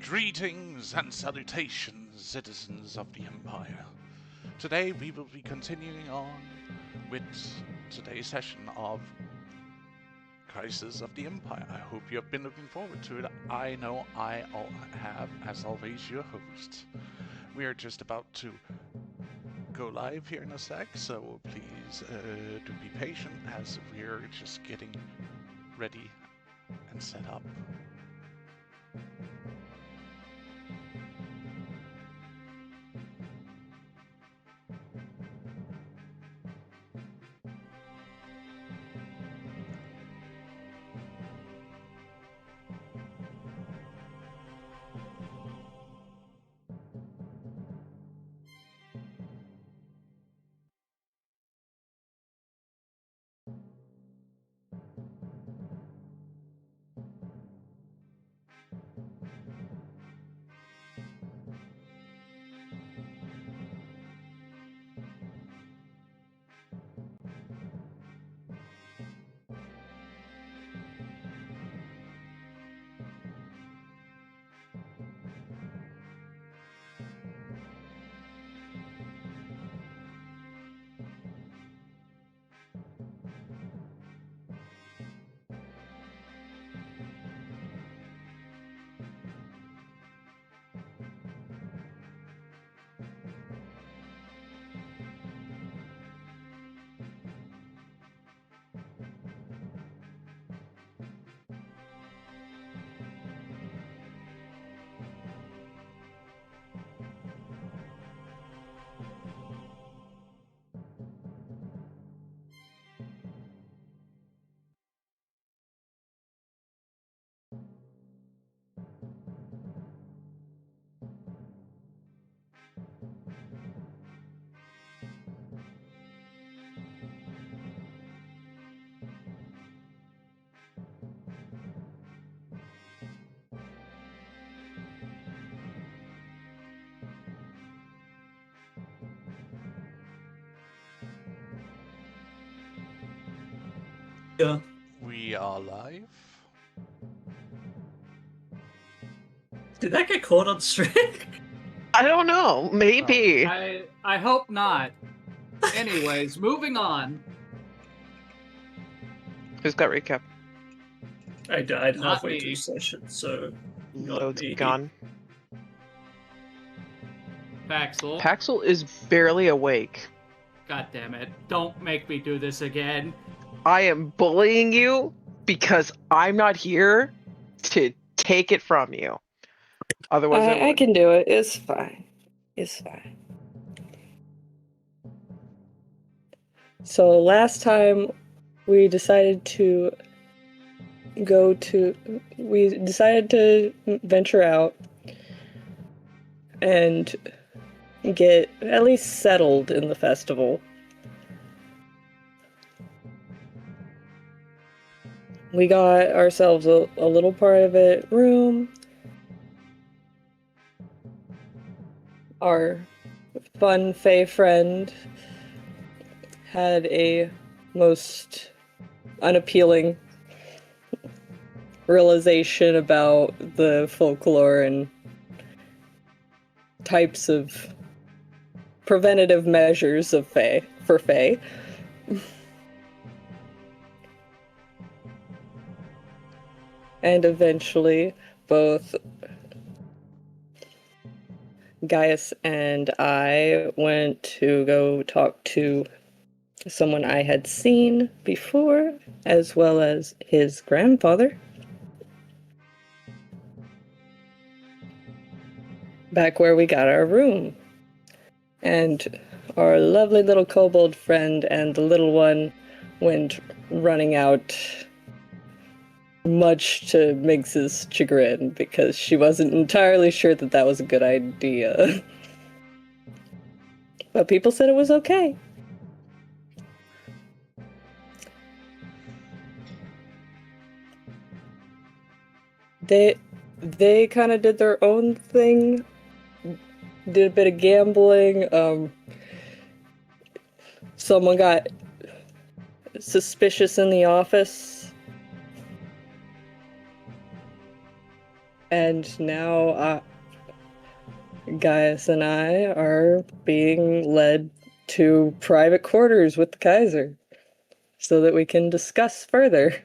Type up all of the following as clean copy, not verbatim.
Greetings and salutations, citizens of the Empire. Today we will be continuing on with today's session of Crisis of the Empire. I hope you have been looking forward to it. I know I have, as always, your host. We are just about to go live here in a sec, so please do be patient as we're just getting ready and set up. Yeah. We are live. Did that get caught on stream? I don't know. Maybe. I hope not. Anyways, moving on. Who's got recap? I died Not halfway me. through session, so not Load's me. gone. Paxel. Paxel is barely awake. God damn it. Don't make me do this again. I am bullying you because I'm not here to take it from you. Otherwise, I I would. can do it. It's fine. It's fine. So last time we decided to venture out and get at least settled in the festival. We got ourselves a little private room. Our fun Fae friend had a most unappealing realization about the folklore and types of preventative measures of for Fae. And eventually, both Gaius and I went to go talk to someone I had seen before, as well as his grandfather. Back where we got our room. And our lovely little kobold friend and the little one went running out, much to Miggs's chagrin, because she wasn't entirely sure that that was a good idea. But people said it was okay. They kind of did their own thing, did a bit of gambling. Someone got suspicious in the office. And now Gaius and I are being led to private quarters with the Kaiser so that we can discuss further.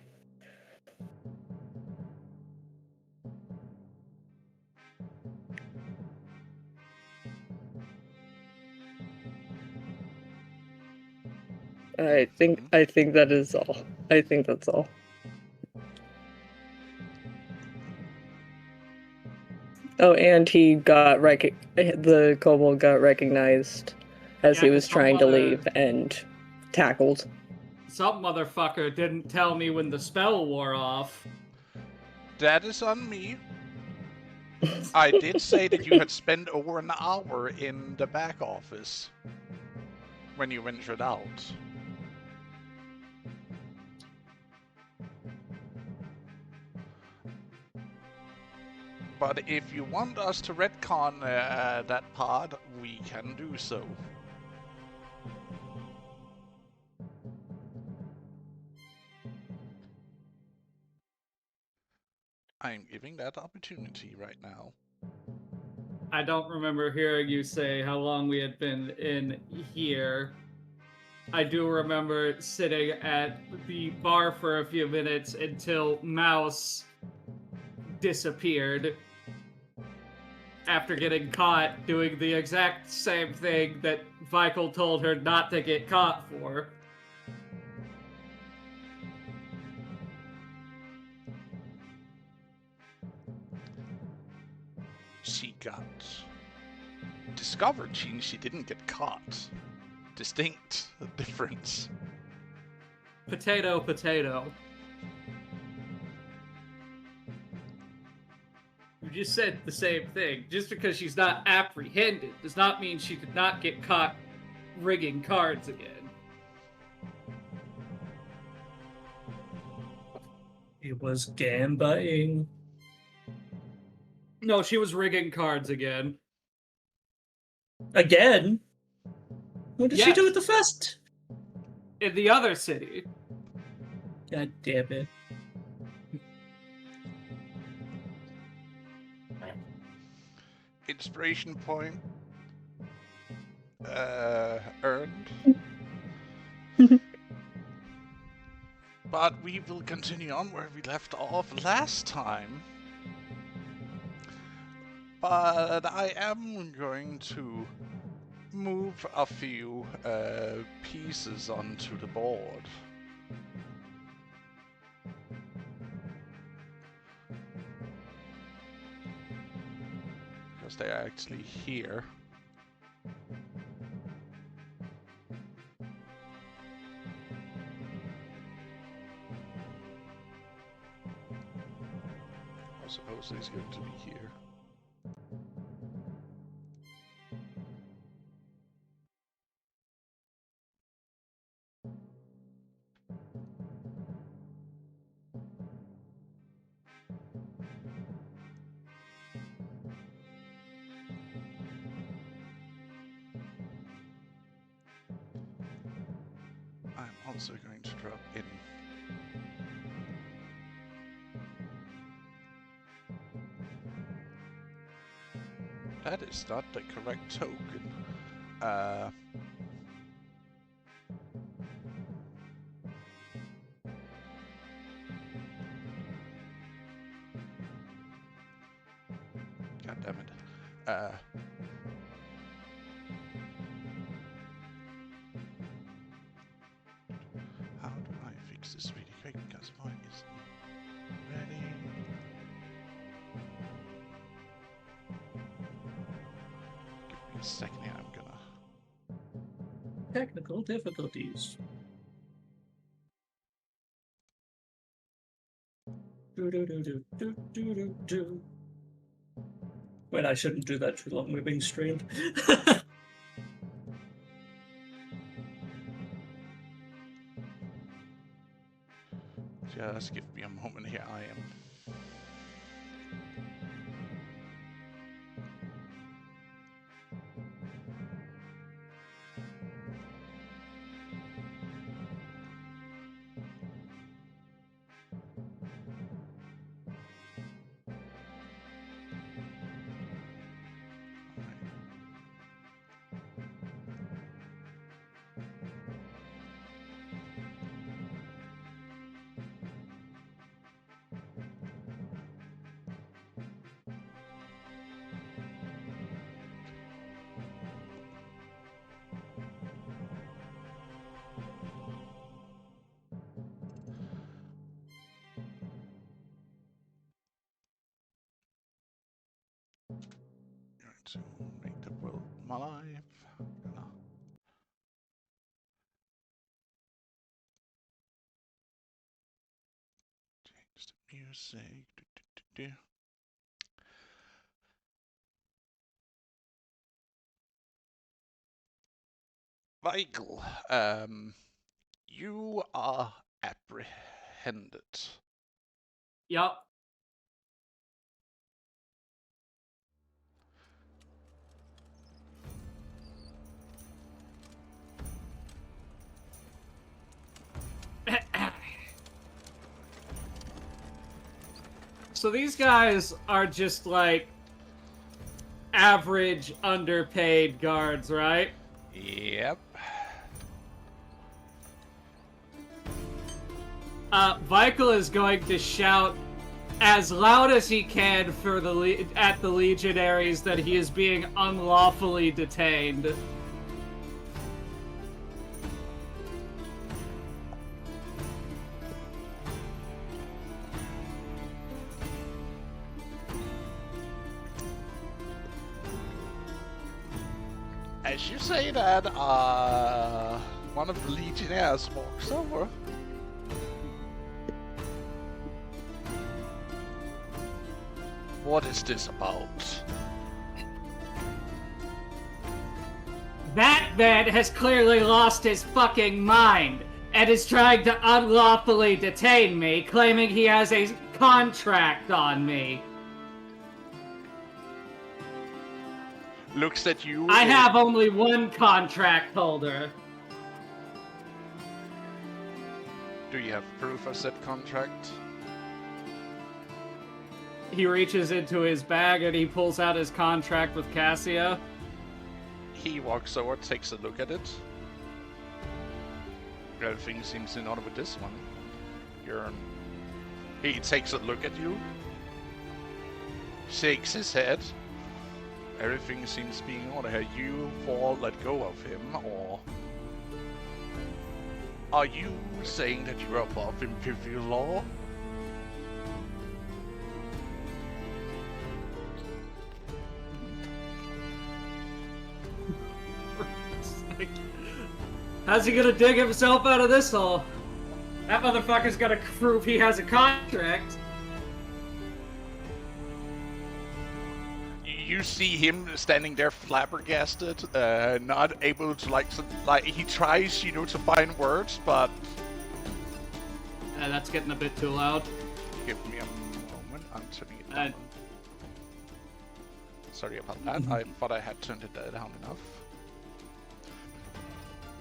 I think that is all. I think that's all. Oh, and the kobold got recognized as Yeah, he 'cause was some trying to other- leave and tackled. Some motherfucker didn't tell me when the spell wore off. That is on me. I did say that you had spent over an hour in the back office when you ventured out. But if you want us to retcon that part, we can do so. I'm giving that opportunity right now. I don't remember hearing you say how long we had been in here. I do remember sitting at the bar for a few minutes until Mouse disappeared after getting caught doing the exact same thing that Michael told her not to get caught for. She got discovered. She didn't get caught. Distinct difference. Potato, potato. You just said the same thing. Just because she's not apprehended does not mean she did not get caught rigging cards again. It was gambling. No, she was rigging cards again. Again? What did she do Yes. with the first? In the other city. God damn it. Inspiration point earned. But we will continue on where we left off last time. But I am going to move a few pieces onto the board. Because they are actually here. I suppose he's going to be here. I'm also going to drop in that is not the correct token. God damn it. How do I fix this really quick? Because mine isn't ready. Give me a second here, I'm gonna... Technical difficulties. Do. Wait, I shouldn't do that too long. We're being streamed. Just give me a moment here, I am... to make the world my life. No. Change the music. Michael, you are apprehended. Yup. So these guys are just like average underpaid guards, right? Yep. Michael is going to shout as loud as he can for at the legionaries that he is being unlawfully detained. As you say that, one of the legionnaires walks over. What is this about? That man has clearly lost his fucking mind and is trying to unlawfully detain me, claiming he has a contract on me. Looks at you. I have only one contract holder. Do you have proof of said contract? He reaches into his bag and he pulls out his contract with Cassia. He walks over, takes a look at it. Everything seems in order with this one. He takes a look at you, shakes his head. Everything seems to be in order. Have you let go of him, or are you saying that you're above imperial law? How's he gonna dig himself out of this hole? That motherfucker's gotta prove he has a contract. You see him standing there flabbergasted, not able to he tries, to find words, but That's getting a bit too loud. give me a moment. I'm turning it down. Sorry about that. I thought I had turned it down enough.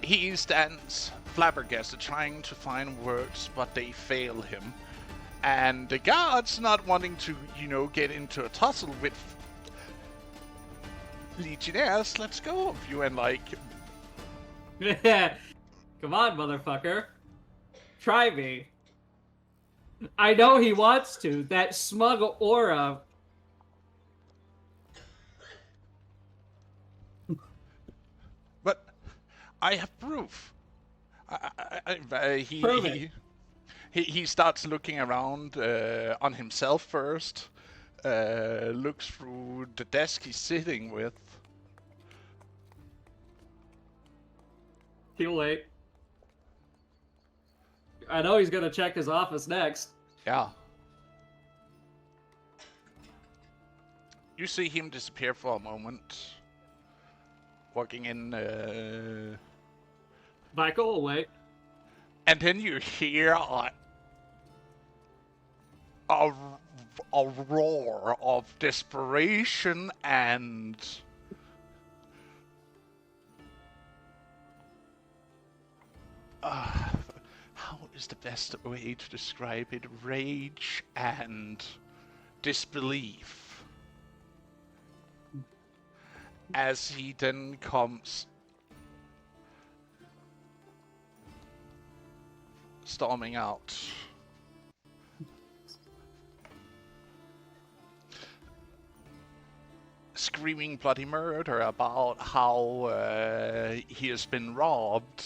He stands flabbergasted, trying to find words, but they fail him. And the guards, not wanting to, get into a tussle with legionnaires, let's go of you and Come on, motherfucker. Try me. I know he wants to. That smug aura. But I have proof. Prove it. He starts looking around on himself first. Looks through the desk he's sitting with. Too late. I know he's gonna check his office next. Yeah. You see him disappear for a moment. Walking in, Michael, wait. and then you hear a roar of desperation and how is the best way to describe it? Rage and disbelief. As he then comes storming out. Screaming bloody murder about how he has been robbed.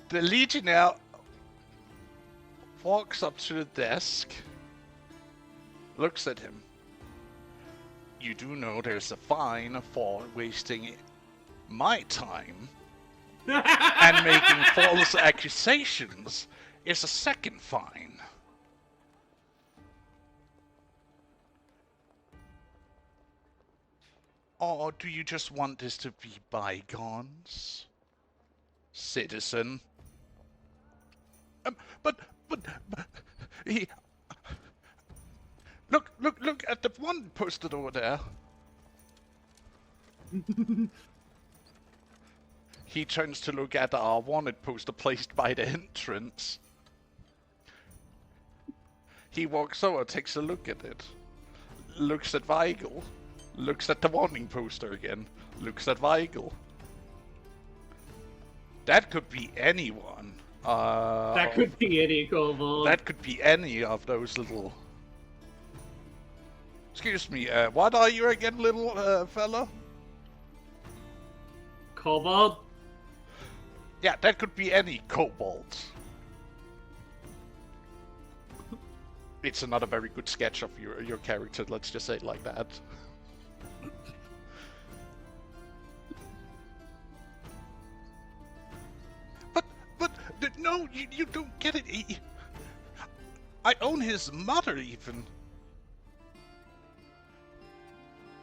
The Legionnaire walks up to the desk, looks at him. You do know there's a fine for wasting my time, and making false accusations is a second fine. Or do you just want this to be bygones, citizen? But he... Look at the one posted over there. He turns to look at our wanted poster placed by the entrance. He walks over, takes a look at it, looks at Weigel, looks at the warning poster again, looks at Weigel. That could be anyone. That could be any kobold. That could be any of those little... Excuse me, what are you again, little fella? Kobold? Yeah, that could be any kobold. It's not a very good sketch of your character, let's just say it like that. But no, you don't get it. I own his mother, even.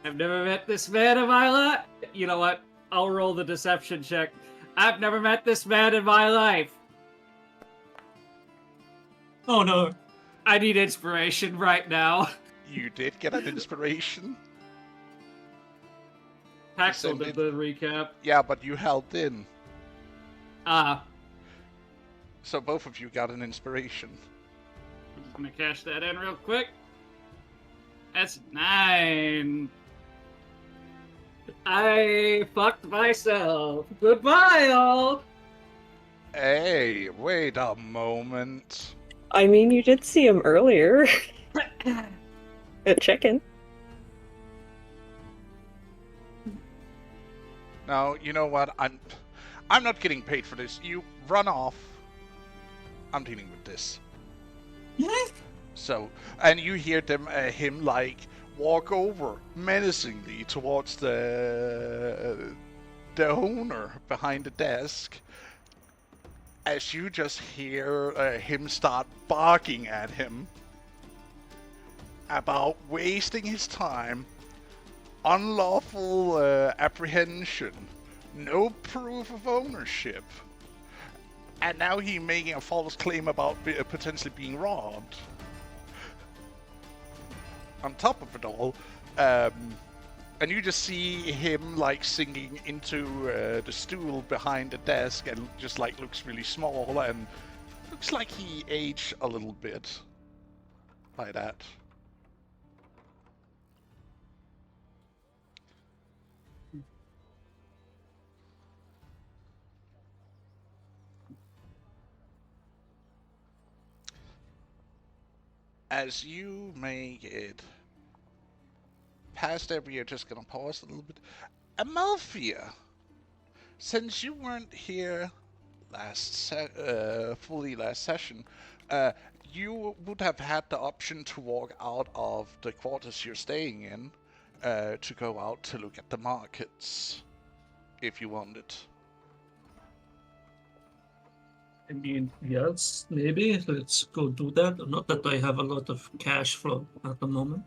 I've never met this man in my life. You know what? I'll roll the deception check. I've never met this man in my life. Oh no. I need inspiration right now. You did get an inspiration. Paxel did the recap. Yeah, but you held in. Ah. So both of you got an inspiration. I'm just gonna cash that in real quick. That's 9. I fucked myself. Goodbye, all. Hey, wait a moment. I mean, you did see him earlier. Check-in. No, you know what? I'm not getting paid for this. You run off. I'm dealing with this. So, and you hear him like walk over menacingly towards the owner behind the desk. As you just hear him start barking at him about wasting his time, unlawful apprehension, no proof of ownership, and now he making a false claim about potentially being robbed. On top of it all, and you just see him like sinking into the stool behind the desk and just like looks really small and looks like he aged a little bit by that. As you make it past there, we are just gonna pause a little bit. Amalthea, since you weren't here fully last session, you would have had the option to walk out of the quarters you're staying in to go out to look at the markets, if you wanted. I mean, yes, maybe. Let's go do that. Not that I have a lot of cash flow at the moment.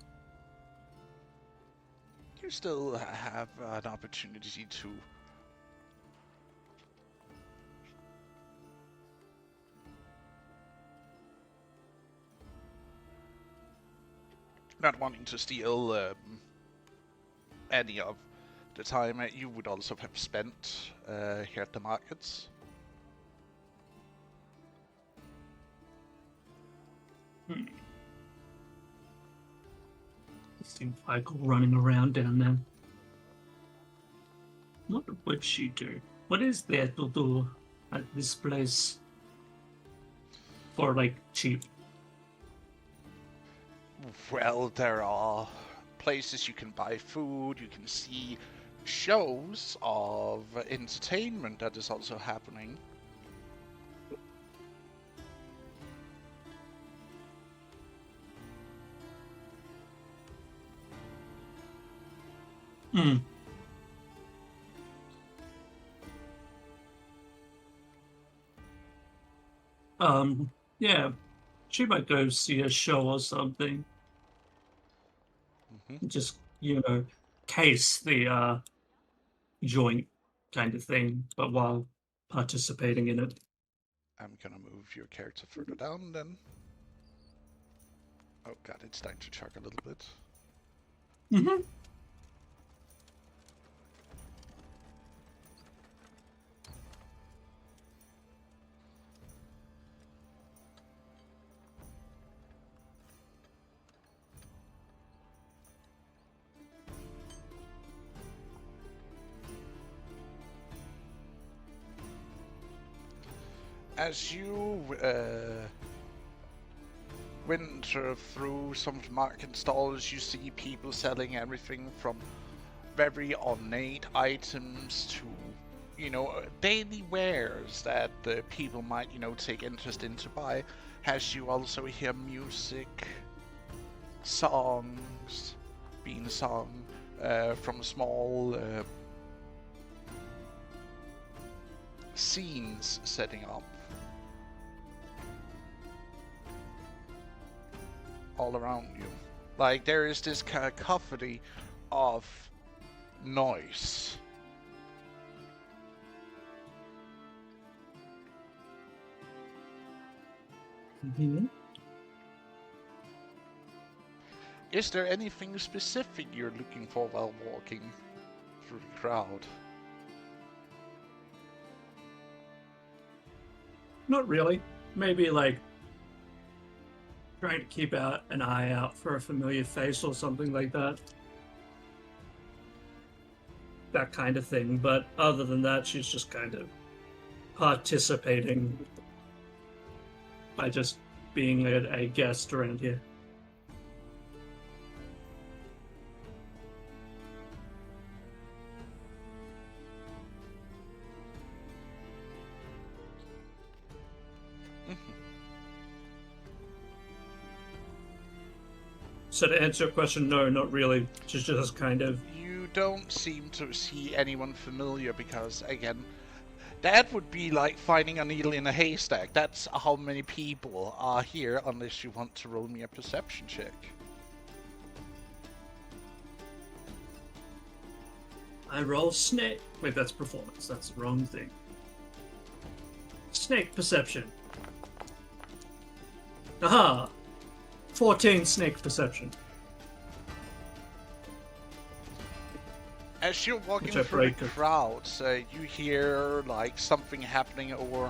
You still have an opportunity to not wanting to steal any of the time you would also have spent here at the markets. Seems like running around down there. What would she do? What is there to do at this place for like cheap? Well, there are places you can buy food, you can see shows of entertainment that is also happening. Hmm. Yeah. She might go see a show or something. Mm-hmm. Just, case the joint kind of thing, but while participating in it. I'm gonna move your character further down then. Oh god, it's time to chug a little bit. Mm-hmm. As you winter through some of the market stalls, you see people selling everything from very ornate items to, daily wares that people might, take interest in to buy. As you also hear music, songs being sung from small scenes setting up all around you. Like, there is this cacophony of noise. Mm-hmm. Is there anything specific you're looking for while walking through the crowd? Not really. Maybe like trying to keep an eye out for a familiar face or something like that. That kind of thing. But other than that, she's just kind of participating by just being a guest around here. So to answer your question, no, not really. She's just kind of... You don't seem to see anyone familiar because, again, that would be like finding a needle in a haystack. That's how many people are here, unless you want to roll me a perception check. I roll snake. Wait, that's performance. That's the wrong thing. Snake perception. Aha! 14 snake perception. As you're walking Which I through the break it. crowds, you hear like something happening over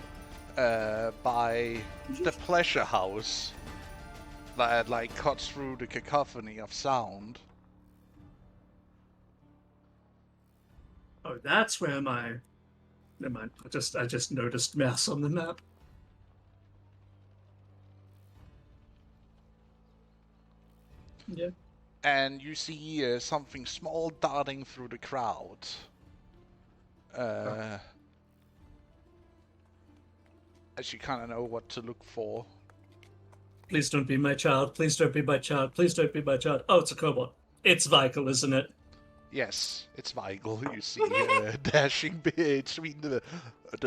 by the pleasure house that like cuts through the cacophony of sound. Oh, that's where my... Never mind. I just noticed mouse on the map. Yeah. And you see something small darting through the crowd. As you kind of know what to look for. Please don't be my child. Please don't be my child. Please don't be my child. Oh, it's a kobold. It's Vikel, isn't it? Yes, it's Weigel. You see dashing between the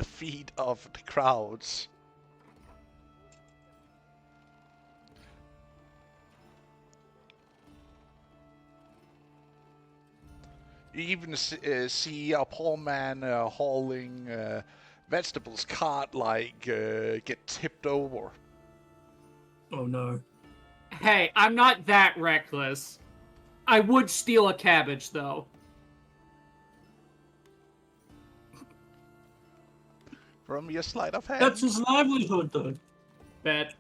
feet of the crowds. You even see a poor man hauling vegetables cart get tipped over. Oh no. Hey, I'm not that reckless. I would steal a cabbage, though. From your sleight of hand. That's his livelihood, though. Bet.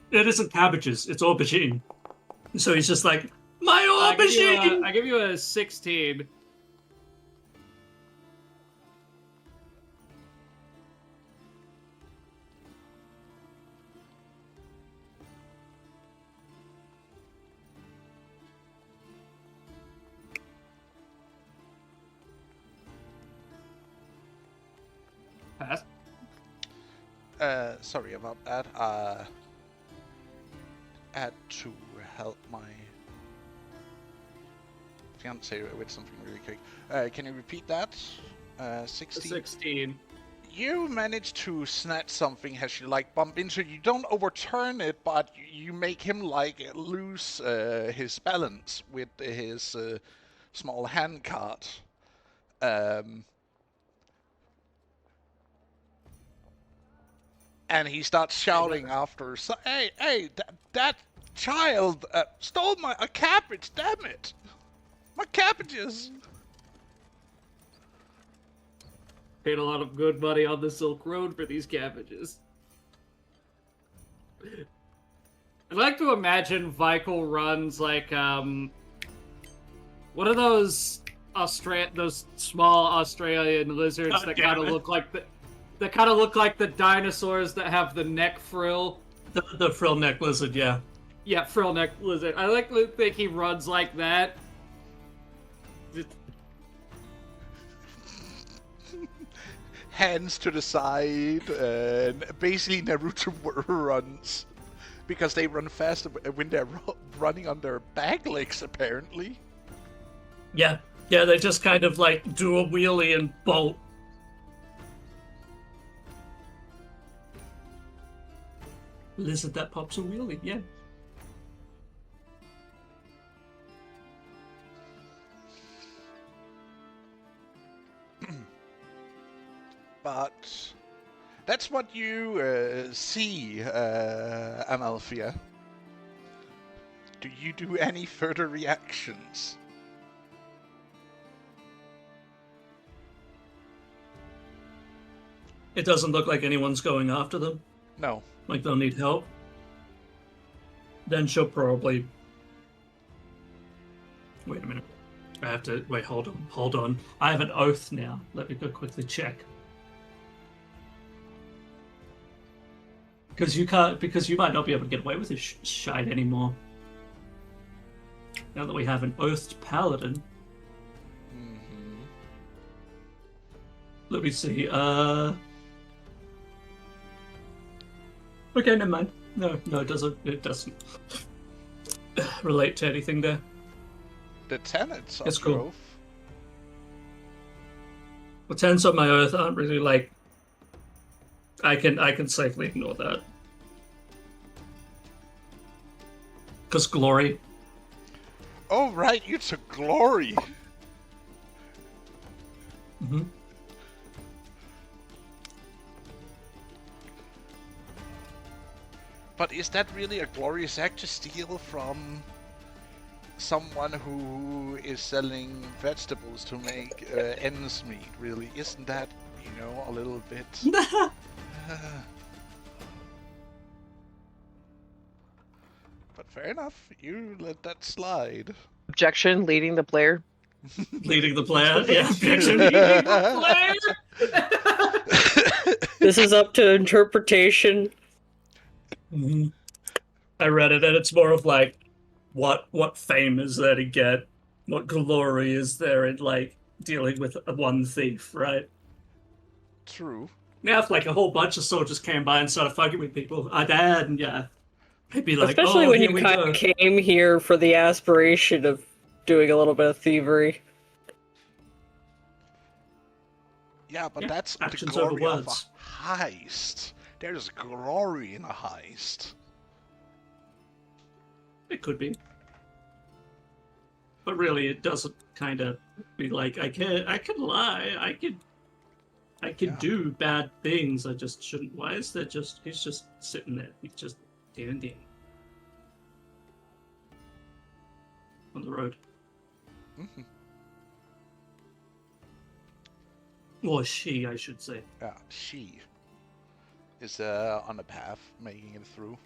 It isn't cabbages, it's aubergine. So he's just like, my aubergine! I give you a 16. Pass. Sorry about that. Had to help my fiance with something really quick. Can you repeat that? 16? 16. You manage to snatch something as you like bump into it. You don't overturn it, but you make him like lose his balance with his small handcart. And he starts shouting after, hey, that child stole a cabbage, damn it! My cabbages! Paid a lot of good money on the Silk Road for these cabbages. I'd like to imagine Vikel runs like, what are those those small Australian lizards God that damn kind of it. look like the dinosaurs that have the neck frill? The frill neck lizard, yeah. Yeah, frill neck lizard. I like to think he runs like that. Hands to the side, and basically Naruto runs. Because they run faster when they're running on their back legs, apparently. Yeah, they just kind of like do a wheelie and bolt. Lizard that pops a wheelie, yeah. But that's what you see, Amalthea. Do you do any further reactions? It doesn't look like anyone's going after them. No. Like they'll need help. Then she'll probably... Wait a minute. I have to... Wait, hold on. I have an oath now. Let me go quickly check. Because you might not be able to get away with this shite anymore. Now that we have an oathed paladin. Mm-hmm. Let me see, Okay, never mind. No, it doesn't relate to anything there. The tenets of It's cool. growth. The tenets of my oath aren't really like... I can safely ignore that. Because glory. Oh, right, you took glory. Mm-hmm. But is that really a glorious act to steal from someone who is selling vegetables to make ends meet, really? Isn't that, a little bit... But fair enough, you let that slide. Objection, leading the player. Leading the player. Yeah, objection. This is up to interpretation. Mhm. I read it, and it's more of like, what fame is there to get? What glory is there in like dealing with one thief, right? True. Now, if like a whole bunch of soldiers came by and started fucking with people, I'd be like, Especially oh, when here you we kind go. of came here for the aspiration of doing a little bit of thievery. Yeah, but Yeah, that's the actions over glory of words. a heist. There's glory in a heist. It could be, but really, it doesn't kind of be like I can lie, I can Yeah. do bad things. I just shouldn't. Why is there he's just sitting there? He's just standing on the road. Mm-hmm. Or she, I should say. Yeah, she is on the path, making it through.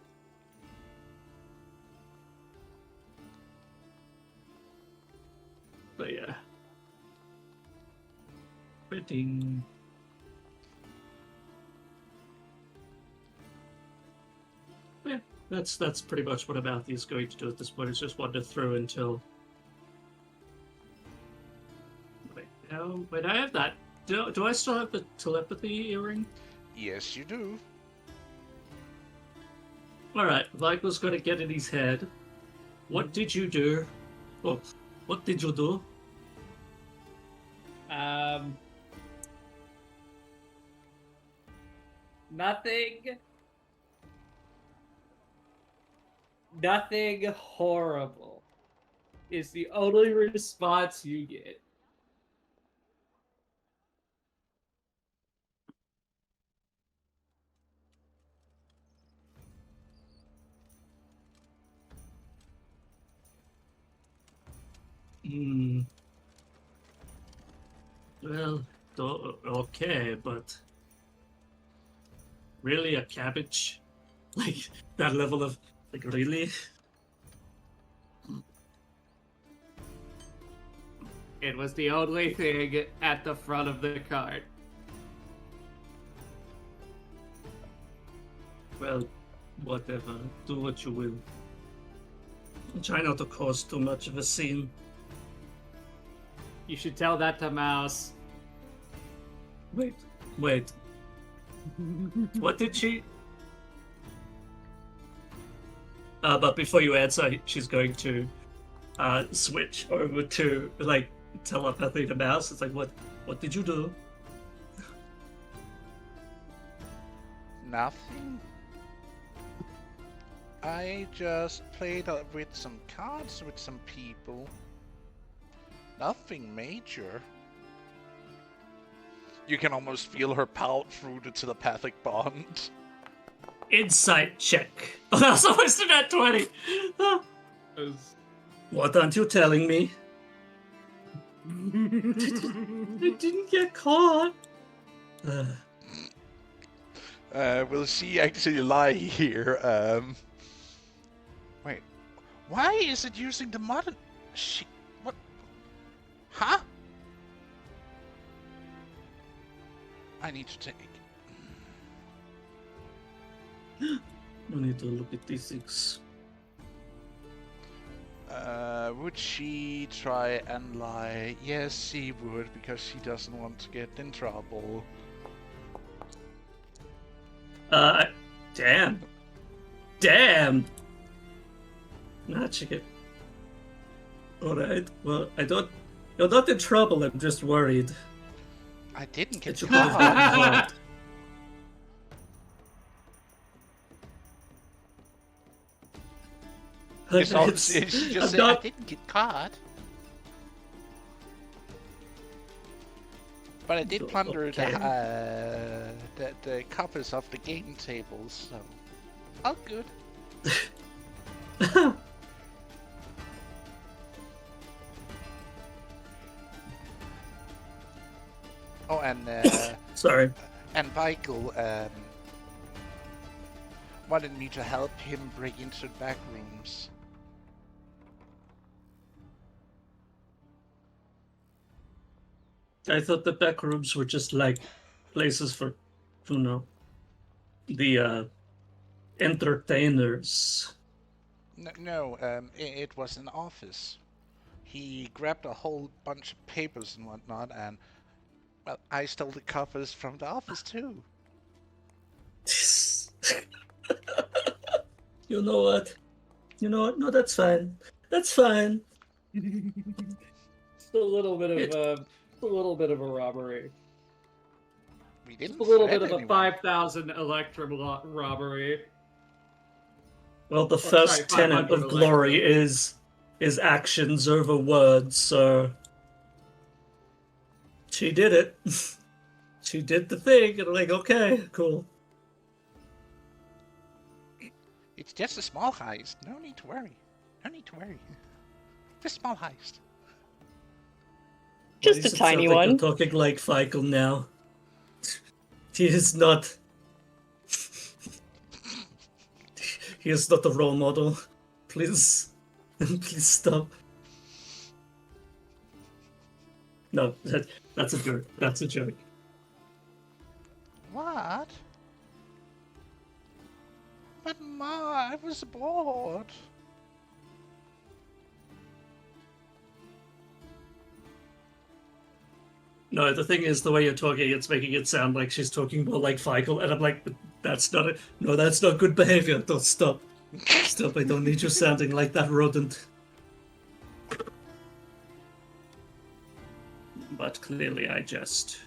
But yeah. Wedding. Yeah, that's pretty much what Amalthea is going to do at this point. Is just wander through until. Wait, no, wait, I have that. Do I still have the telepathy earring? Yes, you do. Alright, Vikel's gonna get in his head. What did you do? Oh, What did you do? Nothing. Nothing horrible is the only response you get. Hmm. Well, okay, but really a cabbage? Like that level of like really? It was the only thing at the front of the cart. Well, whatever. Do what you will. Try not to cause too much of a scene. You should tell that to Mouse. Wait. What did she? But before you answer, she's going to switch over to like telepathy to Mouse. It's like, what did you do? Nothing. I just played with some cards with some people. Nothing major. You can almost feel her pout through the telepathic bond. Insight check. Oh, that's almost a nat 20. What aren't you telling me? I didn't get caught. Will she actually lie here? Wait. Why is it using the modern... What? Huh? I need to take... No need to look at these things. Would she try and lie? Yes, she would, because she doesn't want to get in trouble. Damn. Not chicken. Alright, well, you're not in trouble, I'm just worried. I didn't get That you could have gotten caught. involved. It's all, It's- she just I'm said, not- I didn't get caught. But I did plunder Okay. the covers of the game tables, so... all good. Oh, and Sorry. and Michael wanted me to help him break into the back rooms. I thought the back rooms were just like places for, the entertainers. No, it was an office. He grabbed a whole bunch of papers and whatnot, and well, I stole the covers from the office too. You know what? No, that's fine. That's fine. Just a little bit of a robbery. We didn't. Just a little threat bit of a anyone. 5,000 Electrum robbery. Well, the sorry, first tenet 500 of glory is actions over words, so she did it. She did the thing, and I'm like, okay, cool. It's just a small heist. No need to worry. No need to worry. Just a small heist. Just Why a does it tiny sound like one. You're talking like Feichel now. He is not. He is not a role model. Please, please stop. No, that's a joke. That's a joke. What? But Ma, I was bored. No, the thing is, the way you're talking, it's making it sound like she's talking more like Feichel, and I'm like, that's not it. No, that's not good behavior. Don't stop. Stop, I don't need you sounding like that rodent. but clearly I jest.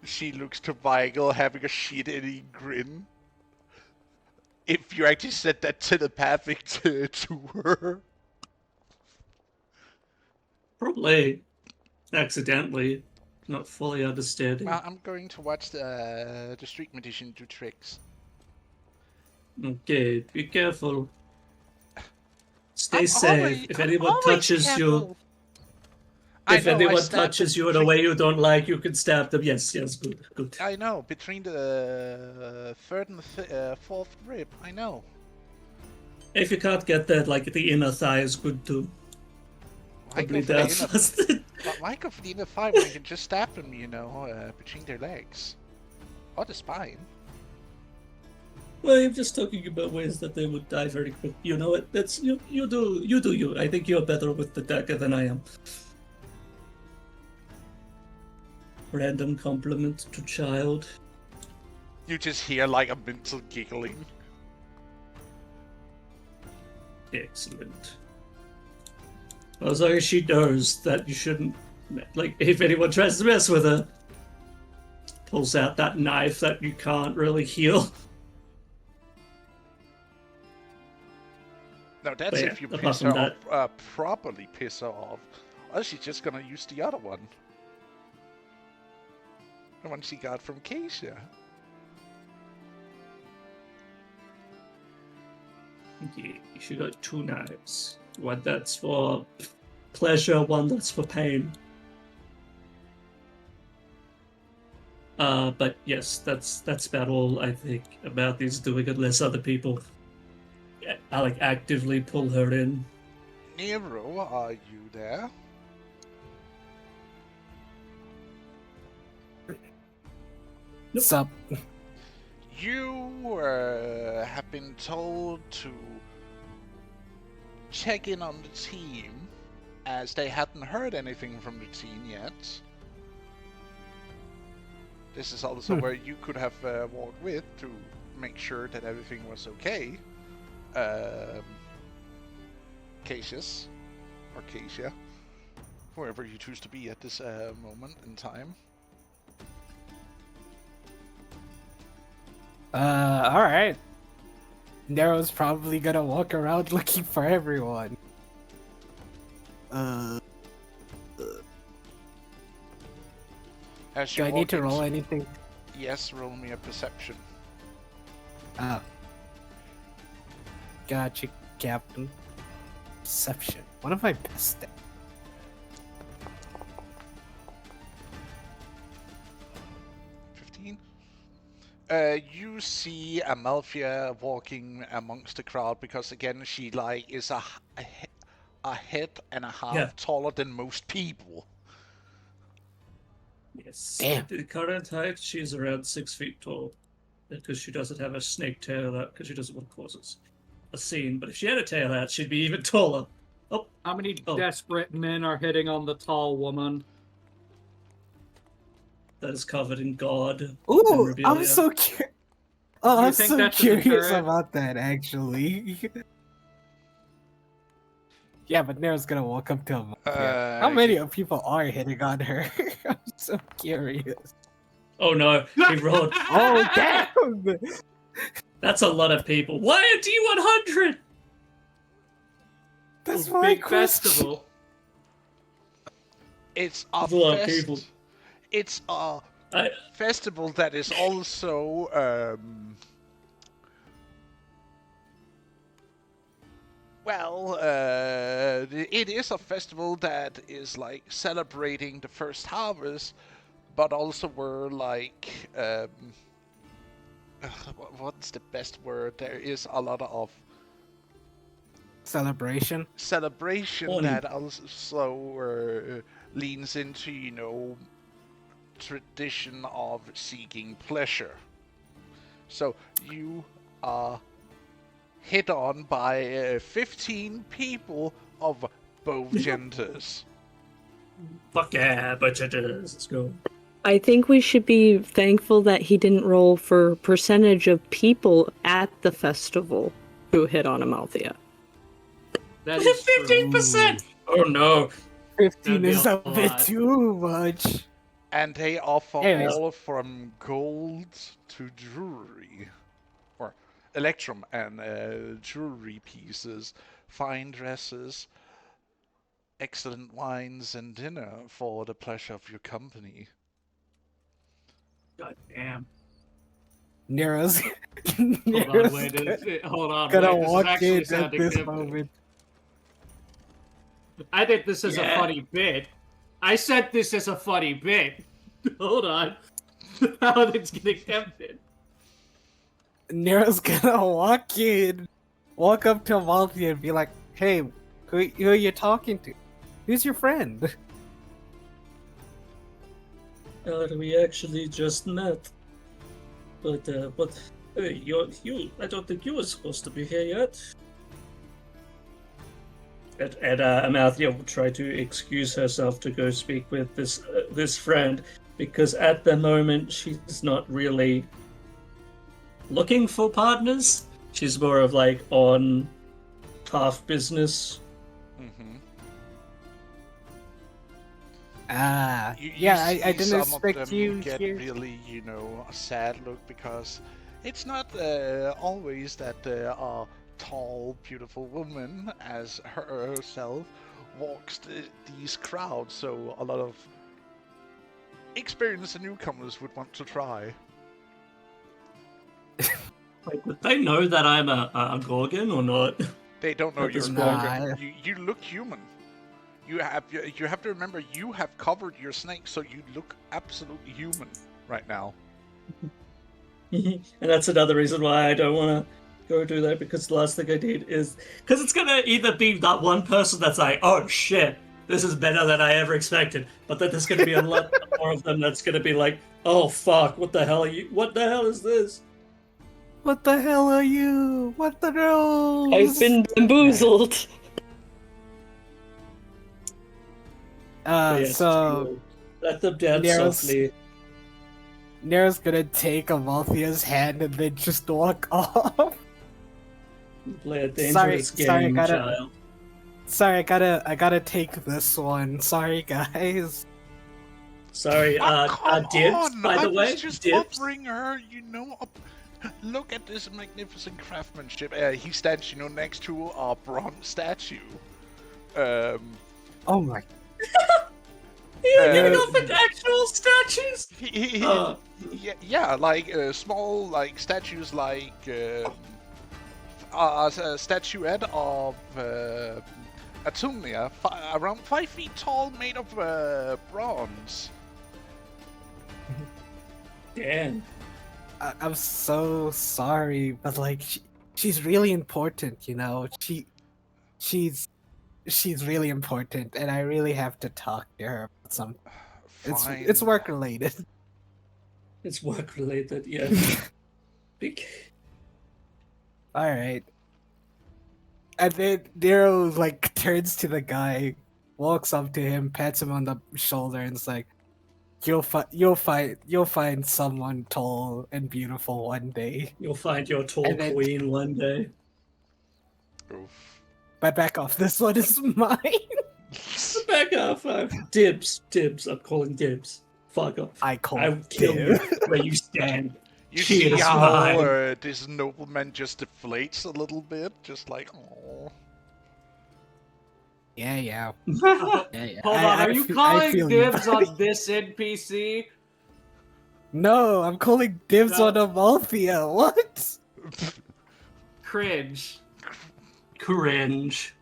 She looks to Michael, having a shit-eating grin. If you actually said that telepathic to her. Probably accidentally, not fully understanding. Well, I'm going to watch the street magician do tricks. Okay, be careful. Stay I'm safe. always- If I'm anyone always touches you, careful. I if know, I anyone stabbed touches him you in a between- way you don't like, you can stab them. Yes, good. I know, between the third and the fourth rib, I know. If you can't get that, like the inner thigh is good too. Why Probably go for the that inner- first. Why go for the inner thigh when you can just stab them, between their legs? Or the spine. Well, I'm just talking about ways that they would die very quick. You know it. That's you do you. I think you're better with the dagger than I am. Random compliment to child. You just hear like a mental giggling. Excellent. As long as she knows that you shouldn't, like, if anyone tries to mess with her, pulls out that knife that you can't really heal. No, that's But yeah, if you apart piss from her off, properly piss her off. Or she's just gonna use the other one. The one she got from Keisha. Okay, she got two knives. One that's for pleasure, one that's for pain. But yes, that's about all I think about these doing, unless other people like actively pull her in. Nero, are you there? What's up? You have been told to check in on the team, as they hadn't heard anything from the team yet. This is also where you could have walked with to make sure that everything was okay. Cassius, or Cassia, whoever you choose to be at this moment in time. Alright. Nero's probably gonna walk around looking for everyone. As Do you I need to walk roll into- anything? Yes, roll me a perception. Oh. Gotcha, Captain. Perception. One of my best stats. 15. You see Amalthea walking amongst the crowd because again she like is a head and a half Yeah. taller than most people. Yes. Damn. The current height, she's around 6 feet tall. Because she doesn't have a snake tail out, because she doesn't want to cause a scene. But if she had a tail out, she'd be even taller. Oh, How many Oh. desperate men are hitting on the tall woman? that is covered in God. Ooh, memorabilia. I'm so curious. Oh, You I'm think so that's a curious deterrent? about that, actually. Yeah, but Nero's gonna walk up to him. How many people are hitting on her? I'm so curious. Oh no, he rolled. Oh, damn! That's a lot of people. Why are D100? That's my Big question. festival. It's a There's a lot of people. It's a I, festival that is also it is a festival that is like celebrating the first harvest, but also we're like what's the best word? There is a lot of Celebration. celebration Funny. that also leans into tradition of seeking pleasure. So you are hit on by 15 people of both genders. fuck yeah, but it is. Let's go. I think we should be thankful that he didn't roll for percentage of people at the festival who hit on Amalthea. That is 15%! Oh no. 15 That'd is be a a bit lot. too much. And they offer Anyways. all from gold to jewelry, or electrum and jewelry pieces, fine dresses, excellent wines, and dinner for the pleasure of your company. God damn. Nero's, Hold on, Nero's wait. gonna, Hold on, gonna wait. This is walk actually in at sounding this tempting. moment. I think this is a Yeah. funny bit. I said this is a funny bit. Hold on. How it's getting tempted. Nero's gonna walk up to Amalthea and be like, "Hey, who are you talking to? Who's your friend?" We actually just met. But I don't think you were supposed to be here yet. And Amalthea will try to excuse herself to go speak with this friend, because at the moment she's not really looking for partners. She's more of like on half business. Mm-hmm. Yeah, I didn't some expect of them you get here. really, a sad look, because it's not always that there are tall, beautiful women as herself walks these crowds, so a lot of experienced newcomers would want to try. Like, would they know that I'm a Gorgon or not? They don't know That you're is Gorgon. Nah. You look human. You have to remember, you have covered your snake, so you look absolutely human right now. And that's another reason why I don't want to go do that, because the last thing I did is because it's gonna either be that one person that's like, oh shit, this is better than I ever expected, but then there's gonna be a lot more of them that's gonna be like, oh fuck, what the hell are you? What the hell is this? What the hell are you? What the hell? I've been bamboozled. But yes, So let them dance Nero's- softly. Nero's gonna take Amalthea's hand and then just walk off. Play a dangerous game, sorry, I gotta- child. Sorry, I gotta take this one. Sorry, guys. Sorry, Come Dibs, on! by I the way, was just Dibs. offering her, look at this magnificent craftsmanship. He stands, next to a bronze statue. Oh my. You're Uh, giving off an actual statues? Yeah, like small, like statues, like a statuette of Atumnia, around 5 feet tall, made of bronze. Damn. I'm so sorry, but like she's really important, She's really important, and I really have to talk to her about some. Fine. It's work related. It's work related, yeah. Big. All right. And then Nero like turns to the guy, walks up to him, pats him on the shoulder, and is like, "You'll find someone tall and beautiful one day." You'll find your tall And then- queen one day. Oof. But back off. This one is mine. Back off. Dibs. I'm calling dibs. Fuck off. I call I will kill you where you stand. You She see is how mine. this nobleman just deflates a little bit, just like, oh. Yeah. Hold on, are you calling dibs on this NPC? No, I'm calling dibs No. on Amalthea. What? Cringe. Cringe.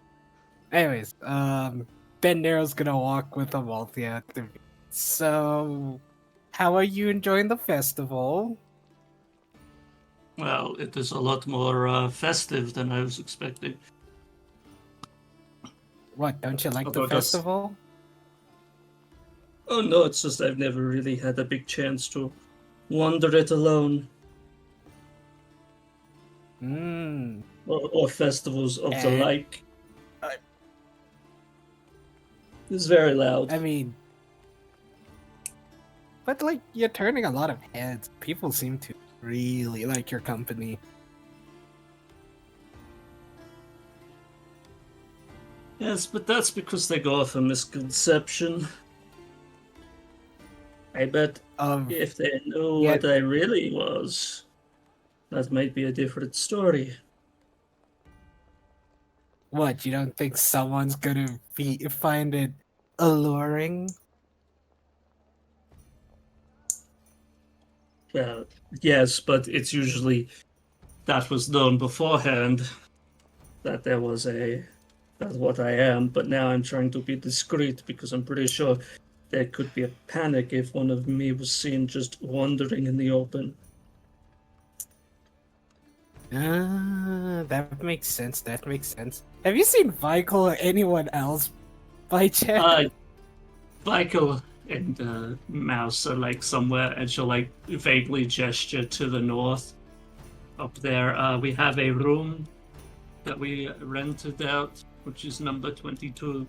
Anyways, then Nero's gonna walk with Amalthea. So, how are you enjoying the festival? Well, it is a lot more festive than I was expecting. What, don't you like How the about us? festival? Oh no, it's just I've never really had a big chance to wander it alone. Hmm. Or festivals of the And- like. It's very loud. I mean, but like, you're turning a lot of heads. People seem to really like your company. Yes, but that's because they go off a misconception. I bet if they knew Yeah. what I really was, that might be a different story. What, you don't think someone's gonna find it alluring? Well, yes, but it's usually that was known beforehand that there was that's what I am, but now I'm trying to be discreet because I'm pretty sure there could be a panic if one of me was seen just wandering in the open. That makes sense. That makes sense. Have you seen Michael or anyone else by chance? Michael and Mouse are like somewhere, and she'll like vaguely gesture to the north. Up there, we have a room that we rented out, which is number 22.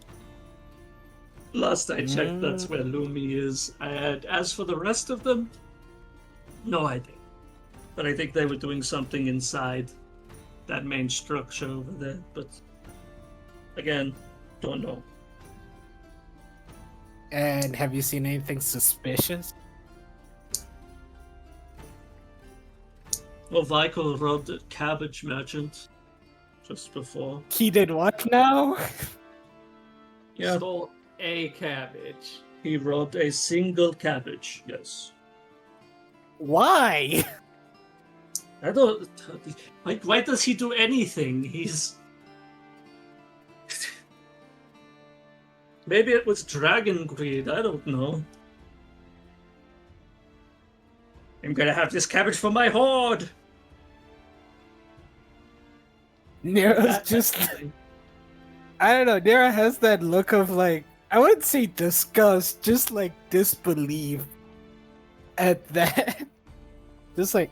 Last I checked, that's where Lumi is. And as for the rest of them, no idea. But I think they were doing something inside that main structure over there. But again, don't know. And have you seen anything suspicious? Well, Michael robbed a cabbage merchant just before. He did what now? Yeah, Stole a cabbage. he robbed a single cabbage, yes. Why? I don't. Like, why does he do anything? He's. Maybe it was dragon greed, I don't know. I'm gonna have this cabbage for my horde! Nero's just, I don't know, Nero has that look of like, I wouldn't say disgust, just like disbelief at that. Just like,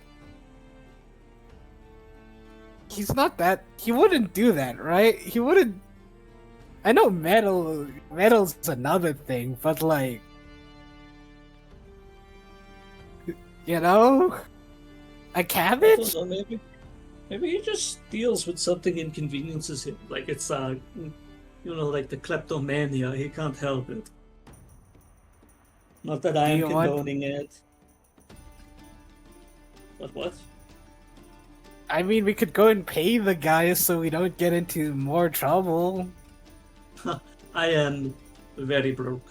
he's not that, he wouldn't do that, right? He wouldn't, I know metal's another thing, but like, you know, a I cabbage? don't know, maybe he just deals with something inconveniences him. Like it's like the kleptomania, he can't help it. Not that I am Do you want- condoning it. But what? I mean, we could go and pay the guy so we don't get into more trouble. I am very broke.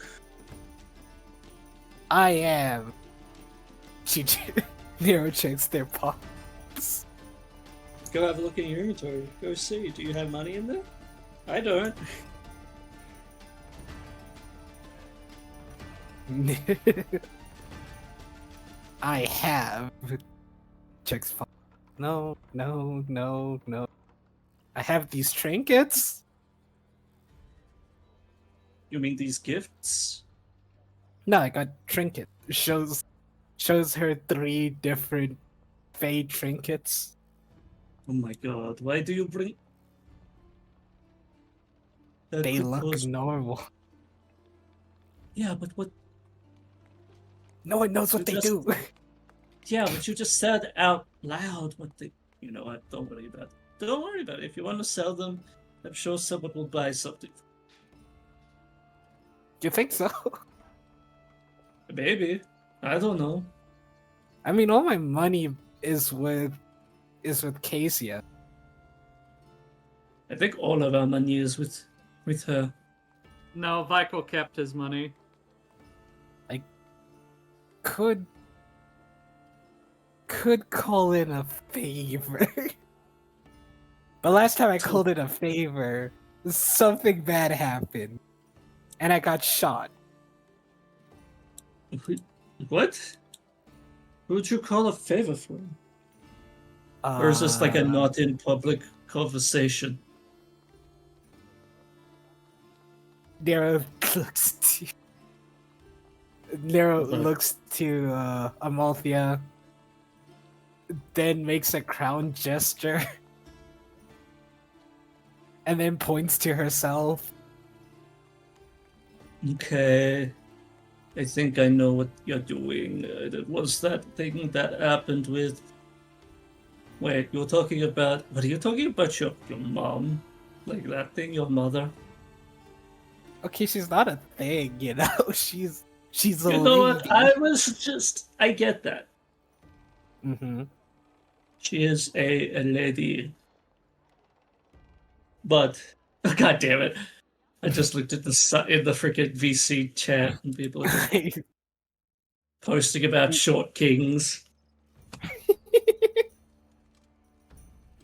I am. Nero checks their pockets. Go have a look in your inventory. Go see. Do you have money in there? I don't. I have. Checks pockets. No. I have these trinkets. You mean these gifts? No, I got trinket. Shows her 3 different fade trinkets. Oh my god, why do you bring... That They could look cause- normal. Yeah, but what... No one knows what You they just- do. Yeah, but you just said out loud what they... You know what, don't worry about it. Don't worry about it. If you want to sell them, I'm sure someone will buy something. You think so? Maybe. I don't know. I mean, all my money is with Cassia. I think all of our money is with her. No, Michael kept his money. Could call in a favor. But last time I called in a favor, something bad happened. And I got shot. What? Who'd you call a favor from? Or is this like a not in public conversation? Nero looks to Nero Okay. looks to Amalthea, then makes a crown gesture, and then points to herself. Okay. I think I know what you're doing. It was that thing that happened with... Wait, you're talking about... What are you talking about? Your mom? Like that thing, your mother? Okay, she's not a thing, you know. She's a You know lady. what? I get that. Mm-hmm. She is a lady. But, god damn it. I just looked at in the freaking VC chat and people are just posting about short kings.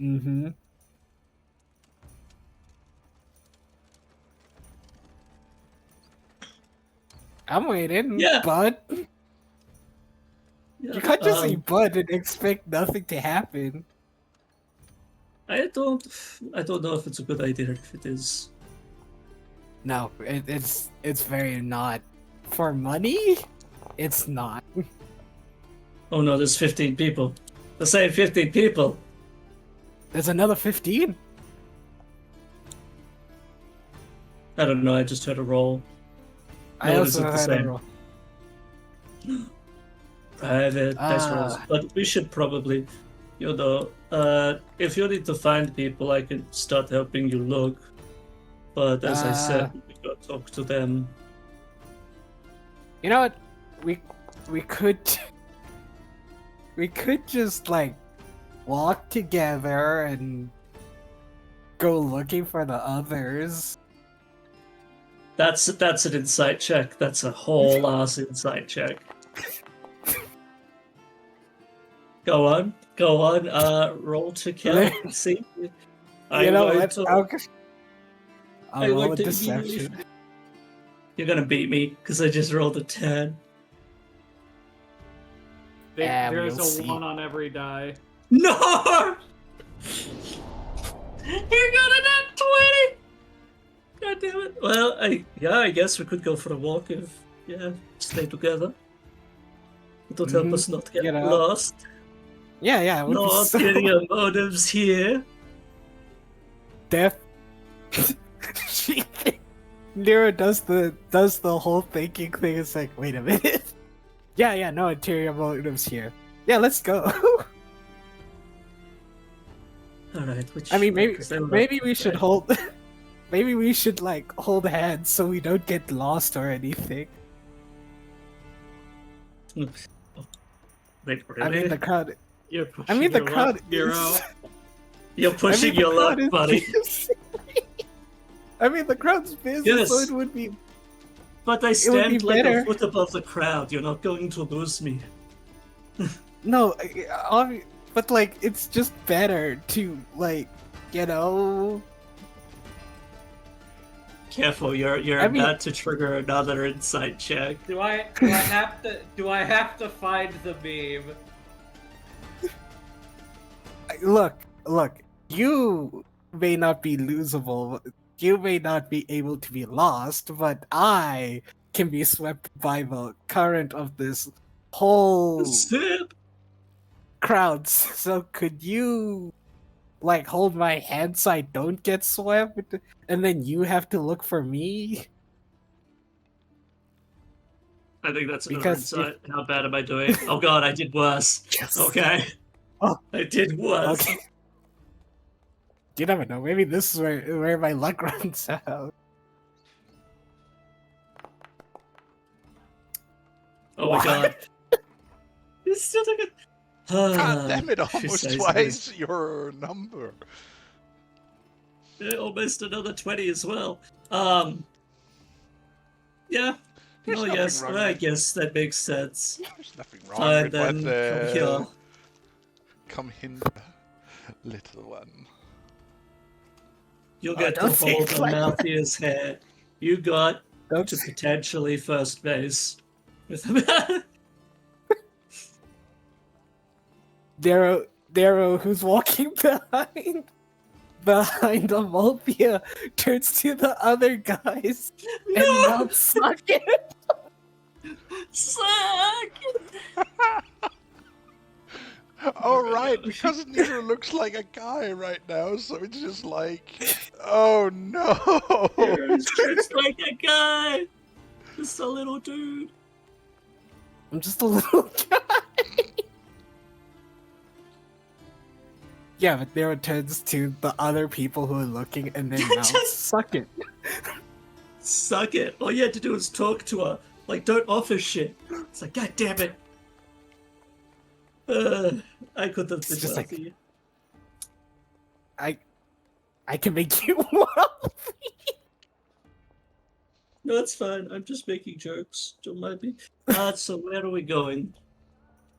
Mm-hmm. I'm waiting, Yeah. bud. Yeah, You can't just say um, bud and expect nothing to happen. I don't know if it's a good idea or if it is. No, it's very not. For money, it's not. Oh no, there's 15 people. The same 15 people. There's another 15. I don't know, I just heard a roll. I No, also it's the had a same. roll. Private dice rolls. Ah. But we should probably, if you need to find people, I can start helping you look. But as I said, we gotta talk to them. You know what? We could just like walk together and go looking for the others. That's an insight check. That's a whole ass insight check. Go on. Roll to kill. See, You know going what? to- I'll I'm roll going a to deception. You're gonna beat me because I just rolled a 10. There's we'll a see. 1 on every die. No! You got a nat 20! God damn it. Well, I guess we could go for a walk if, stay together. It'll help Mhm, us not get you know. lost. Yeah, it would be Not so getting our motives here. death. Nero does the whole thinking thing. It's like, wait a minute. Yeah, no interior motives here. Yeah, let's go. Alright, I mean, maybe because then we should hold. Maybe we should like hold hands so we don't get lost or anything. Wait, really? I mean, the crowd. You're I pushing mean, the your crowd. luck, Nero. You're pushing the your luck, crowd is buddy. busy. I mean, the crowd's busy, Yes. so it would be. But I would be stand like better. a foot above the crowd. You're not going to lose me. No, but like, it's just better to like, you know. Careful, you're I mean- about to trigger another insight check. Do I have to find the meme? Look. You may not be losable. You may not be able to be lost, but I can be swept by the current of this whole Sip. crowd. So could you like hold my hand so I don't get swept, and then you have to look for me? I think that's another Because insight. How bad am I doing? Oh god, I did worse. Okay. Oh. I did worse. Okay. You never know. Maybe this is where my luck runs out. Oh my god. You still took it. God damn it, She almost says twice your number. Almost another 20 as well. Yeah. There's Oh nothing yes, wrong I with- guess that makes sense. There's nothing wrong Fine with then, what, come here. come hinder, little one. You'll Oh, get to don't say hold it the like that. Malthia's hair. You got Don't to say- potentially first base with him. Darrow, who's walking behind the Mulpia, turns to the other guys and mouths suck it. Suck! Oh right, because Nero looks like a guy right now, so it's just like, oh no. He's just like a guy. Just a little dude. I'm just a little guy. Yeah, but Darrow turns to the other people who are looking and then mouths Just- suck it. Suck it. All you had to do was talk to her. Like, don't offer shit. It's like, God damn it. I could have been just like- wealthy. I can make you wealthy. No, it's fine. I'm just making jokes. Don't mind me. So where are we going?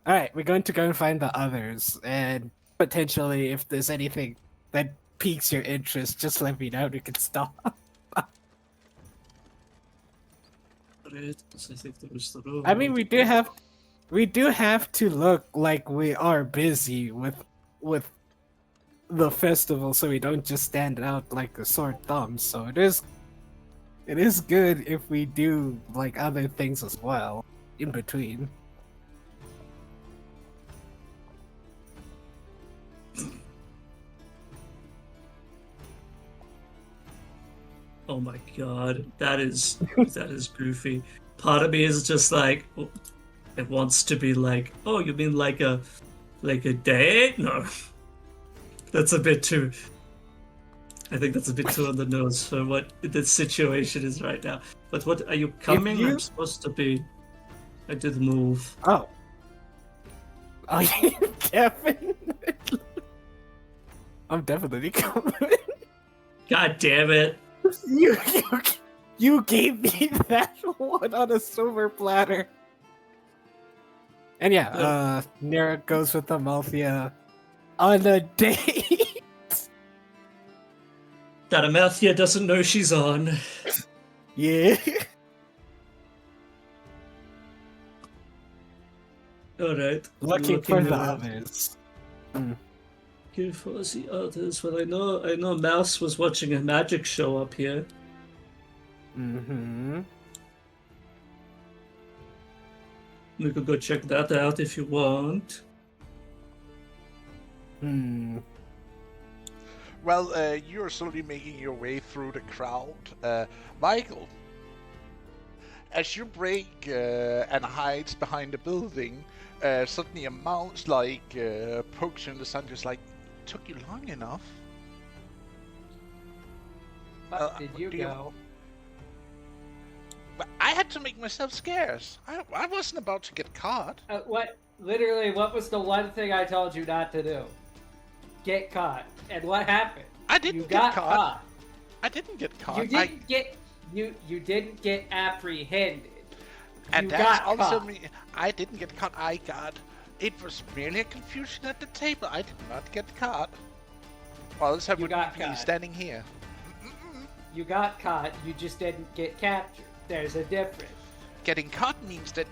All right, we're going to go and find the others, and potentially, if there's anything that piques your interest, just let me know. We can stop. Right, so I think there was the room. I mean, we do have to look like we are busy with the festival, so we don't just stand out like a sore thumb. So it is good if we do like other things as well in between. Oh my god, that is goofy. Part of me is just like, oh, it wants to be like, oh, you mean like a date? No, that's a bit too. I think that's a bit too on the nose for what the situation is right now. But what are you coming? you- I'm supposed to be. I did move. Oh, you Kevin? I'm definitely coming. God damn it! You gave me that one on a silver platter. And yeah, Nera goes with Amalthea on a date. That Amalthea doesn't know she's on. Yeah. Alright. Looking for the around. others. Looking for the others. Well, I know Mouse was watching a magic show up here. Mm-hmm. We could go check that out if you want. Hmm. Well, you're slowly making your way through the crowd. Michael, as you break and hides behind the building, suddenly a mouse pokes you in the sun, just like, took you long enough. Fuck did you do you- go? But I had to make myself scarce. I wasn't about to get caught. What? Literally, what was the one thing I told you not to do? Get caught. And what happened? I didn't You get got caught. I didn't get caught. You didn't get you didn't get apprehended. And You that's got also caught. me. I didn't get caught. I got. It was merely a confusion at the table. I did not get caught. Well, else I You wouldn't got be caught. standing here. You got caught. You just didn't get captured. There's a difference. Getting caught means that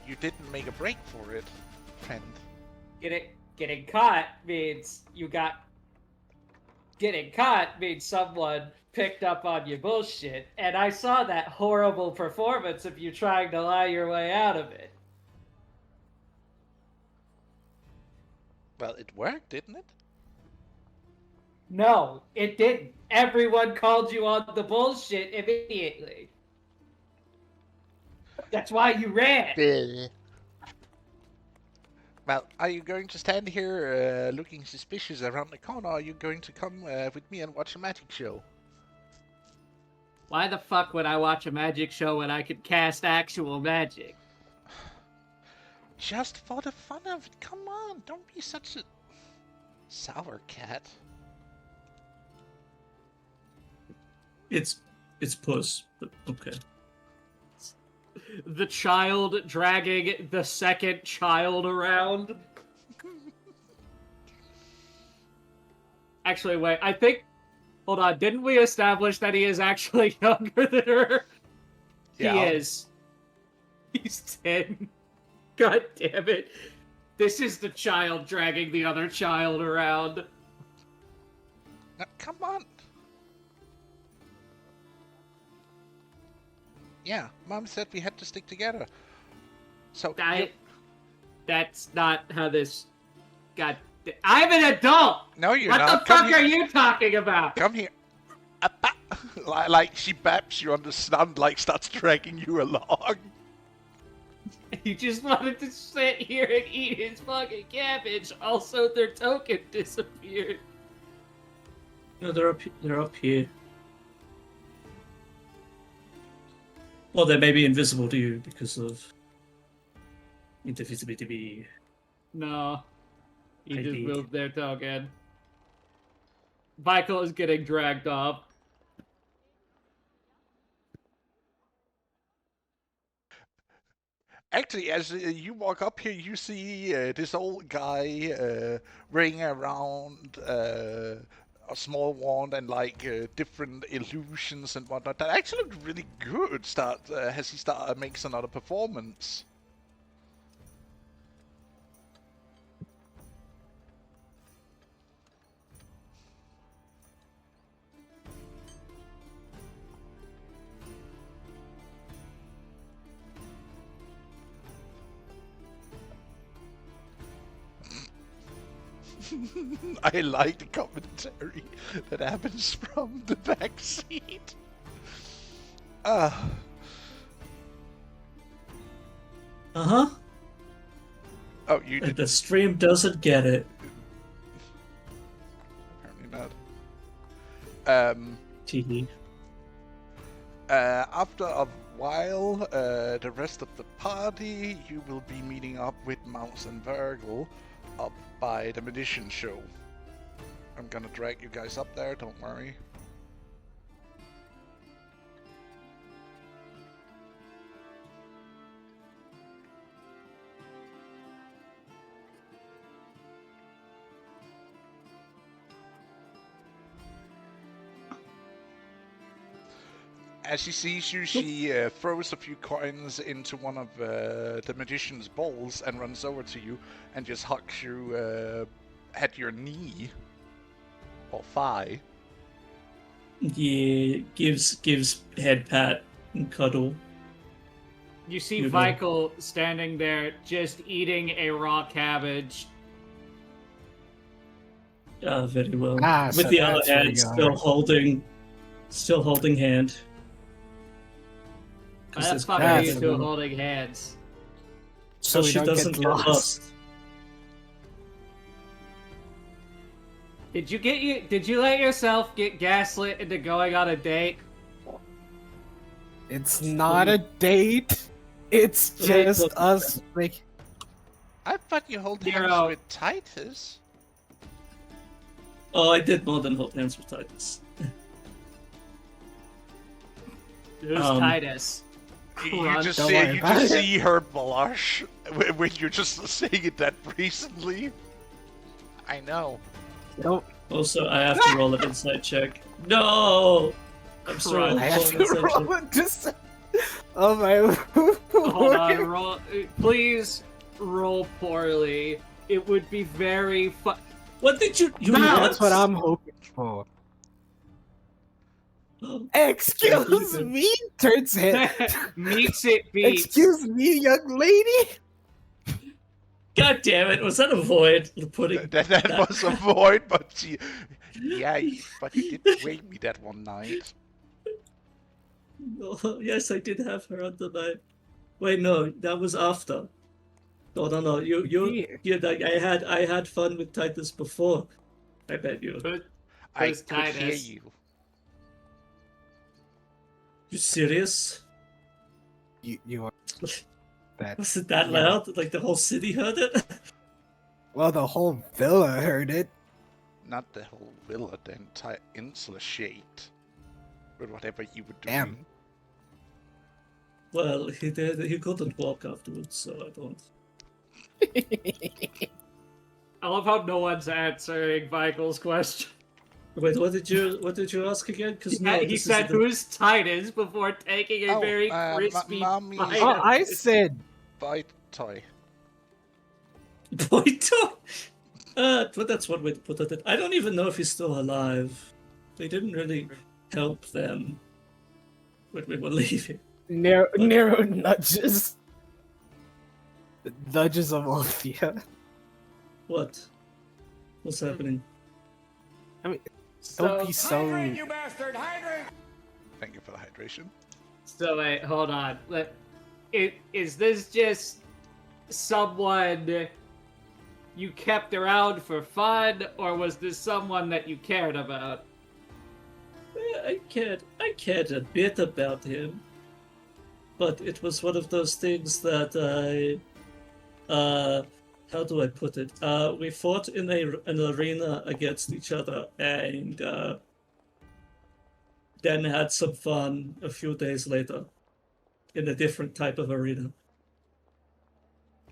you didn't make a break for it, friend. Getting caught means you got. Getting caught means someone picked up on your bullshit, and I saw that horrible performance of you trying to lie your way out of it. Well, it worked, didn't it? No, it didn't. Everyone called you on the bullshit immediately. That's why you ran. Well, are you going to stand here looking suspicious around the corner, or are you going to come with me and watch a magic show? Why the fuck would I watch a magic show when I could cast actual magic? Just for the fun of it. Come on, don't be such a sour cat. It's Puss, but okay. The child dragging the second child around. Actually, wait, I think... Hold on, didn't we establish that he is actually younger than her? Yeah. He is. He's 10. God damn it. This is the child dragging the other child around. Now, come on. Yeah, Mom said we had to stick together. So That's not how this got... I'm an adult! no, you're What not. the fuck are you talking about? Come here. Like she baps you on the snout, like starts dragging you along. He just wanted to sit here and eat his fucking cabbage. Also, their token disappeared. No, they're up here. Or they may be invisible to you because of invisibility. No. He just Indeed. moved their token. Michael is getting dragged off. Actually, as you walk up here, you see this old guy ringing around a small wand and like different illusions and whatnot. That actually looked really good. As he makes another performance. I like the commentary that happens from the back seat. Uh-huh. Oh, you did The stream doesn't get it. apparently not. TV. After a while, the rest of the party, you will be meeting up with Mouse and Virgil up by the Magician Show. I'm gonna drag you guys up there, don't worry. As she sees you, she throws a few coins into one of the magician's bowls and runs over to you and just hugs you at your knee or thigh. Yeah, gives head pat and cuddle. You see You know. Michael standing there just eating a raw cabbage. Very well. Ah, With so the other that's where hand you are. still holding hand. 'Cause That's there's fucking crabs you in two them. holding hands. So we she don't doesn't get get lost. lost. Did you let yourself get gaslit into going on a date? It's not a date. It's Wait, just look. us. Like, I thought you hold You're hands out. with Titus. Oh, I did more than hold hands with Titus. Who's Um, Titus? You Crunch. just Don't see, worry you about just it. see her blush when you're just saying it that recently. I know. don't. Also, I have to roll an insight check. No! I'm sorry. I have to roll it. Just. Oh my. Hold on, roll. Please roll poorly. It would be very fun. What did you? You That's what what? I'm hoping for. Excuse me. Turns head. Meets it beats. Excuse me, young lady. God damn it! Was that a void? Putting That was a void, but she... Yeah, but you did wake me that one night. Oh, yes, I did have her on the night. Wait, no, that was after. No. I had fun with Titus before. I bet you. I Who's could hear Titus? you. You serious? You are. That. Was it that Yeah. loud? Like the whole city heard it? Well, the whole villa heard it. Not the whole villa, the entire insula shaked. With whatever you were doing. Damn. Well, he did. He couldn't walk afterwards, so I don't. I love how no one's answering Michael's question. Wait, what did you ask again? Because no, he this said, is the... "Who's Titus?" before taking a Oh, very Ma- crispy Mommy- bite. Oh, of I it. said. Bite toy. Boito. But that's one way to put it. I don't even know if he's still alive. They didn't really help them when we were leaving. Narrow nudges. Nudges of Althea. What? What's happening? Don't be so. Thank you for the hydration. So wait, hold on. Is this just someone you kept around for fun, or was this someone that you cared about? I cared a bit about him. but it was one of those things that how do I put it? We fought in an arena against each other, and then had some fun a few days later in a different type of arena.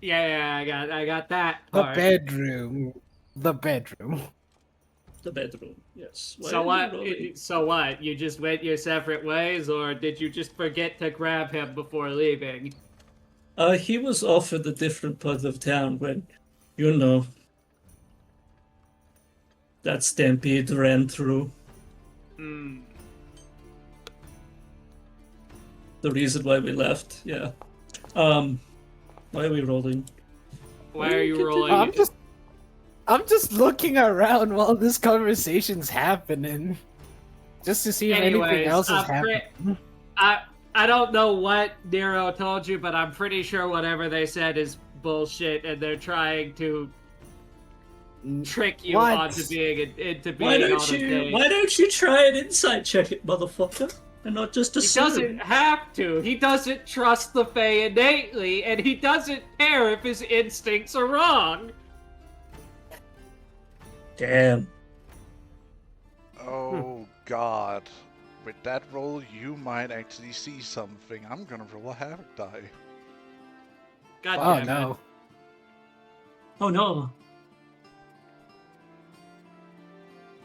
Yeah, I got that The part. bedroom. The bedroom. The bedroom, yes. Why So are you what? rolling? So what? You just went your separate ways, or did you just forget to grab him before leaving? He was off in a different part of town when, you know, that stampede ran through. Hmm. The reason why we left, yeah. Why are we rolling? Why are you Continue. rolling? I'm just looking around while this conversation's happening. Just to see if anything Anyways, else is I'm happening. I don't know what Nero told you, but I'm pretty sure whatever they said is bullshit, and they're trying to trick you What? into being Why on a don't you? date. Why don't you try an insight check it, motherfucker, and not just He assume? doesn't have to. He doesn't trust the Fae innately, and he doesn't care if his instincts are wrong. Damn. Oh God. With that roll, you might actually see something. I'm gonna roll a havoc die. God Oh damn it. no. Oh no.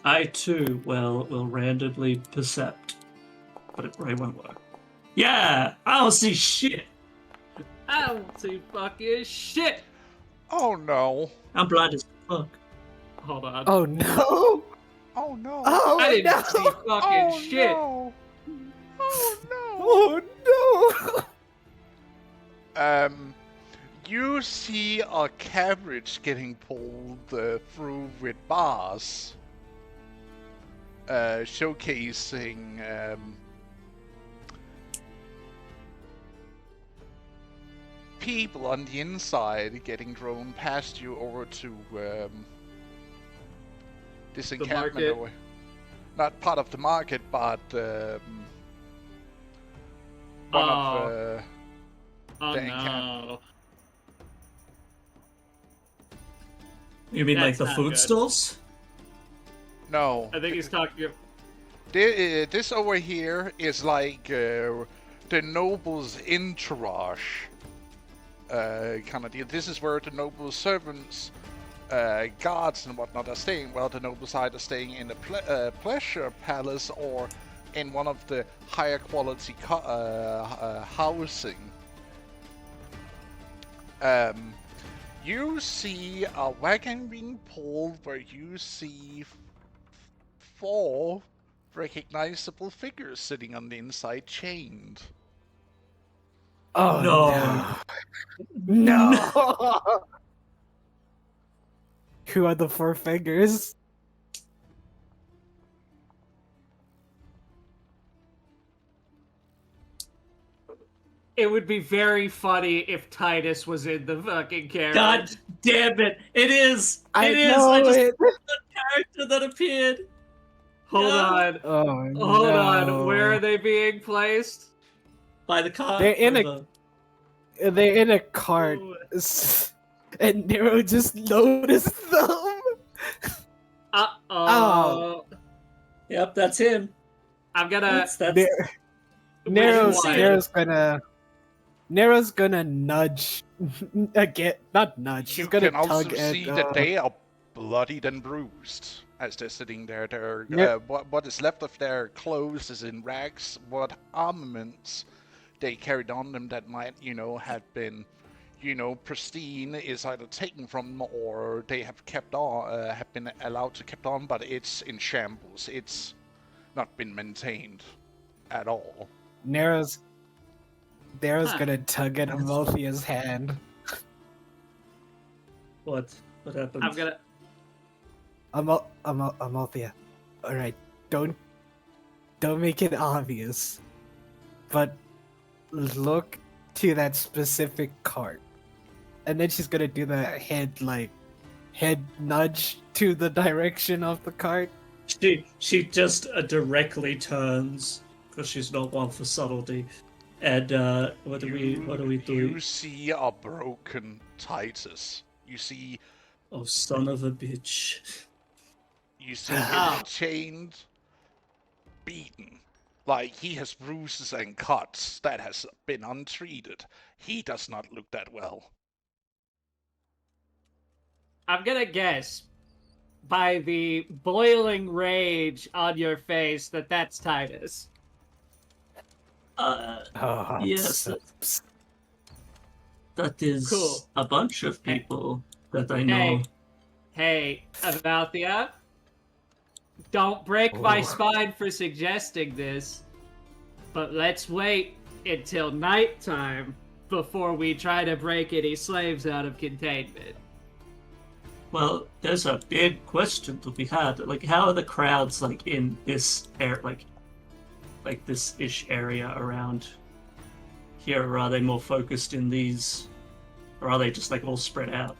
I too will randomly percept, but it probably won't work. Yeah, I don't see shit. I don't see fucking shit. Oh no. I'm blind as fuck. Hold on. Oh no. Oh no. Oh I didn't no. see fucking shit. No. Oh Oh no. no. You see a carriage getting pulled through with bars, showcasing people on the inside getting drawn past you over to this encampment. market? Or, not part of the market, but one of Oh the no. You mean like That's the not food good. stalls? no. I think he's talking. This over here is like the noble's entourage kind of deal. This is where the noble's servants, guards and whatnot are staying. Well, the noble's either staying in the pleasure palace or in one of the higher quality housing. You see a wagon being pulled where you see 4 recognizable figures sitting on the inside chained. Oh No. no. No. Who are the 4 fingers? It would be very funny if Titus was in the fucking carriage. God damn it! It is. I It is. know I just it. the character that appeared. Hold No. on. Oh Hold no. on. Where are they being placed? By the car. They're in river. They're in a cart. And Nero just noticed them. Uh-oh. Yep, that's him. I'm gonna... That's Nero's gonna nudge again. Not nudge. You She's gonna can also tug at. see that they are bloodied and bruised as they're sitting there. They're, Yep. what is left of their clothes is in rags. What armaments they carried on them that might, have been, pristine is either taken from them or they have kept on, have been allowed to keep on, but it's in shambles. It's not been maintained at all. Nero's Huh. gonna tug at Amalthea's hand. What? What happened? I'm gonna... Amalthea. Alright, don't make it obvious. But look to that specific cart. And then she's gonna do the head nudge to the direction of the cart. She just directly turns because she's not one for subtlety. And what do we do? You see a broken Titus. You see Oh, son of a bitch! him chained, beaten. Like he has bruises and cuts that has been untreated. He does not look that well. I'm gonna guess by the boiling rage on your face that that's Titus. Oh, Yes, that is Cool. a bunch of people that I know. Hey, Amalthea. Don't break my Oh. spine for suggesting this, but let's wait until nighttime before we try to break any slaves out of containment. Well, there's a big question to be had. Like, how are the crowds like in this like this ish area around here? Or are they more focused in these, or are they just like all spread out?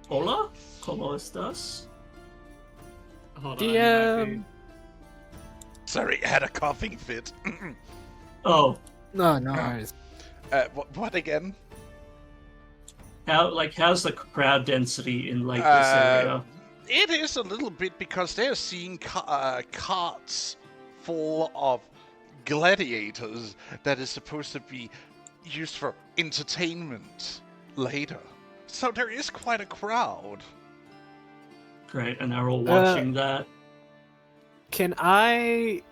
Hola, ¿cómo estás? Hold on. DM. Sorry, I had a coughing fit. Oh, No, no worries. What again? how's the crowd density in like this Uh, area? It is a little bit because they're seeing carts full of gladiators that is supposed to be used for entertainment later. So there is quite a crowd. Great, and they're all watching that. Can I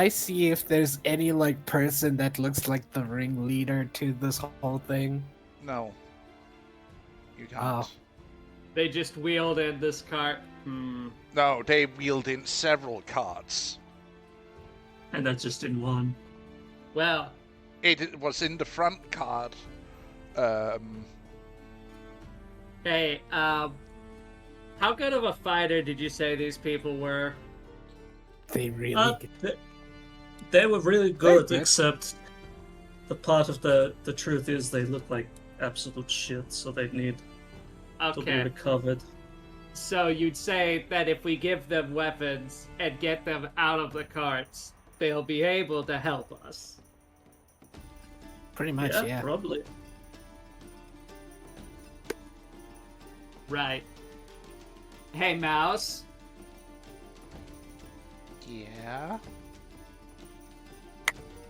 see if there's any like person that looks like the ringleader to this whole thing? No. You can't. Oh. They just wheeled in this cart. No, they wheeled in several carts. And that's just in one. Well, It was in the front cart. hey, how good of a fighter did you say these people were? They really They were really good, good. except the part of the truth is they look like absolute shit, so they need to be Okay, recovered. so you'd say that if we give them weapons and get them out of the carts, they'll be able to help us. pretty much, yeah. Probably. Right. Hey, Mouse. Yeah.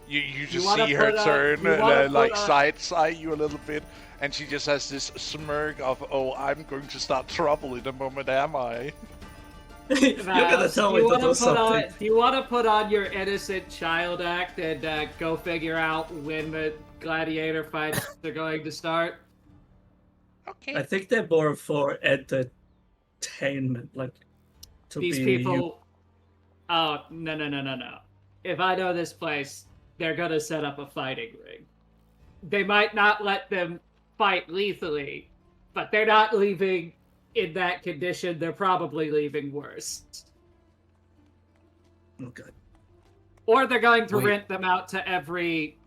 You just wanna see her put turn, you wanna like put side you a little bit, and she just has this smirk of, "Oh, I'm going to start trouble in a moment, am I?" You're gonna Mouse, tell do me you to wanna do something. do you want to put on your innocent child act and go figure out when the gladiator fights are going to start? Okay. I think they're more for entertainment, like to These be people. Oh, no. If I know this place, they're gonna set up a fighting ring. They might not let them fight lethally, but they're not leaving in that condition. They're probably leaving worse. Okay. Or they're going to Wait. rent them out to every,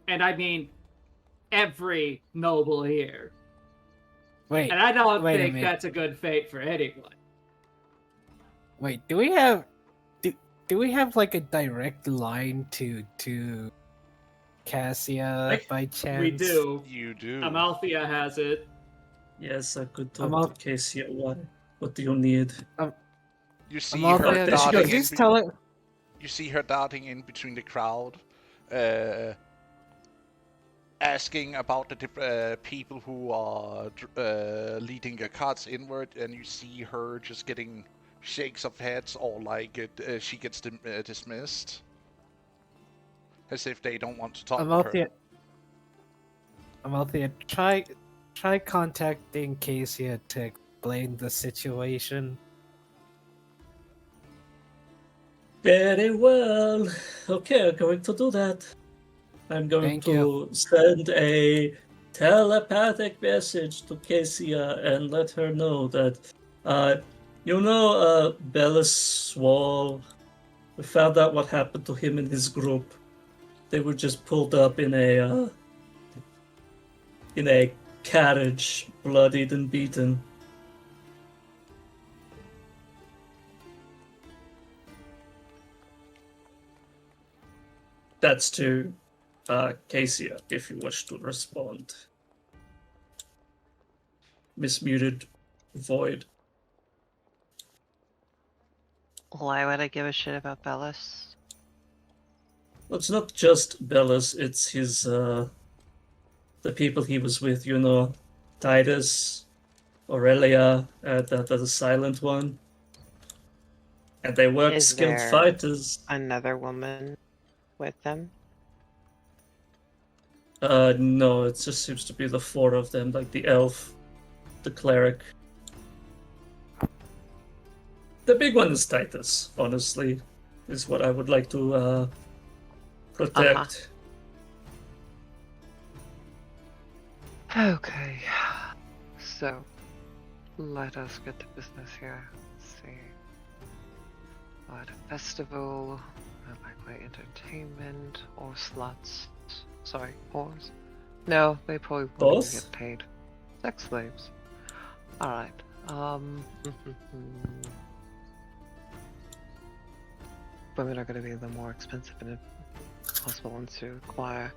and I mean every noble here. Wait, And I don't wait a think minute. that's a good fate for anyone. wait. Do we have like a direct line to Cassia Like, by chance? We do. You do. Amalthea has it. Yes, I could talk Amal- to Casey. What do you need? You see Amalthea, her she could darting you in. please tell it? You see her darting in between the crowd, asking about the people who are leading the carts inward, and you see her just getting shakes of heads, or like she gets dismissed, as if they don't want to talk with her. Amalthea, try contacting Cassia to explain the situation. Very well. Okay, I'm going to do that. I'm going Thank to you. send a telepathic message to Cassia and let her know that, Bellis Swall, we found out what happened to him and his group. They were just pulled up in a carriage, bloodied and beaten. That's to Cassia, if you wish to respond. Mismuted Void. Why would I give a shit about Bellis? Well, it's not just Bellis, it's his, the people he was with, you know, Titus, Aurelia, the silent one. And they weren't Is skilled there- fighters. Another woman with them? No, it just seems to be the four of them, like the elf, the cleric. The big one is Titus, honestly, is what I would like to protect. Okay. So, let us get to business here. Let's see. What, festival, likely entertainment, or slots. Sorry, whores. No, they probably won't Both? get paid. Sex slaves. Alright. Women are going to be the more expensive and possible ones to acquire.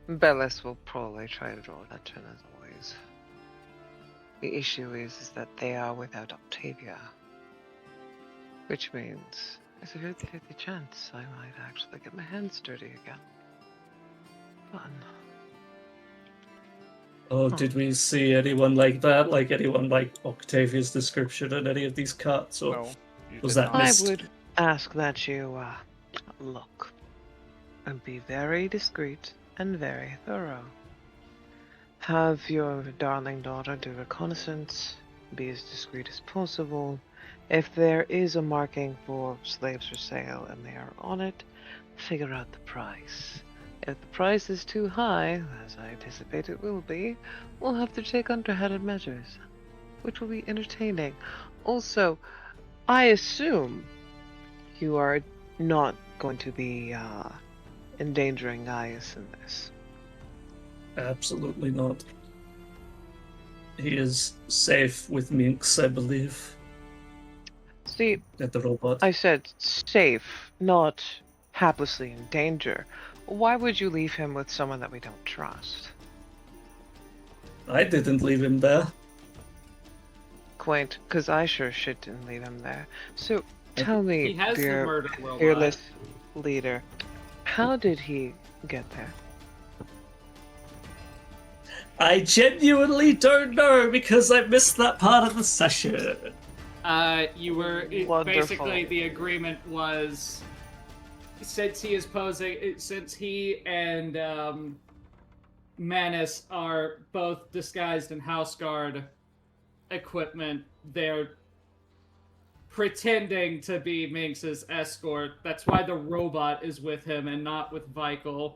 Bellis will probably try to draw attention as always. The issue is that they are without Octavia. Which means there's a 50-50 chance I might actually get my hands dirty again. Fun. Oh, did we see anyone like that? Like anyone like Octavia's description in any of these cuts? Or No, you was did that not. I missed? would ask that you look and be very discreet and very thorough. Have your darling daughter do reconnaissance, be as discreet as possible. If there is a marking for slaves for sale and they are on it, figure out the price. If the price is too high, as I anticipate it will be, we'll have to take underhanded measures, which will be entertaining. Also, I assume you are not going to be endangering Gaius in this. Absolutely not. He is safe with Minx, I believe, See, at the robot. I said safe, not haplessly in danger. Why would you leave him with someone that we don't trust? I didn't leave him there. Quaint, because I sure shit didn't leave him there. So tell me, He has the dear murder robot. fearless leader, how did he get there? I genuinely don't know because I missed that part of the session. You were Wonderful. basically the agreement was since he is posing, since he and Manus are both disguised in house guard equipment, they're pretending to be Minx's escort. That's why the robot is with him and not with Vikel.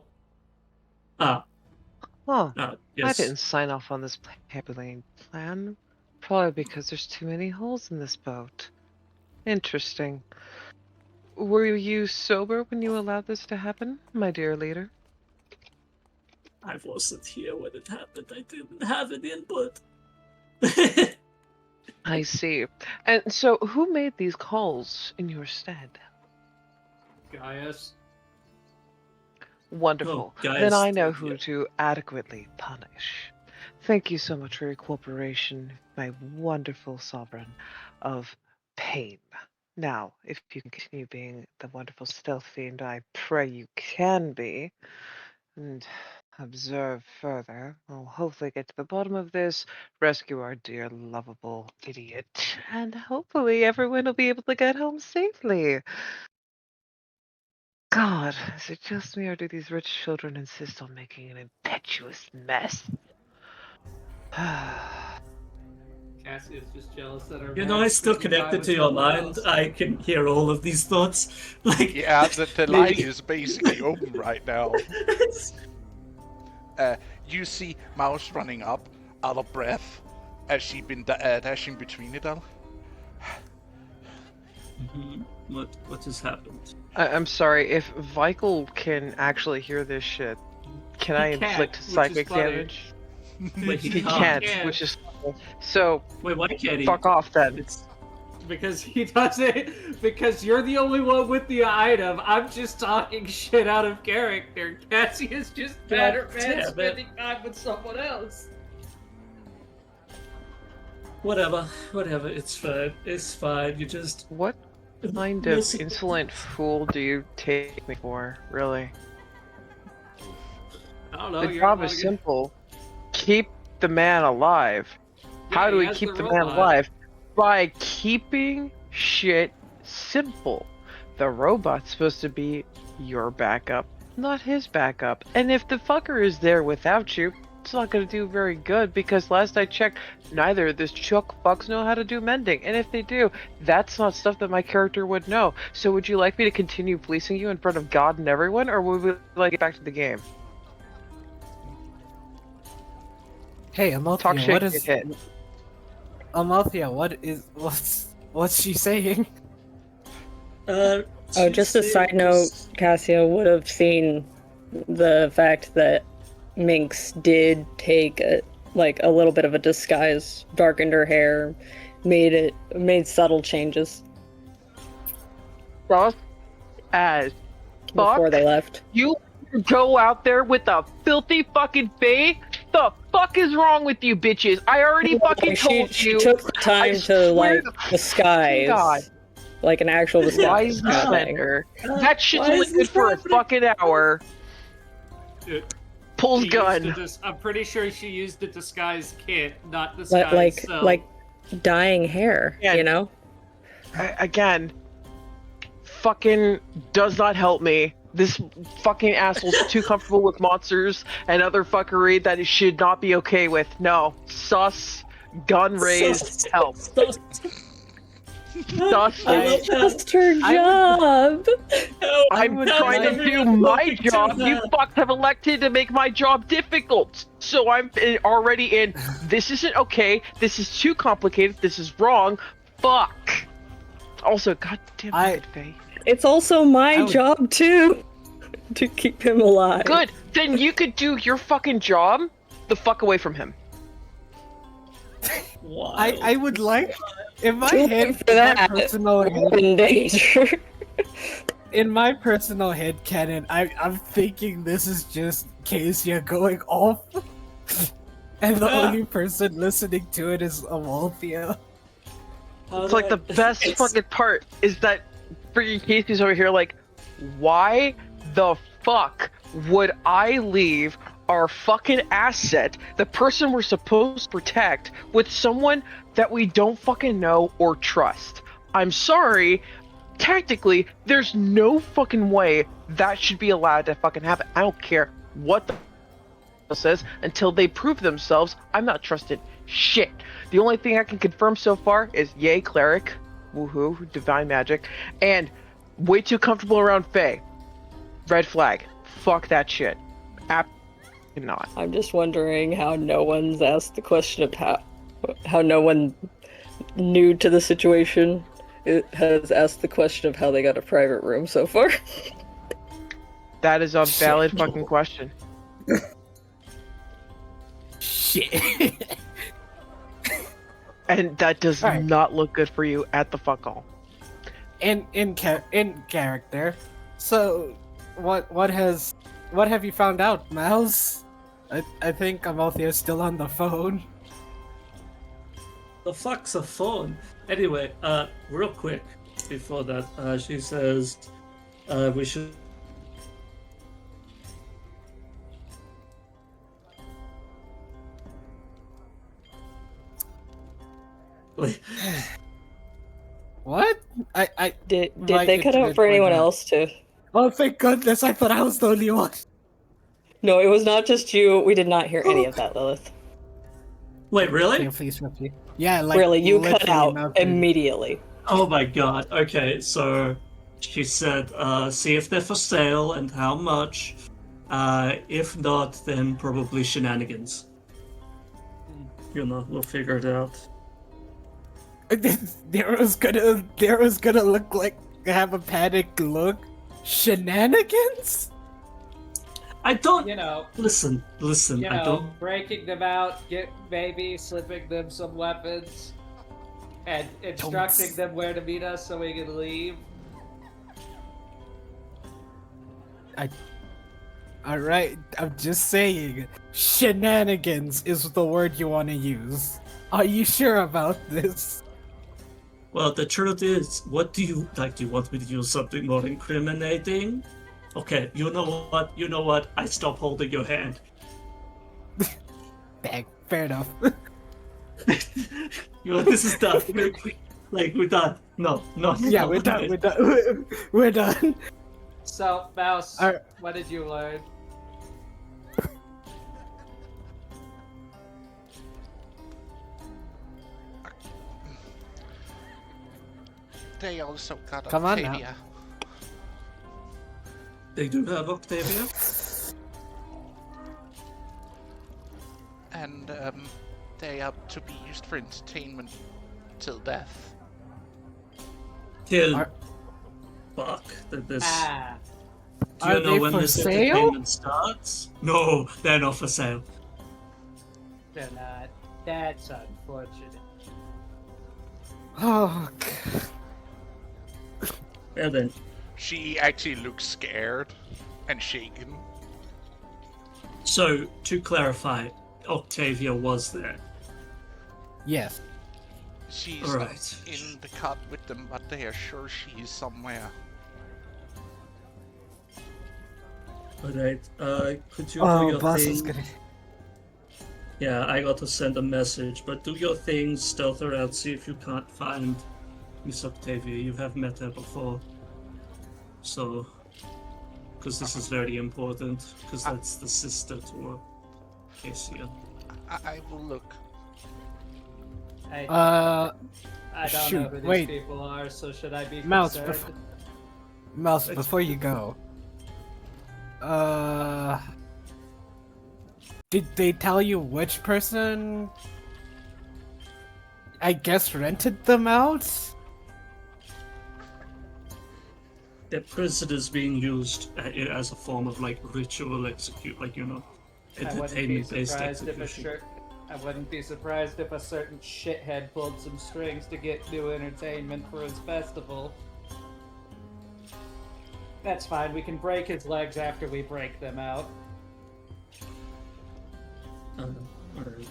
Oh, I Yes. didn't sign off on this Happy plan. Probably because there's too many holes in this boat. Interesting. Were you sober when you allowed this to happen, my dear leader? I wasn't here when it happened. I didn't have an input. I see. And so, who made these calls in your stead? Gaius. Wonderful. Oh, guys, Then I know who yeah. to adequately punish. Thank you so much for your cooperation, my wonderful sovereign of pain. Now, if you can continue being the wonderful stealth fiend I pray you can be, and observe further, we'll hopefully get to the bottom of this, rescue our dear lovable idiot, and hopefully everyone will be able to get home safely. God, is it just me or do these rich children insist on making an impetuous mess? Cassie is just jealous that her You know, it's still connected to your mind. I can hear all of these thoughts. Like, Yeah, the line is basically open right now. You see Mouse running up, out of breath, as she's been dashing between it all. What has happened? I'm sorry, if Vikel can actually hear this shit, can I can't, inflict which is psychic funny. damage? Wait, He he can't, can't. which is so Wait, why can't he? fuck off then. It's because he doesn't. Because you're the only one with the item. I'm just talking shit out of character. Cassius just better man damn it. spending time with someone else. Whatever. It's fine. It's fine. You just. What kind of insolent fool do you take me for, really? I don't know. The you're job not is gonna- simple. Keep the man alive. How Yeah, do he we has keep the man robot. alive? By keeping shit simple. The robot's supposed to be your backup, not his backup. And if the fucker is there without you, it's not going to do very good because last I checked, neither of this chuck fucks know how to do mending. And if they do, that's not stuff that my character would know. So would you like me to continue fleecing you in front of God and everyone, or would we like to get back to the game? Hey, Amalthea, Talk shit, what get is hit. Amalthea? What's she saying? Oh, just a side note, Cassia would have seen the fact that Minx did take a little bit of a disguise, darkened her hair, made subtle changes Ross, as before fuck, they left. you go out there with a filthy fucking face? The fuck is wrong with you bitches? I already fucking told She you. took the time to swear to disguise, God. like an actual Why disguise. is kind this of thing. slander? That shit's Why only is good this for a happening? fucking hour. Dude, Pulls she used a gun. I'm pretty sure she used the disguise kit, not disguise. But like so. dyeing hair, Yeah. you know. Again, fucking does not help me. This fucking asshole's too comfortable with monsters and other fuckery that he should not be okay with. No. Sus. Gun raised. Help. Sus. That's her job. I'm trying to do my job. You fucks have elected to make my job difficult. So I'm already in. This isn't okay. This is too complicated. This is wrong. Fuck. Also, goddamn it, Faye. It's also my I would- job too, to keep him alive. Good. Then you could do your fucking job. The fuck away from him. I would like, in my Too late head, for that. In danger. in my personal head canon, I'm thinking this is just Kezia going off, and the only person listening to it is Amalthea. It's like the best fucking part is that freaking Casey's over here like, why the fuck would I leave our fucking asset, the person we're supposed to protect, with someone that we don't fucking know or trust? I'm sorry, tactically, there's no fucking way that should be allowed to fucking happen. I don't care what the says until they prove themselves. I'm not trusted shit. The only thing I can confirm so far is yay cleric, woohoo, divine magic, and way too comfortable around Faye. Red flag. Fuck that shit. Absolutely not. I'm just wondering how no one's asked the question of how no one new to the situation has asked the question of how they got a private room so far. That is a valid fucking question. Shit. And that does Alright. not look good for you at the fuck all. in character. So, what have you found out, Mouse? I think Amalthea's still on the phone. The fuck's a phone? Anyway, real quick before that, she says we should. Wait, What? I Did My they cut out internet for anyone went out. else too? Oh, thank goodness! I thought I was the only one. No, it was not just you. We did not hear any of that, Lilith. wait, Can really? you please repeat? Yeah, like Really, you cut literally out nothing. immediately. Oh my god. Okay, so she said, see if they're for sale and how much. If not, then probably shenanigans. You know, we'll figure it out. Darrow's gonna look like have a panicked look. Shenanigans? I don't You know, listen. I don't. breaking them out, maybe slipping them some weapons. and instructing them where to meet us so we can leave. Alright, I'm just saying, shenanigans is the word you want to use. Are you sure about this? Well, the truth is, what do you like? Do you want me to use something more incriminating? Okay, you know what? You know what? I stop holding your hand. Dang, fair enough. You know, this is done. We're done. No. Yeah, we're done. We're done. We're done. So, Mouse, Alright. what did you learn? They also got Come on now. Octavia. They do have Octavia. And they are to be used for entertainment till death. Till Are- fuck. This. Ah, Do you Are know they when for this sale? entertainment starts? No, they're not for sale. they're not. That's unfortunate. Oh, God. Well then, She actually looks scared and shaken. so to clarify, Octavia was there. Yes. She's Right. not in the cart with them, but they are sure she's somewhere. Alright, could you do Oh, your boss thing? is gonna. Yeah, I got to send a message, but do your thing, stealth around, see if you can't find Miss Octavia. You have met her before. So, because this is very important, because that's the sister to Cassia. I will look. I don't know shoot, who these wait. people are, so should I be Mouse, concerned? Mouse, before you go. Did they tell you which person? I guess rented them out? Their prison is being used as a form of like ritual I wouldn't be entertainment-based surprised if execution. I wouldn't be surprised if a certain shithead pulled some strings to get new entertainment for his festival. That's fine, we can break his legs after we break them out. Alright.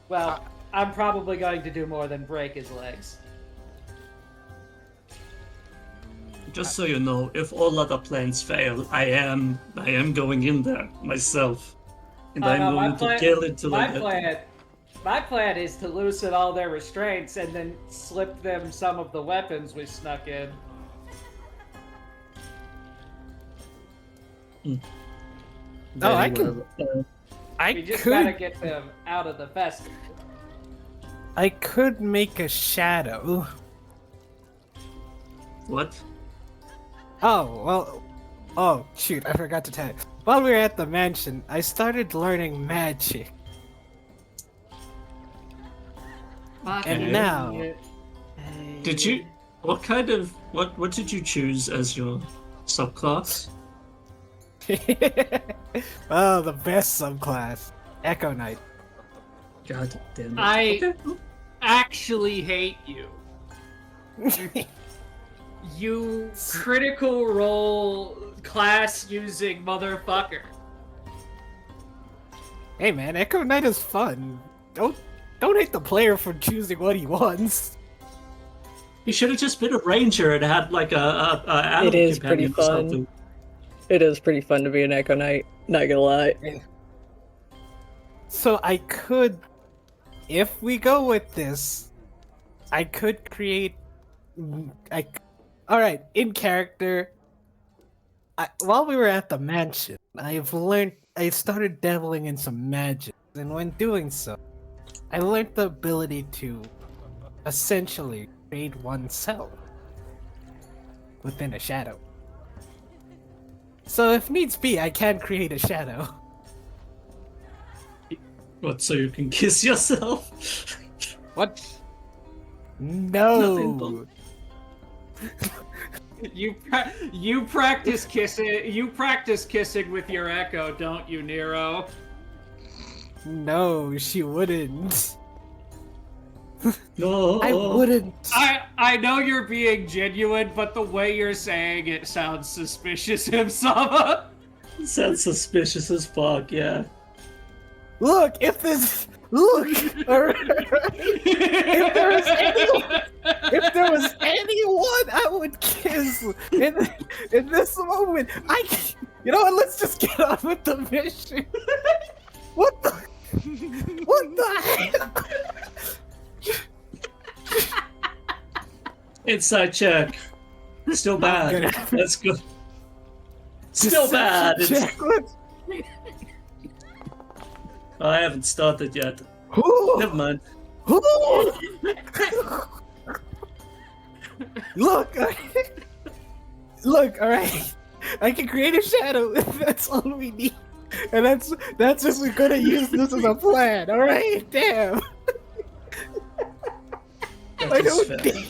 Well, I'm probably going to do more than break his legs. Just so you know, if all other plans fail, I am going in there myself, and Oh, I'm no, going to kill it till I get there. My plan is to loosen all their restraints and then slip them some of the weapons we snuck in. Oh, I Very can- well. I We just gotta could. get them out of the festival. I could make a shadow. What? Oh, well. Oh, shoot, I forgot to tell you. While we were at the mansion, I started learning magic. And now. Did you? What kind of what did you choose as your subclass? Oh, the best subclass. Echo Knight. God damn it! I- Okay. Actually hate you. You critical role class using motherfucker. Hey man, Echo Knight is fun. Don't hate the player for choosing what he wants. You should have just been a ranger and had like a animal It is pretty companion or fun. something. It is pretty fun to be an Echo Knight, not gonna lie. So I could, if we go with this, I could create. All right, in character. While we were at the mansion, I started dabbling in some magic, and when doing so, I learned the ability to essentially create oneself within a shadow. So if needs be, I can create a shadow. What? So you can kiss yourself? What? Nothing, No. You practice kissing. You practice kissing with your echo, don't you, Nero? No, she wouldn't. No. I wouldn't. I know you're being genuine, but the way you're saying it sounds suspicious, Himsama. Sounds suspicious as fuck, yeah. Look, if there was anyone I would kiss in this moment, you know what? Let's just get on with the mission. What the hell? Inside check. Still bad. gonna- Let's go. Still bad. It's- Check, let's- I haven't started yet. Never mind. Look, look, all right. I can create a shadow. That's all we need, and that's if we're gonna use this as a plan. All right, damn. That I is don't. fair.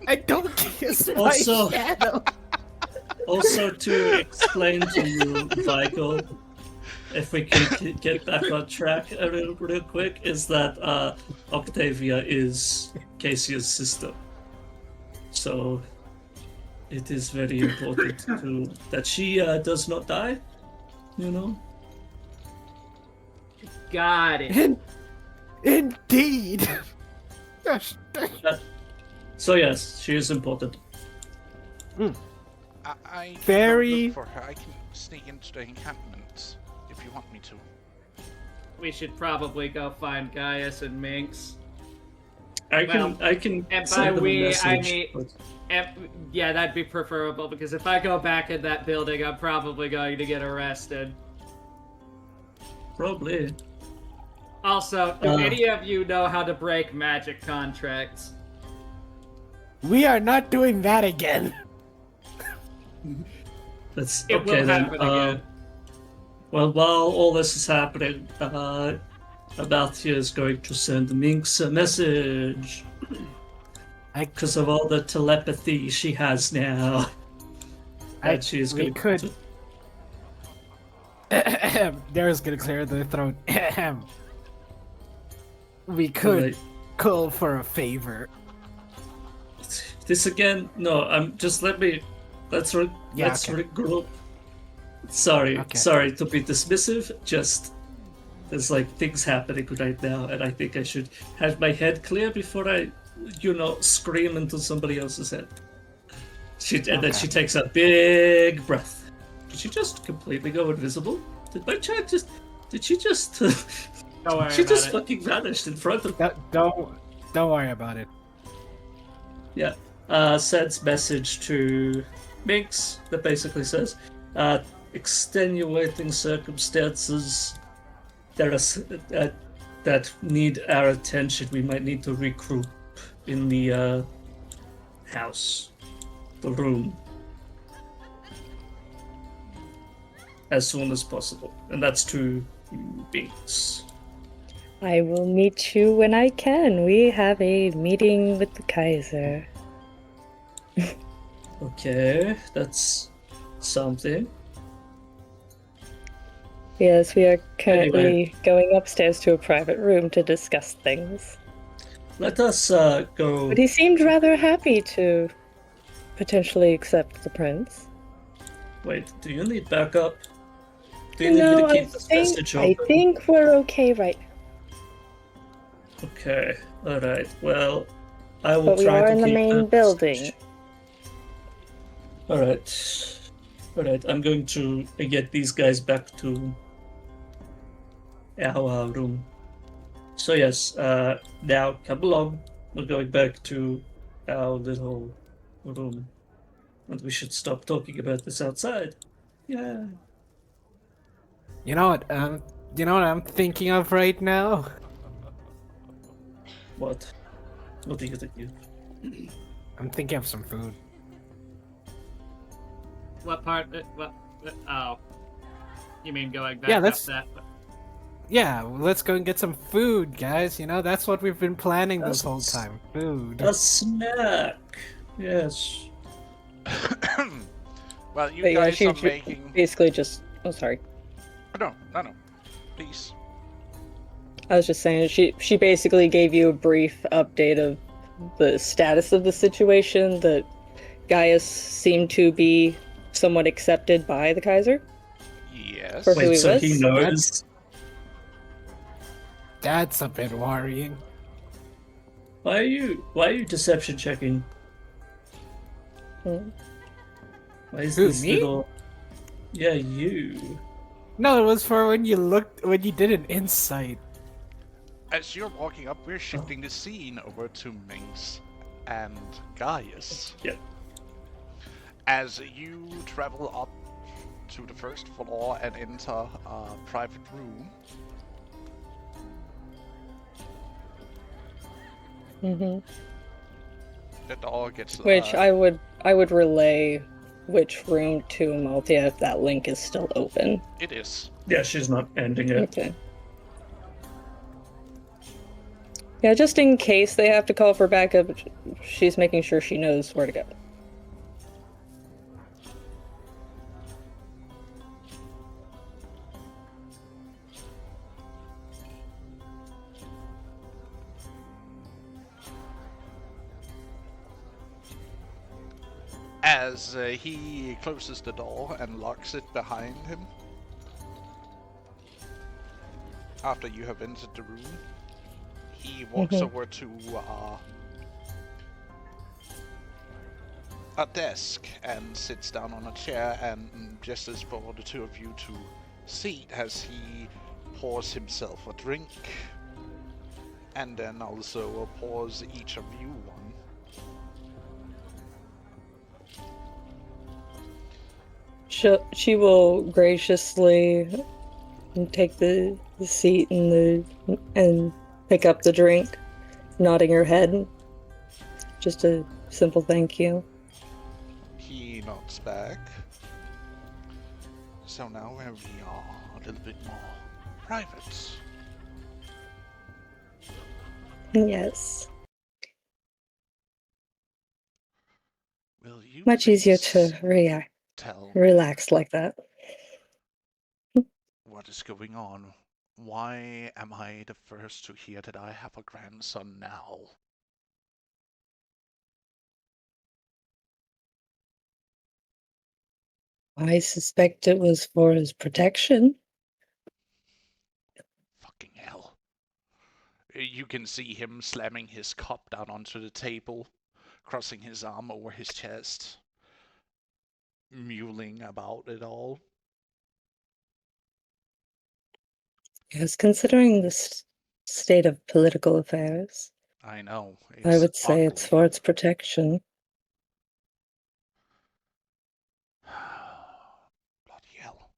I don't kiss my Also- shadow. Also, to explain to you, Michael, if we can get back on track real quick, is that Octavia is Casia's sister. So it is very important that she does not die, you know? Got it. Indeed. Gosh, So yes, she is important. I Very- look for her. I can sneak into the encampment if you want me to. We should probably go find Gaius and Minx. I Well, can and send by them a we, I message, mean- but- Yeah, that'd be preferable because if I go back in that building, I'm probably going to get arrested. Probably. Also, do Uh. any of you know how to break magic contracts? we are not doing that again. That's It okay will then. happen again. Well, while all this is happening, Amalthea is going to send Minx a message because of all the telepathy she has now. And she is we going could- to. Dara's gonna clear their throat. We could Alright. call for a favor. This again? No, I'm just let's Yeah, okay. regroup. Sorry, Okay. sorry to be dismissive. Just there's like things happening right now, and I think I should have my head clear before I, scream into somebody else's head. And then Okay. she takes a big breath. Did she just completely go invisible? Did my chat just? Did she just? Don't worry she about just it. fucking vanished in front of. Don't worry about it. Yeah. Sends message to Minx that basically says, extenuating circumstances that need our attention. We might need to regroup in the house, the room, as soon as possible. And that's to Minx. I will meet you when I can. We have a meeting with the Kaiser. Okay, that's something. Yes, we are currently Anyway. going upstairs to a private room to discuss things. Let us go. But he seemed rather happy to potentially accept the prince. Wait, do you need backup? Do you need No, me to I keep this message think, open? I think we're okay right now. Okay, alright. Well, I will But we try are to in the keep main that building. message. Alright. Alright, I'm going to get these guys back to our room. So yes, now come along. We're going back to our little room. And we should stop talking about this outside. Yeah. You know what? You know what I'm thinking of right now? What? What do you think? I'm thinking of some food. What part? Oh. You mean going back Yeah, up that's- that? Yeah, let's go and get some food, guys. You know, that's what we've been planning this whole That's- time. Food. A snack! Yes. Well, you But yeah, guys she are ju- making. basically just. Oh, sorry. No. Please. I was just saying, she basically gave you a brief update of the status of the situation, that Gaius seemed to be somewhat accepted by the Kaiser Yes. for who Wait, he so was. he knows? That's a bit worrying. Why are you deception checking? Hmm. Why is Who, this me? little... Yeah, you. No, it was for when you did an insight. As you're walking up, we're shifting the scene over to Minx and Gaius. Yep. As you travel up to the first floor and enter a private room, Hmm. the door gets Which I would relay which room to Maltia if that link is still open. It is. Yeah, she's not ending it. Okay. Yeah, just in case they have to call for backup, she's making sure she knows where to go. As he closes the door and locks it behind him, after you have entered the room, he walks over to a desk and sits down on a chair and gestures for the two of you to seat as he pours himself a drink, and then also pours each of you one. She will graciously take the seat and pick up the drink, nodding her head. Just a simple thank you. He nods back. So now where we are, a little bit more private. Yes. Will you Much easier to please tell relax like that. what is going on? Why am I the first to hear that I have a grandson now? I suspect it was for his protection. Fucking hell. You can see him slamming his cup down onto the table, crossing his arm over his chest, mulling about it all. Yes, considering the state of political affairs, I know. I It's would say it's ugly. for its protection. Bloody hell.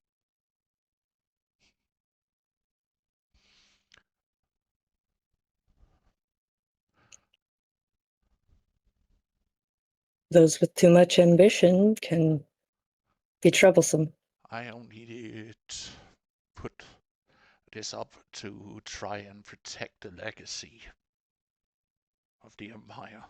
Those with too much ambition can be troublesome. I only did put this up to try and protect the legacy of the Empire.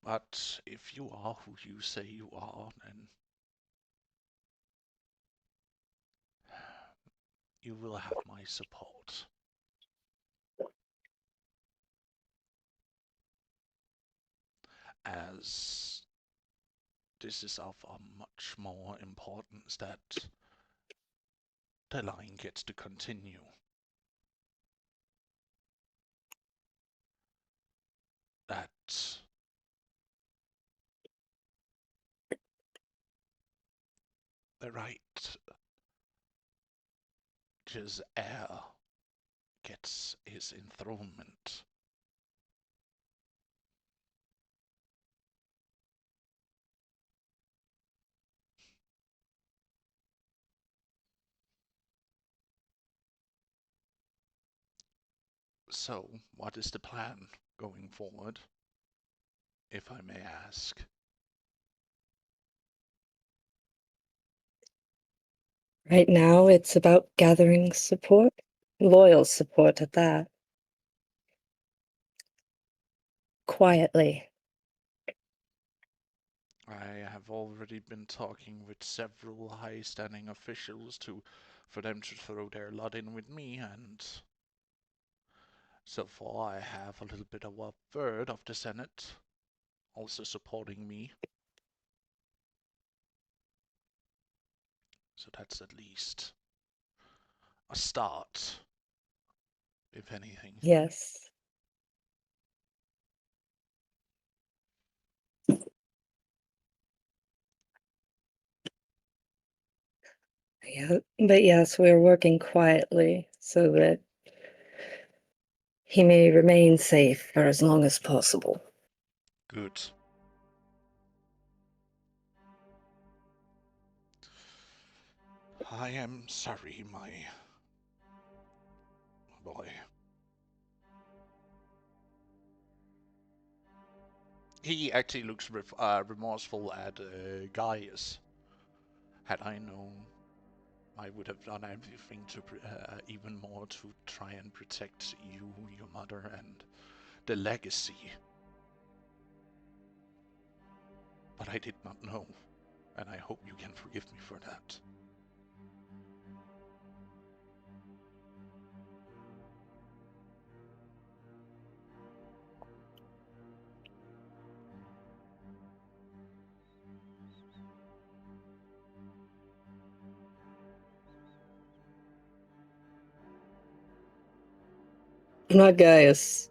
But if you are who you say you are, then you will have my support. As this is of a much more importance that the line gets to continue. That the right his heir gets his enthronement. So, what is the plan going forward, if I may ask? Right now, it's about gathering support, loyal support at that. Quietly. I have already been talking with several high-standing officials for them to throw their lot in with me, and so far I have a little bit of a third of the Senate also supporting me. So that's at least a start, if anything. Yes. Yeah, but yes, we're working quietly so that he may remain safe for as long as possible. Good. I am sorry, my boy. He actually looks remorseful at Gaius. Had I known, I would have done everything to even more to try and protect you, your mother, and the legacy. But I did not know, and I hope you can forgive me for that. Not Gaius.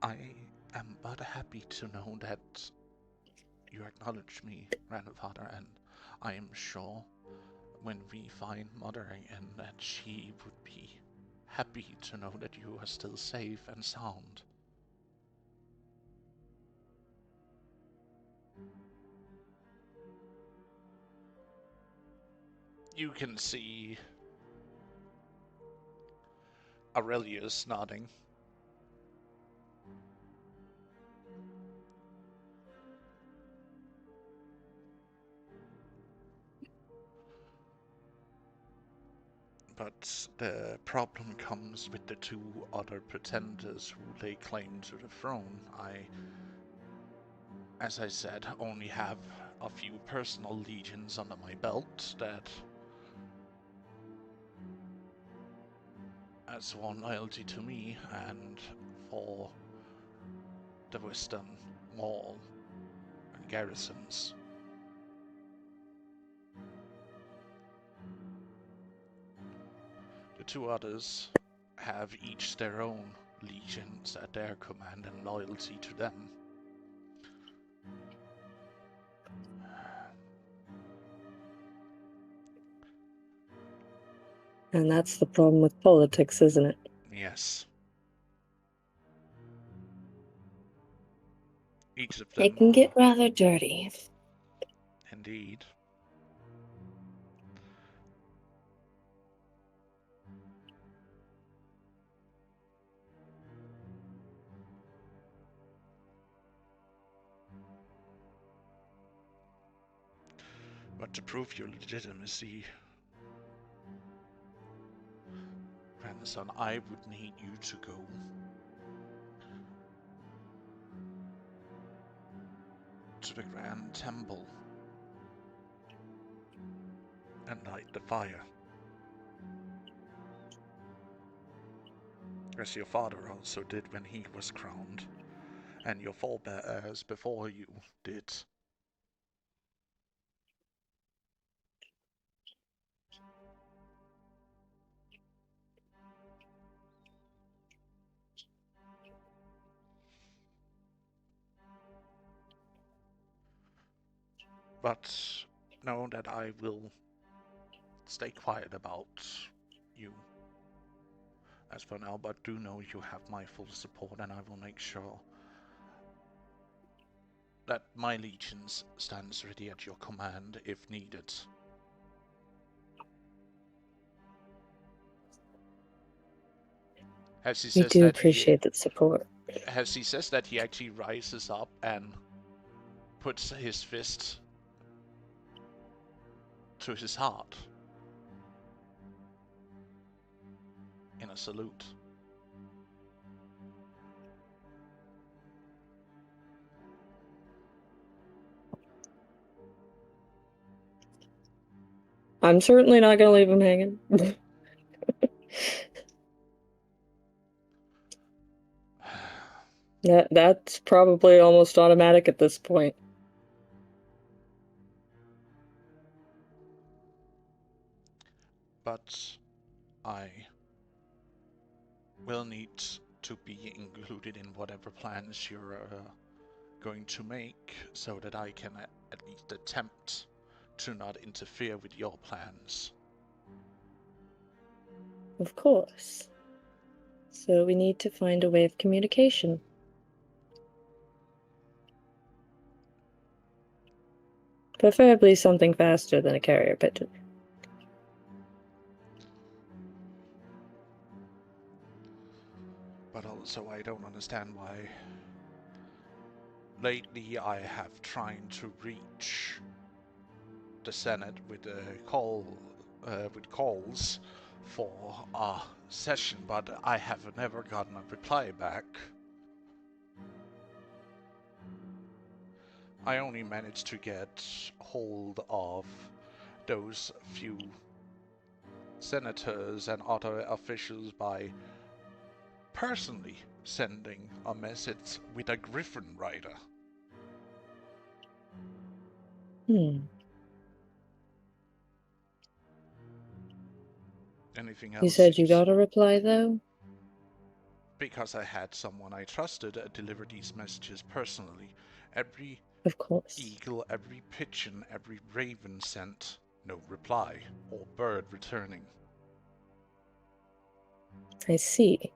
I am but happy to know that you acknowledge me, grandfather, and I am sure when we find Mother again that she would be happy to know that you are still safe and sound. You can see Aurelius nodding. But the problem comes with the two other pretenders who lay claim to the throne. As I said, only have a few personal legions under my belt that has sworn loyalty to me and for the Western Wall and garrisons. The two others have each their own legions at their command and loyalty to them. And that's the problem with politics, isn't it? Yes. Each of It them can get rather dirty. indeed. But to prove your legitimacy, grandson, I would need you to go to the Grand Temple and light the fire. As your father also did when he was crowned, and your forebears before you did. But know that I will stay quiet about you as for now, but do know you have my full support, and I will make sure that my legions stands ready at your command if needed. As he We says do that appreciate that support. he says that he actually rises up and puts his fist to his heart in a salute. I'm certainly not gonna leave him hanging. That's probably almost automatic at this point. But I will need to be included in whatever plans you're going to make, so that I can at least attempt to not interfere with your plans. Of course. So we need to find a way of communication. Preferably something faster than a carrier pigeon. But also I don't understand why lately I have tried to reach the Senate with calls for a session, but I have never gotten a reply back. I only managed to get hold of those few senators and other officials by personally sending a message with a Griffin rider. Anything else? You said you got a reply, though? Because I had someone I trusted deliver these messages personally. Every Of course. eagle, every pigeon, every raven sent, no reply, or bird returning. I see.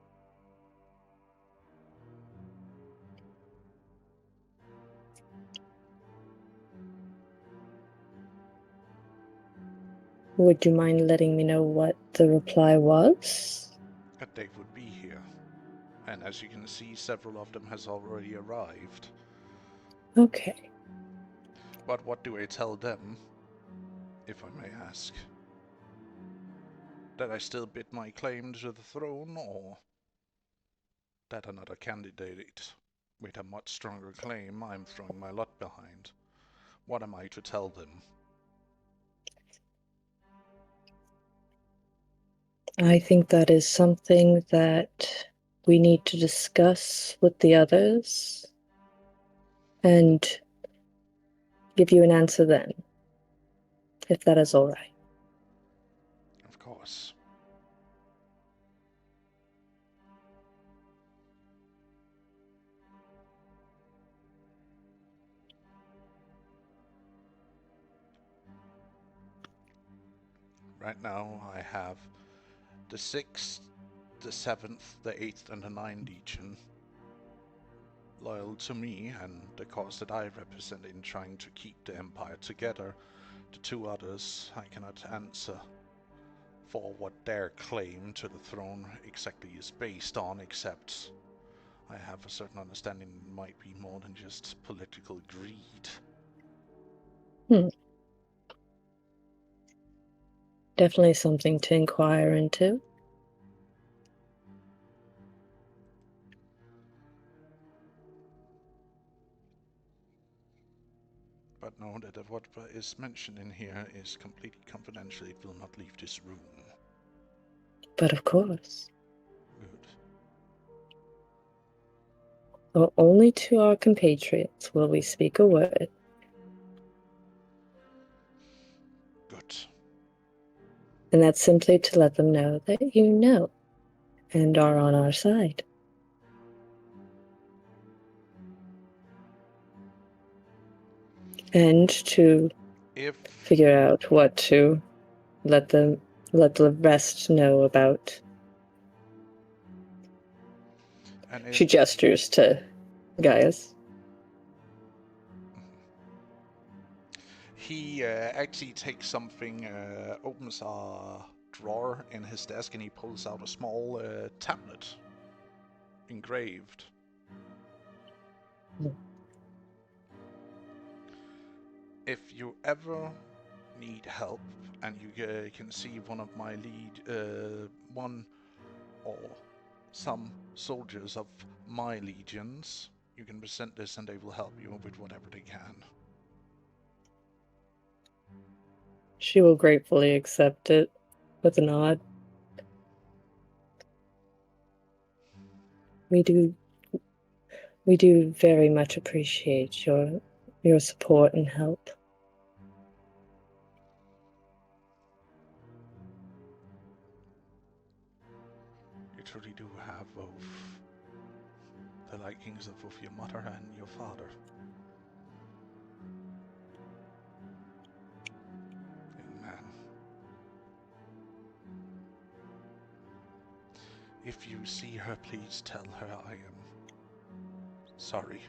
Would you mind letting me know what the reply was? That they would be here. And as you can see, several of them has already arrived. Okay. But what do I tell them, if I may ask? That I still bid my claim to the throne, or that another candidate with a much stronger claim I'm throwing my lot behind? What am I to tell them? I think that is something that we need to discuss with the others and give you an answer then, if that is all right. Of course. Right now I have the 6th, the 7th, the 8th, and the 9th Legion loyal to me and the cause that I represent in trying to keep the Empire together. The two others I cannot answer for what their claim to the throne exactly is based on, except I have a certain understanding it might be more than just political greed. Definitely something to inquire into. But know that what is mentioned in here is completely confidential. It will not leave this room. But of course. Good. Only to our compatriots will we speak a word. Good. And that's simply to let them know that you know and are on our side. And to figure out what to let the rest know about. She gestures to Gaius. He actually takes something, opens a drawer in his desk, and he pulls out a small tablet engraved. If you ever need help and you can see one of my one or some soldiers of my legions, you can present this and they will help you with whatever they can. She will gratefully accept it with a nod. We do very much appreciate your support and help. You truly do have both the likings of both your mother and your father. Amen. If you see her, please tell her I am sorry.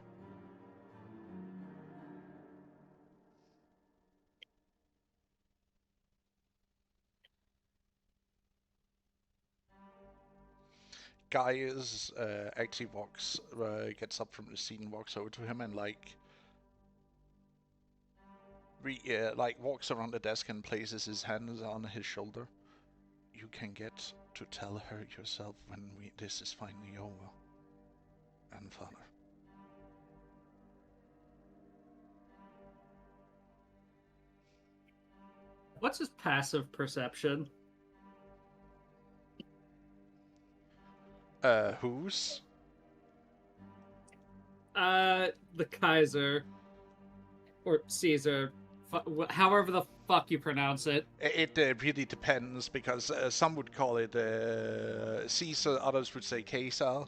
Gaius actually gets up from the seat and walks over to him and walks around the desk and places his hands on his shoulder. You can get to tell her yourself when this is finally over. And Father. What's his passive perception? Whose? The Kaiser. Or Caesar. However the fuck you pronounce it. It really depends, because some would call it Caesar, others would say Caesar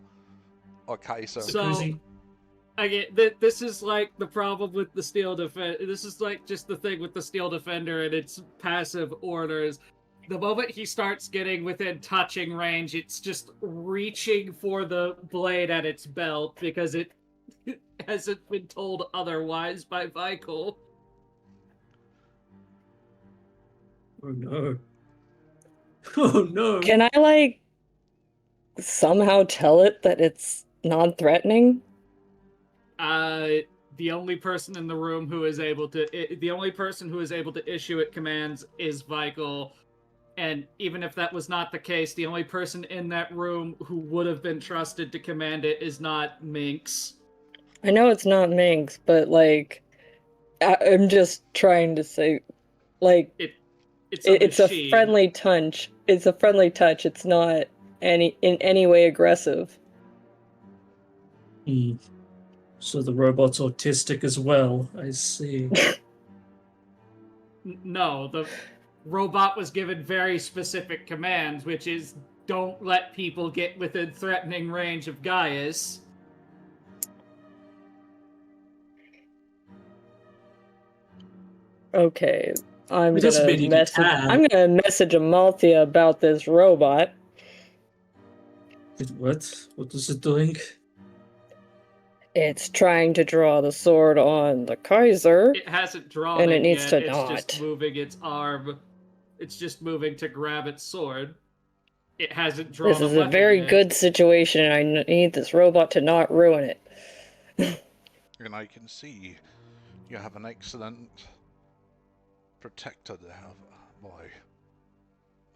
or Kaiser. So, again, this is like the problem with the Steel Defender. This is like just the thing with the Steel Defender and its passive orders. The moment he starts getting within touching range, it's just reaching for the blade at its belt because it hasn't been told otherwise by Vikel. Oh no. Oh no. Can I, somehow tell it that it's non-threatening? The only person in the room who is able to... The only person who is able to issue it commands is Vikel. And even if that was not the case, the only person in that room who would have been trusted to command it is not Minx. I know it's not Minx, but, I'm just trying to say, it's a friendly touch. It's a friendly touch. It's not in any way aggressive. So the robot's autistic as well, I see. No, the robot was given very specific commands, which is don't let people get within threatening range of Gaius. Okay, I'm gonna message Amalthea about this robot. What? What is it doing? It's trying to draw the sword on the Kaiser. It hasn't drawn and it it needs yet. to It's not. just moving its arm. It's just moving to grab its sword. It hasn't drawn. This is a very good situation, and I need this robot to not ruin it. And I can see you have an excellent protector there, boy.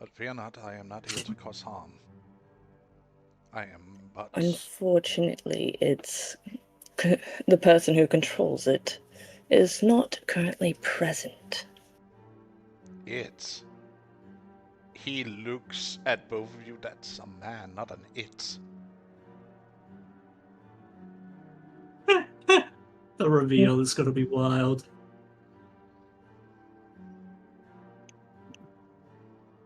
But fear not, I am not here to cause harm. I am but... Unfortunately, it's... the person who controls it is not currently present. It. He looks at both of you. That's a man, not an it. The reveal is going to be wild.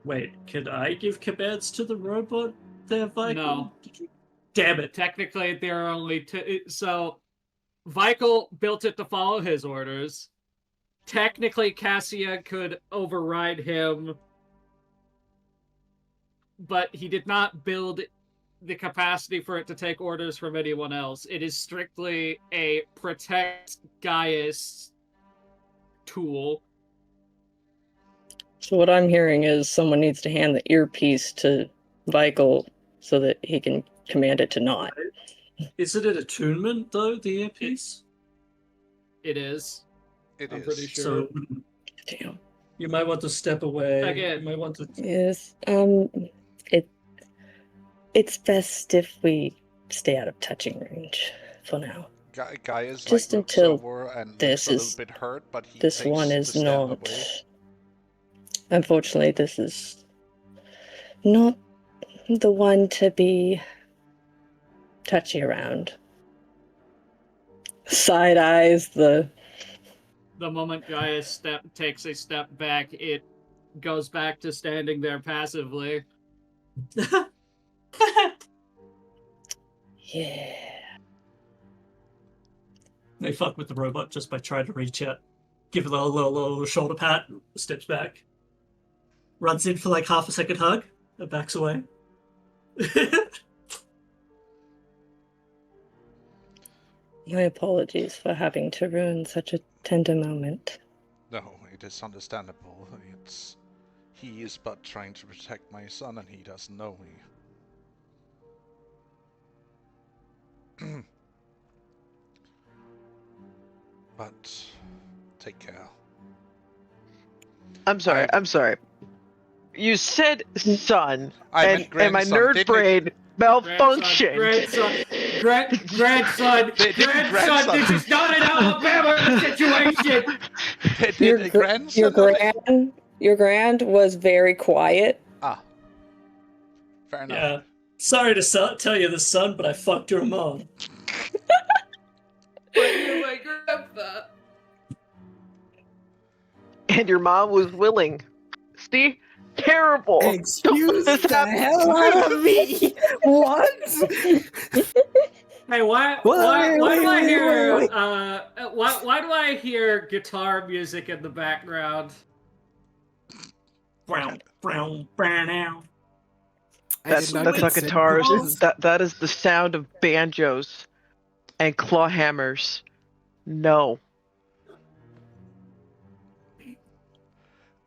Wait, can I give commands to the robot there, Vikel? No. Damn it. Technically, there are only two. So, Vikel built it to follow his orders. Technically, Cassia could override him, but he did not build the capacity for it to take orders from anyone else. It is strictly a protect Gaius tool. So what I'm hearing is someone needs to hand the earpiece to Vikel so that he can command it to not. Is it an attunement, though, the earpiece? It is. I'm pretty sure. So, Damn. you might want to step away. Again. You might want to... Yes. It's best if we stay out of touching range for now. Gaius Just looks until over and this looks a is- little bit hurt, but he This takes one the is step not. away. Unfortunately, this is not the one to be touchy around. Side eyes the moment Gaia takes a step back, it goes back to standing there passively. yeah. They fuck with the robot just by trying to reach out, give it a little shoulder pat, steps back, runs in for like half a second hug, and backs away. My apologies for having to ruin such a tender moment. No, it is understandable. He is but trying to protect my son, and he doesn't know me. But take care. I'm sorry. You said son, I and meant grandson, my nerd didn't brain malfunctioned. Grandson. This is not an Alabama situation. Did a grandson? Your grand was very quiet. Ah, fair enough. Yeah. Sorry to tell you this, son, but I fucked your mom. But you're my grandpa. And your mom was willing. See? Terrible. Excuse This the happened. hell out of me. What? Hey, why do I hear guitar music in the background? Brown, brown, brown out. That's not guitars. That is the sound of banjos and claw hammers. No.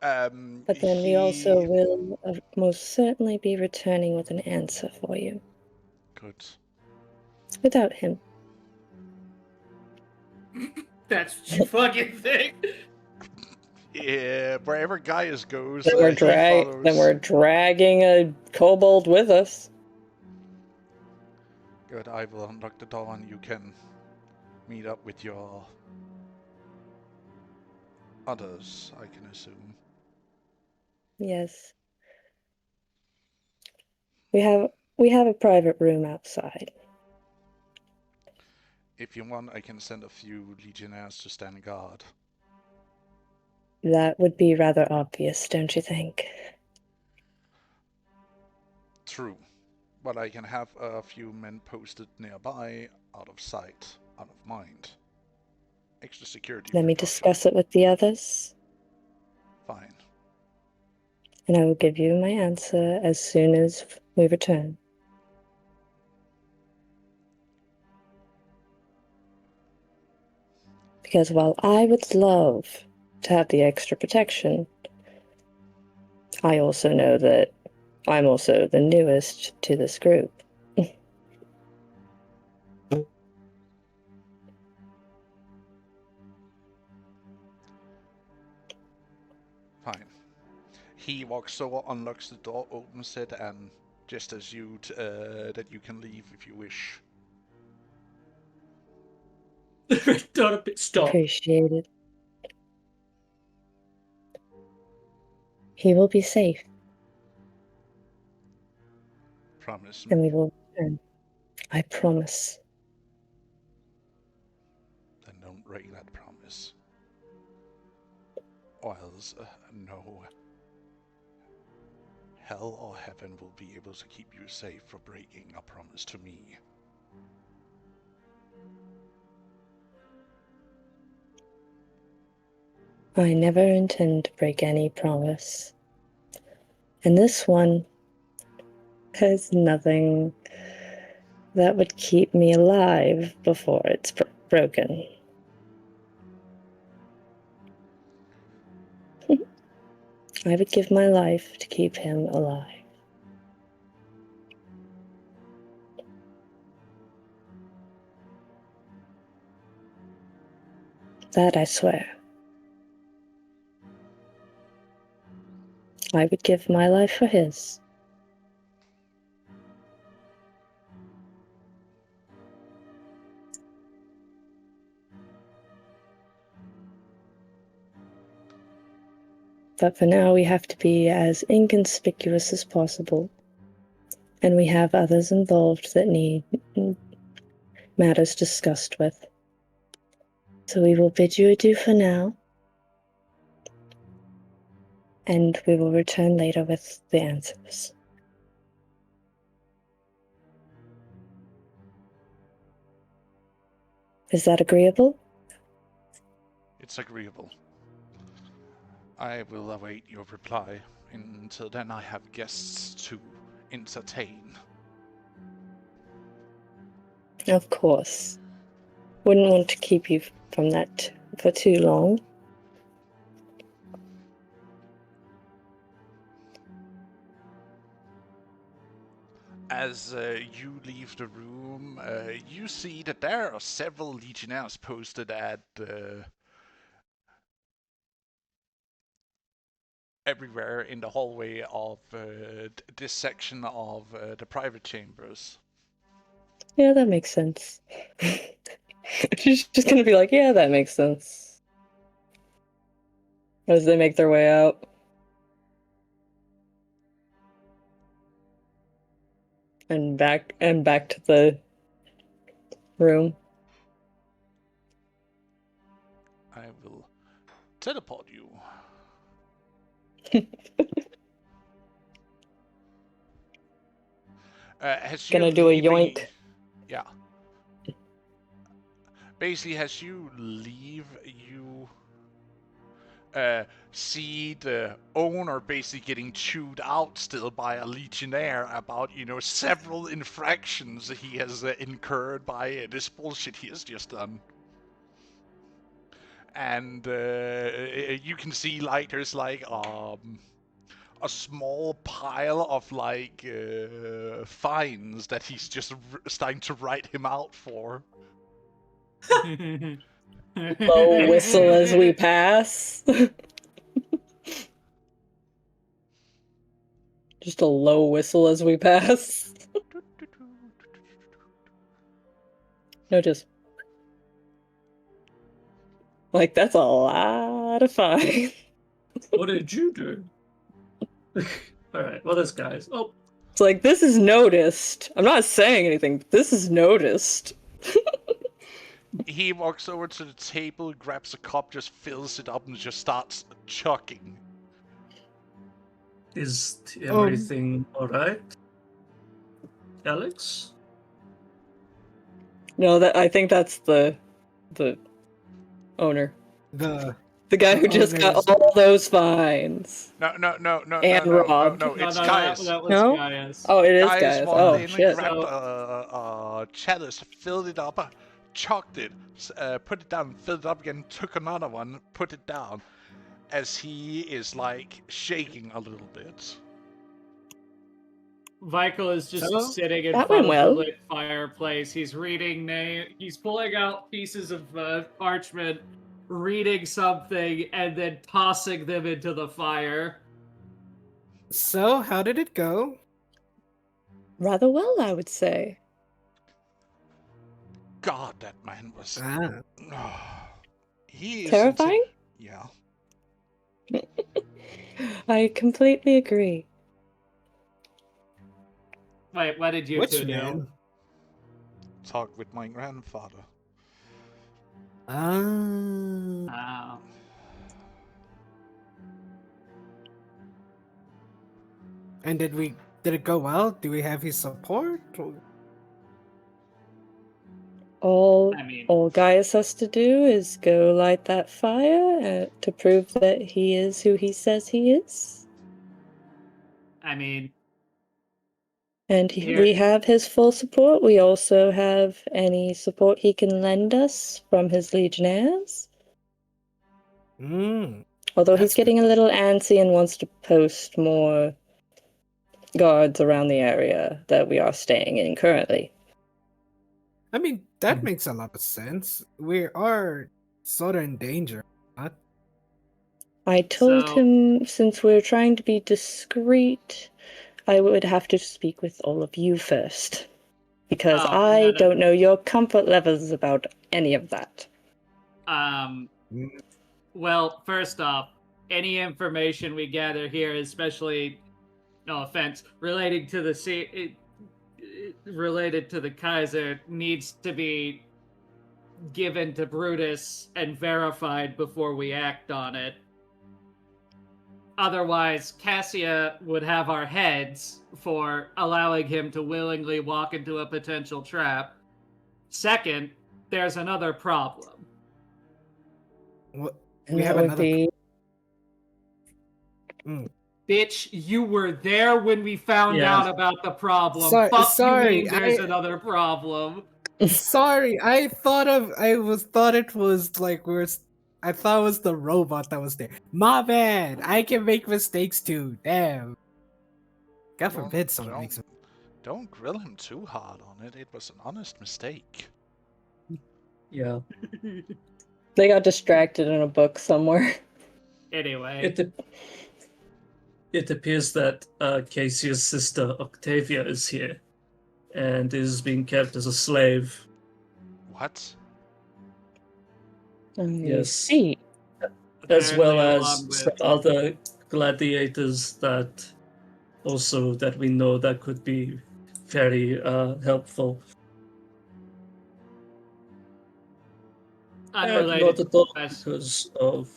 But then we also will most certainly be returning with an answer for you. Good. Without him. That's what you fucking think. Yeah, wherever Gaius goes, Then follows. we're dragging a kobold with us. Good, I will unlock the door and you can meet up with your others, I can assume. Yes. We have a private room outside. If you want, I can send a few legionnaires to stand guard. That would be rather obvious, don't you think? True, but I can have a few men posted nearby, out of sight, out of mind. Extra security. Let me discuss it with the others, Fine. and I will give you my answer as soon as we return. Because while I would love to have the extra protection, I also know that I'm also the newest to this group. Fine. He walks over, unlocks the door, opens it, and gestures you that you can leave if you wish. Stop. Appreciate it. He will be safe, Promise me. and we will return. I promise. Then don't break that promise. Or else, no. Hell or heaven will be able to keep you safe for breaking a promise to me. I never intend to break any promise. And this one has nothing that would keep me alive before it's broken. I would give my life to keep him alive. That I swear. I would give my life for his. But for now, we have to be as inconspicuous as possible. And we have others involved that need matters discussed with. So we will bid you adieu for now. And we will return later with the answers. Is that agreeable? It's agreeable. I will await your reply. Until then, I have guests to entertain. Of course. Wouldn't want to keep you from that for too long. As you leave the room, you see that there are several legionnaires posted at everywhere in the hallway of this section of the private chambers. Yeah, that makes sense. She's just gonna be like, yeah, that makes sense. As they make their way out. And back to the room. I will teleport you. Has Gonna you do a leaving- yoink. Yeah. Basically, as you leave, you see the owner basically getting chewed out still by a legionnaire about, several infractions he has incurred by this bullshit he has just done. And you can see, there's, a small pile of, fines that he's just starting to write him out for. Low whistle as we pass. Just a low whistle as we pass. No, just that's a lot of fine. What did you do? Alright, well, this guy's. Oh, It's like, this is noticed. I'm not saying anything, but this is noticed. He walks over to the table, grabs a cup, just fills it up, and just starts chucking. is everything alright? Alex? No, I think that's the owner. The guy who just got owners. all those fines. No, And robbed. no, it's no, Gaius. that was No? Gaius. Oh, it is Gaius guys. walked Oh, in shit. and grabbed a chalice, filled it up, chucked it, put it down, filled it up again, took another one, put it down, as he is, shaking a little bit. Michael is just Hello? sitting in That front went of well. the lit fireplace. He's reading he's pulling out pieces of parchment, reading something, and then tossing them into the fire. So, how did it go? Rather well, I would say. God, that man was... he is... Terrifying? Yeah. I completely agree. Wait, what did you Which two man? do? Talked with my grandfather. Ah. Oh. And did it go well? Do we have his support? All I mean, Gaius has to do is go light that fire to prove that he is who he says he is. And we have his full support. We also have any support he can lend us from his legionnaires. Although he's That's getting a little antsy and wants to post more guards around the area that we are staying in currently. I mean, that makes a lot of sense. We are sort of in danger. Not? I told So- him, since we're trying to be discreet, I would have to speak with all of you first. Because I don't know your comfort levels about any of that. well, first off, any information we gather here, especially, no offense, related to the Kaiser, needs to be given to Brutus and verified before we act on it. Otherwise, Cassia would have our heads for allowing him to willingly walk into a potential trap. Second, there's another problem. What? And We that have would another. be Bitch, you were there when we found Yeah. out about the problem. Sorry- Fuck sorry, you mean there's I- another problem. Sorry, I thought it was like I thought it was the robot that was there. My bad. I can make mistakes too. Damn. God Well, forbid someone makes a Don't grill him too hard on it. It was an honest mistake. Yeah. they got distracted in a book somewhere. Anyway, It appears that Cassia's sister Octavia is here, and is being kept as a slave. What? I Yes. see. As well Apparently as along with- some other gladiators that we know that could be very helpful. unrelated Not at all quest- because of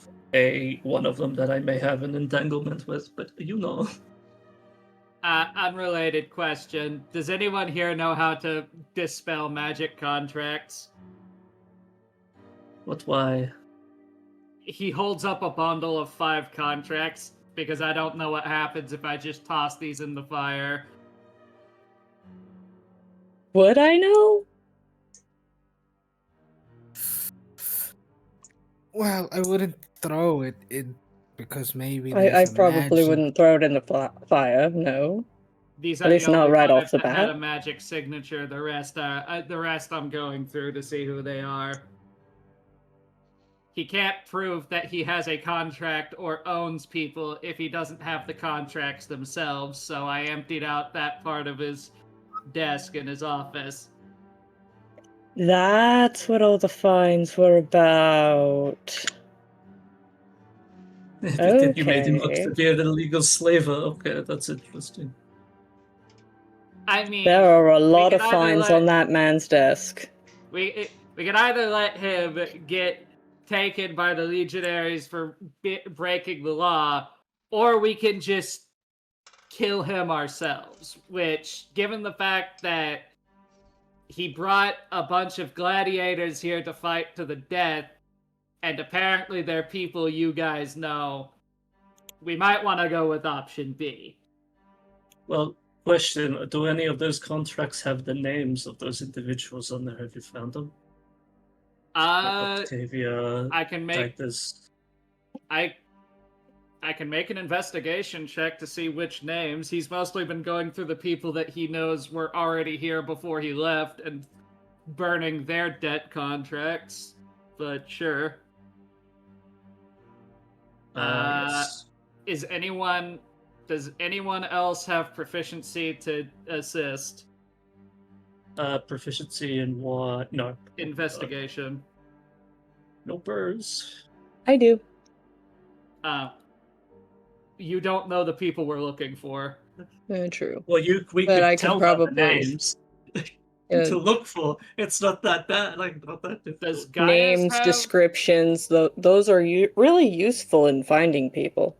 one of them that I may have an entanglement with, but you know. unrelated question. Does anyone here know how to dispel magic contracts? But why? He holds up a bundle of 5 contracts because I don't know what happens if I just toss these in the fire. Would I know? Well, I wouldn't throw it in because maybe I there's a probably magic- wouldn't throw it in the fire. No. These At are least the not only right ones off the that had a bat. magic signature. The rest I'm going through to see who they are. He can't prove that he has a contract or owns people if he doesn't have the contracts themselves, so I emptied out that part of his desk in his office. That's what all the fines were about. You made him look Okay. to be an illegal slaver. Okay, that's interesting. I mean, There are a lot could of either fines let- on that man's desk. we can either let him get taken by the legionaries for breaking the law, or we can just kill him ourselves. Which, given the fact that he brought a bunch of gladiators here to fight to the death, and apparently they're people you guys know, we might want to go with option B. Well, question: do any of those contracts have the names of those individuals on there? Have you found them? Like Octavia, I can make Titus. I can make an investigation check to see which names. He's mostly been going through the people that he knows were already here before he left and burning their debt contracts. But sure. Yes. Does anyone else have proficiency to assist? Proficiency in what? No. Investigation. No burrs. I do. You don't know the people we're looking for. True. Well, we But could I can tell by the probably- names Yeah. to look for. It's not that bad. Like not that difficult. Does Gaius Names, have... descriptions, those are really useful in finding people.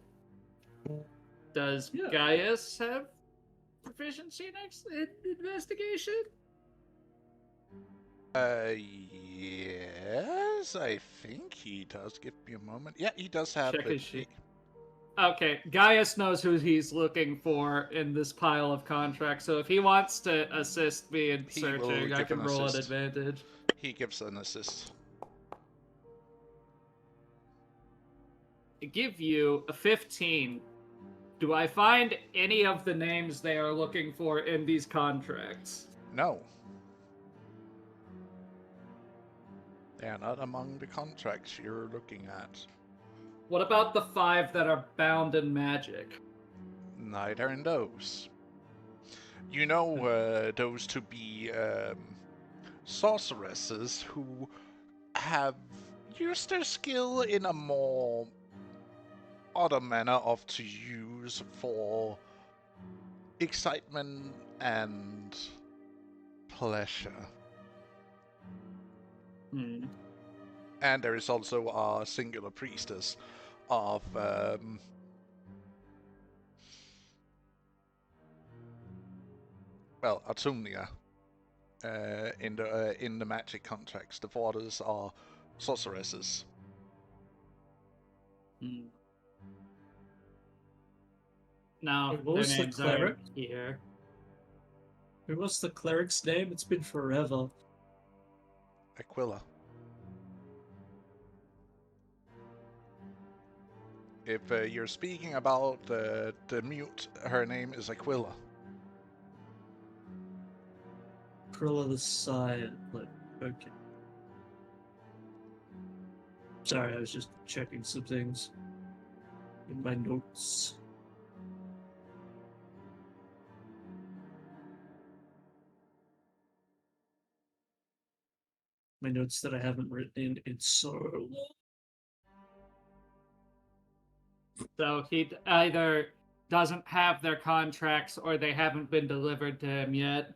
Does Yeah. Gaius have proficiency in investigation? Yes, I think he does. Give me a moment. Yeah, he does have Check it. his sheet. Okay, Gaius knows who he's looking for in this pile of contracts, so if he wants to assist me in He will searching, I give can an roll an assist. advantage. He gives an assist. I give you a 15. Do I find any of the names they are looking for in these contracts? No. They are not among the contracts you're looking at. What about the 5 that are bound in magic? Neither in those. You know those to be sorceresses who have used their skill in a more other manner of to use for excitement and pleasure. Hmm. And there is also a singular priestess of Atumnia in the magic context. The four others are sorceresses. Hmm. No, What their was the names cleric? aren't here. Who was the cleric's name? It's been forever. Aquila. If you're speaking about the mute, her name is Aquila. Aquila the Scion. Okay. Sorry, I was just checking some things in my notes. My notes that I haven't written in so long. So he either doesn't have their contracts or they haven't been delivered to him yet.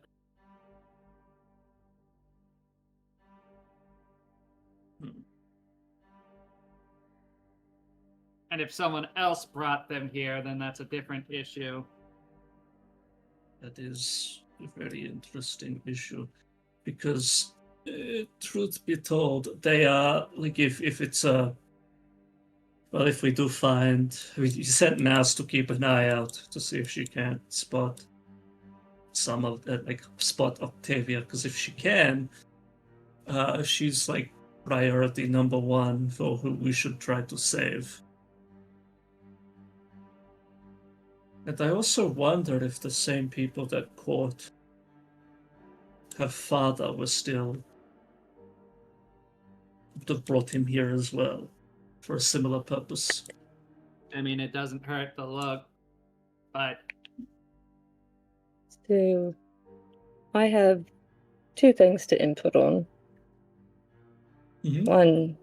And if someone else brought them here, then that's a different issue. That is a very interesting issue because, truth be told, they are like if it's a well, if we do find, we sent Nas to keep an eye out to see if she can spot some of that, like spot Octavia, because if she can, she's like priority number one for who we should try to save. And I also wonder if the same people that caught her father were still that brought him here as well for a similar purpose. I mean, it doesn't hurt to look, but So, I have two things to input on. Mhm. One,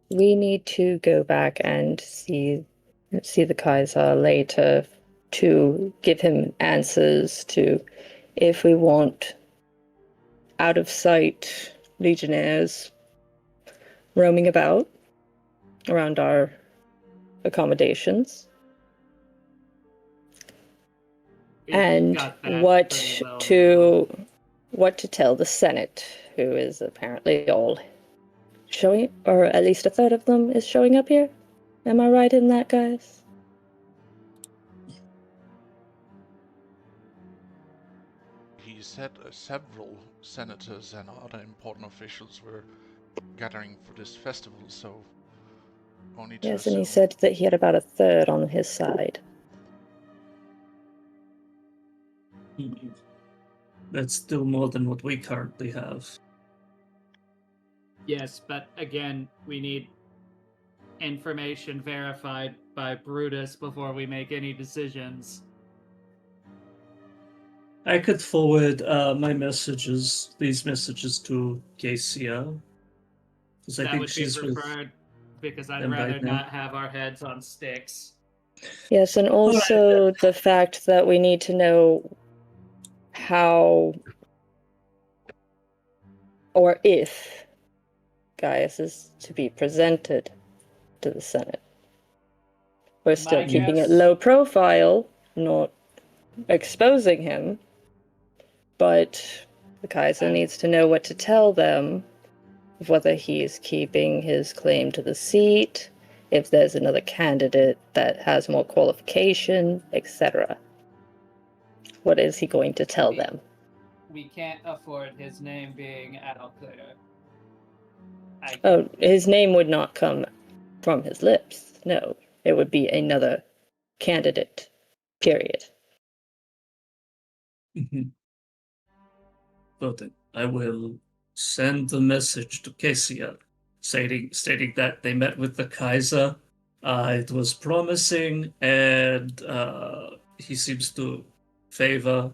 we need to go back and see the Kaiser later to give him answers to if we want out of sight legionnaires roaming about around our accommodations, we've and got that what pretty well to tell the Senate, who is apparently all showing, or at least a third of them is showing up here. Am I right in that, guys? He said several senators and other important officials were gathering for this festival, so only to Yes, and he assume. said that he had about a third on his side. Mhm. That's still more than what we currently have. Yes, but again, we need information verified by Brutus before we make any decisions. I could forward these messages to Cassia, because I That think would be she's with preferred because I'd them rather right now. not have our heads on sticks. Yes, and also the fact that we need to know how or if Gaius is to be presented to the Senate. We're still My keeping it guess- low profile, not exposing him, but the Kaiser needs to know what to tell them, whether he is keeping his claim to the seat, if there's another candidate that has more qualification, etc. What is he going to tell them? We can't afford his name being out there. Oh, his name would not come from his lips. No, it would be another candidate, period. Mhm. But I will send the message to Cassia, stating that they met with the Kaiser. It was promising, and he seems to favor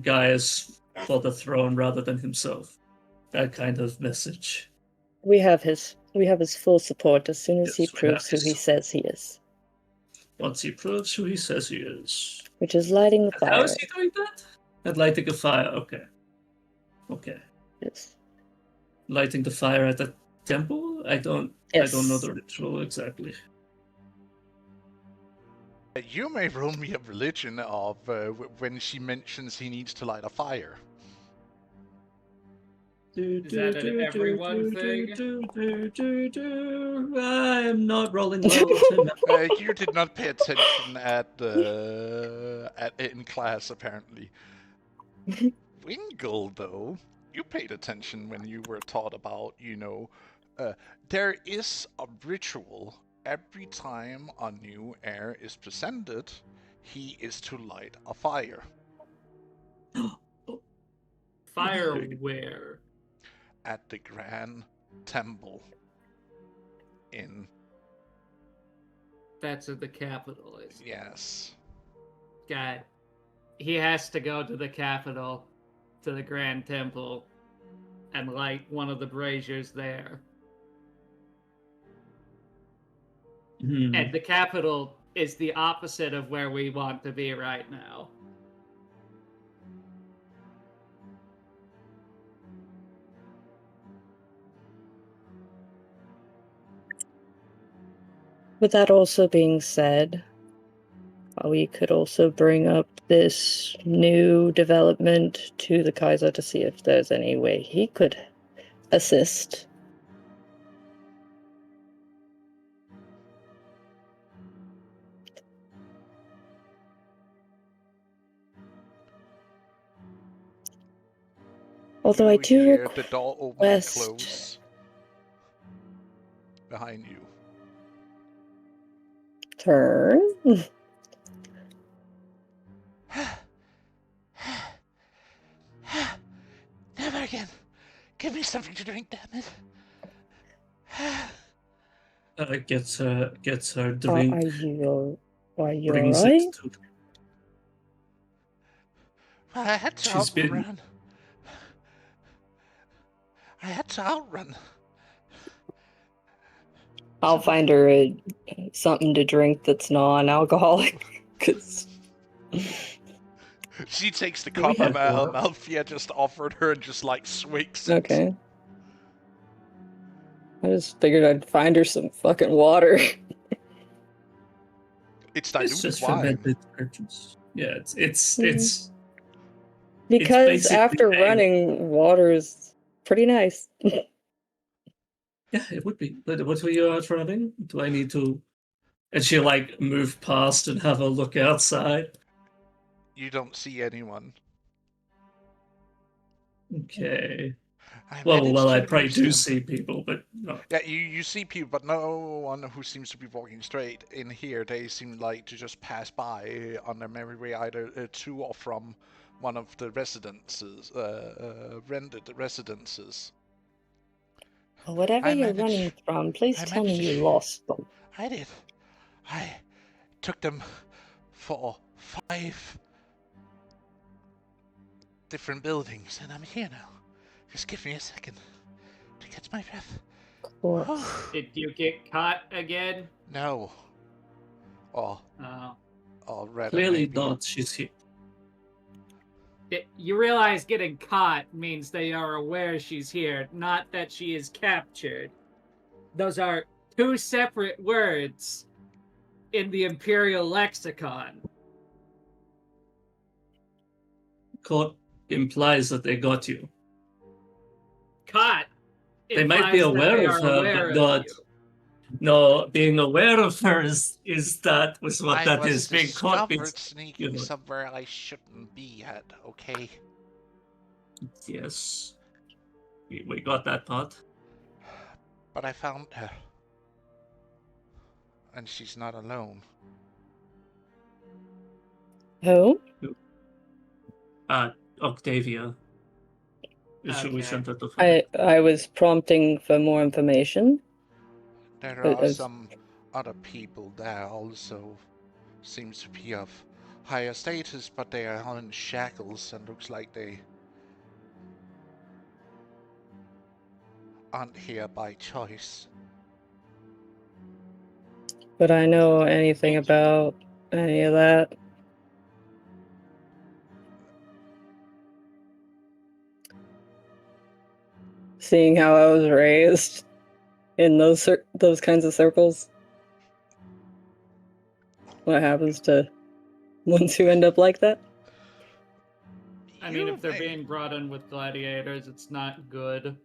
Gaius for the throne rather than himself. That kind of message. We have his We have his full support as soon as he Yes, we have proves who he his- says he is, Once he proves who he says he is. which is lighting the And how fire. is he doing that? At lighting a fire, okay. Okay. Yes. Lighting the fire at the temple? I don't know Yes. the ritual exactly. You may roll me a religion of when she mentions he needs to light a fire. Is that an everyone thing? I am not rolling well tonight. You did not pay attention in class, apparently. Wingle, though, you paid attention when you were taught about, there is a ritual every time a new heir is presented. He is to light a fire. Fire where? At the Grand Temple in... That's at the capital, is it? Yes. God. He has to go to the capital, to the Grand Temple, and light one of the braziers there. Hmm. And the capital is the opposite of where we want to be right now. With that also being said, we could also bring up this new development to the Kaiser to see if there's any way he could assist. Although I You do hear the door open and request... close behind you. Turn? Never again. Give me something to drink, damn it. Gets her Are drink. you Brings alright? it to. I had to She's been- outrun. I had to outrun. I'll find her something to drink that's non-alcoholic. 'Cause... She takes the Do we cup have water? Malfia just offered her and just like swigs it. Okay. I just figured I'd find her some fucking water. It's It's diluted just wine. fermented detergents. Yeah, it's Because basically after a- running, water is pretty nice. yeah, it would be. But what were you out running? Do I need to? And she like move past and have a look outside. You don't see anyone. Okay. I Well, managed I to probably lose do him. see people, but no. Yeah, you see people, but no one who seems to be walking straight in here. They seem like to just pass by on their merry way, either to or from one of the residences, rented residences. Whatever I you're managed- running from, please I tell me managed- you lost them. I did. I took them for 5 different buildings, and I'm here now. Just give me a second to catch my breath. Cool. Did you get caught again? No. Or rather, Clearly maybe. not. She's here. You realize getting caught means they are aware she's here, not that she is captured. Those are two separate words in the Imperial lexicon. Caught implies that they got you. Caught. They might be implies that aware they of are her, aware but of not. you. No, being aware of her is that was what I that was is. Being caught discovered means sneaking know. somewhere I shouldn't be at, okay? yes. We got that part. But I found her. And she's not alone. Who? Octavia. We Okay. sent her to find. I was prompting for more information. There But are as- some other people there also. Seems to be of higher status, but they are in shackles and looks like they aren't here by choice. Would I know anything about any of that? Seeing how I was raised in those kinds of circles, what happens to ones who end up like that? I mean, You if they're may- being brought in with gladiators, it's not good.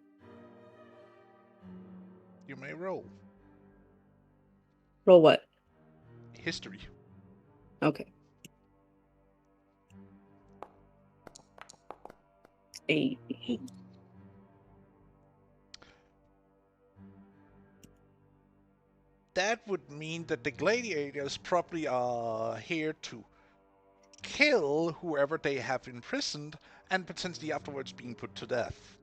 You may roll Roll what? history. Okay. 8. That would mean that the gladiators probably are here to kill whoever they have imprisoned and potentially afterwards being put to death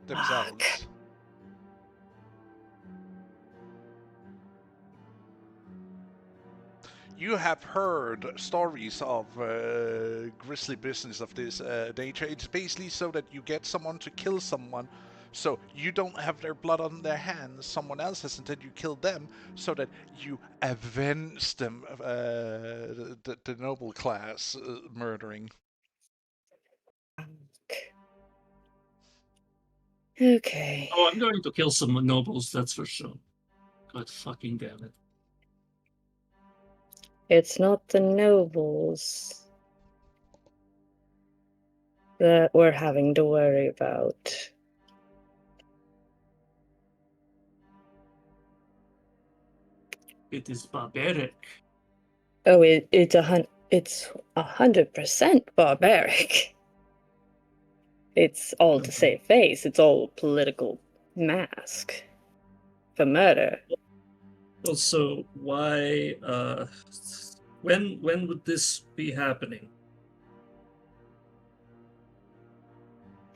themselves. Fuck. You have heard stories of grisly business of this nature. It's basically so that you get someone to kill someone, so you don't have their blood on their hands, someone else has, and then you kill them, so that you avenge them, the noble class murdering. Okay. Oh, I'm going to kill some nobles, that's for sure. God fucking damn it. It's not the nobles that we're having to worry about. It is barbaric. Oh, it's 100% barbaric. It's all to save face. It's all political mask for murder. Also, why, when would this be happening?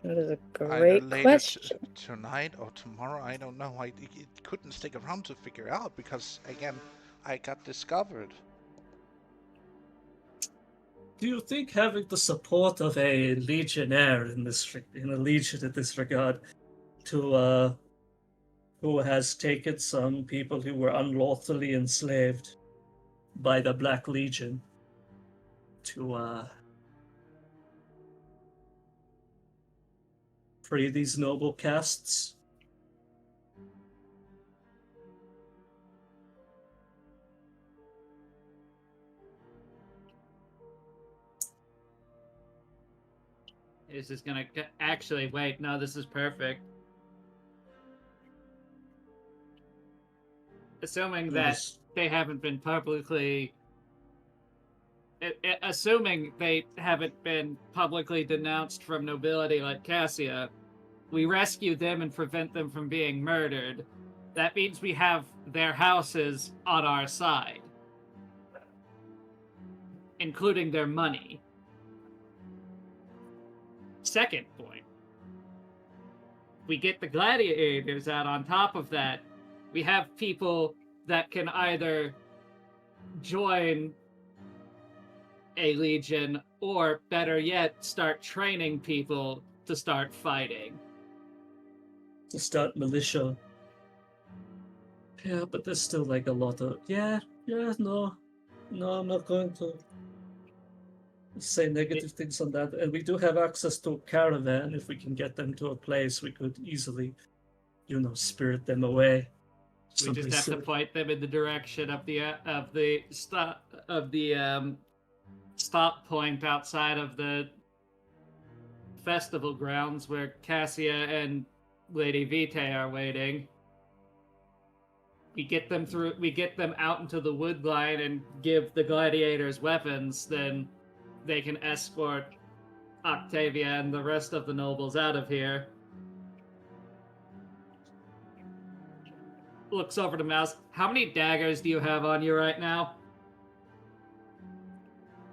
That is a Either great later question. tonight or tomorrow, I don't know. It couldn't stick around to figure out because, again, I got discovered. Do you think having the support of a legionnaire in a legion in this regard, to who has taken some people who were unlawfully enslaved by the Black Legion to free these noble castes? Is this gonna actually wait? No, this is perfect. Assuming that Yes. they haven't been publicly, assuming they haven't been publicly denounced from nobility like Cassia, we rescue them and prevent them from being murdered. That means we have their houses on our side, including their money. Second point, we get the gladiators out on top of that. We have people that can either join a legion or, better yet, start training people to start fighting. To start militia. Yeah, but there's still like a lot of no, I'm not going to say negative things on that. And we do have access to a caravan. If we can get them to a place, we could easily, spirit them away. We just have to point them in the direction of the stop point outside of the festival grounds where Cassia and Lady Vitae are waiting. We get them out into the wood line and give the gladiators weapons, then they can escort Octavia and the rest of the nobles out of here. Looks over to Mouse. How many daggers do you have on you right now?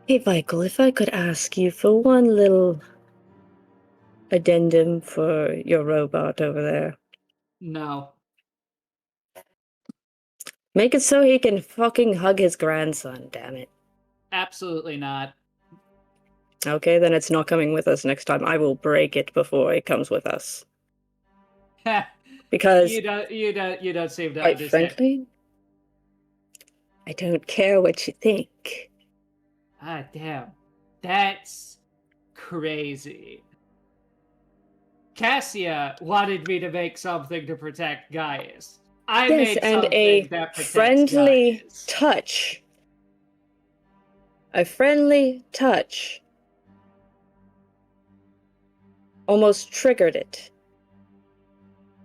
Hey, Michael, if I could ask you for one little addendum for your robot over there. No. Make it so he can fucking hug his grandson, damn it. Absolutely not. Okay, then it's not coming with us next time. I will break it before it comes with us. Because, You don't seem to quite understand. frankly, I don't care what you think. Ah, damn. That's crazy. Cassia wanted me to make something to protect Gaius. I Yes, made and something a that protects friendly Gaius. touch. A friendly touch almost triggered it.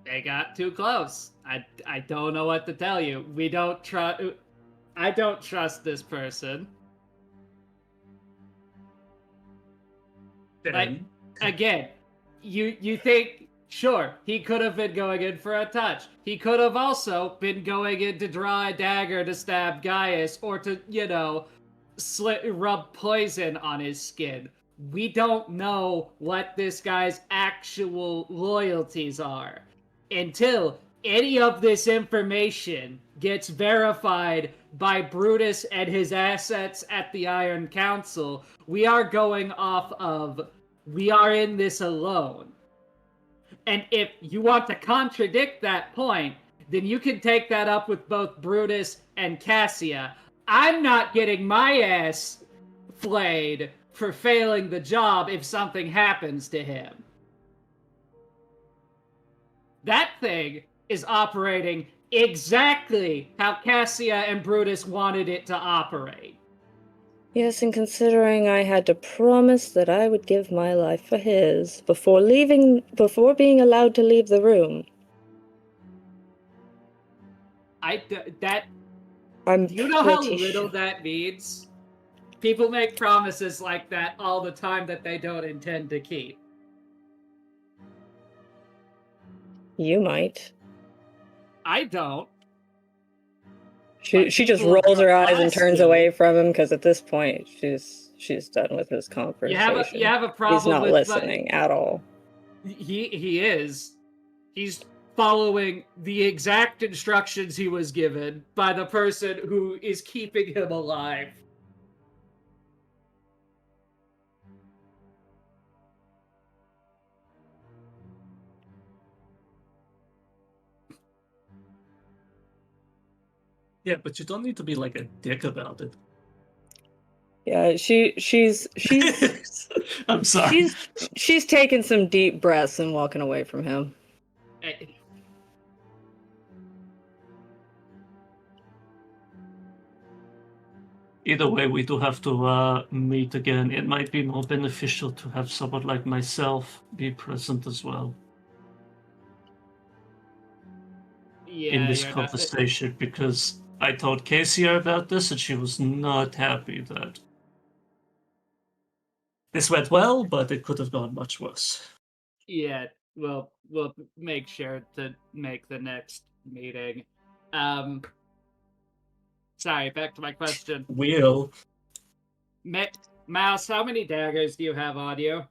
They got too close. I don't know what to tell you. We don't trust. I don't trust this person. Like, again, you think, sure, he could have been going in for a touch. He could have also been going in to draw a dagger to stab Gaius or to, rub poison on his skin. We don't know what this guy's actual loyalties are until any of this information gets verified by Brutus and his assets at the Iron Council. We are going off of, we are in this alone. And if you want to contradict that point, then you can take that up with both Brutus and Cassia. I'm not getting my ass flayed for failing the job if something happens to him. That thing is operating exactly how Cassia and Brutus wanted it to operate. Yes, and considering I had to promise that I would give my life for his before being allowed to leave the room. I'm Do you know how pretty little sure. that means? People make promises like that all the time that they don't intend to keep. You might. I don't. She But just people rolls her from eyes and class turns do. away from him because at this point she's done with his conversation. You have a problem He's not with listening at all. He is. He's following the exact instructions he was given by the person who is keeping him alive. Yeah, but you don't need to be like a dick about it. Yeah, she's I'm sorry. she's taking some deep breaths and walking away from him. Either way, we do have to meet again. It might be more beneficial to have someone like myself be present as well in this conversation, because I told Casey about this and she was not happy that this went well, but it could have gone much worse. Yeah, we'll make sure to make the next meeting. Sorry, back to my question. We'll. Mouse, how many daggers do you have on you?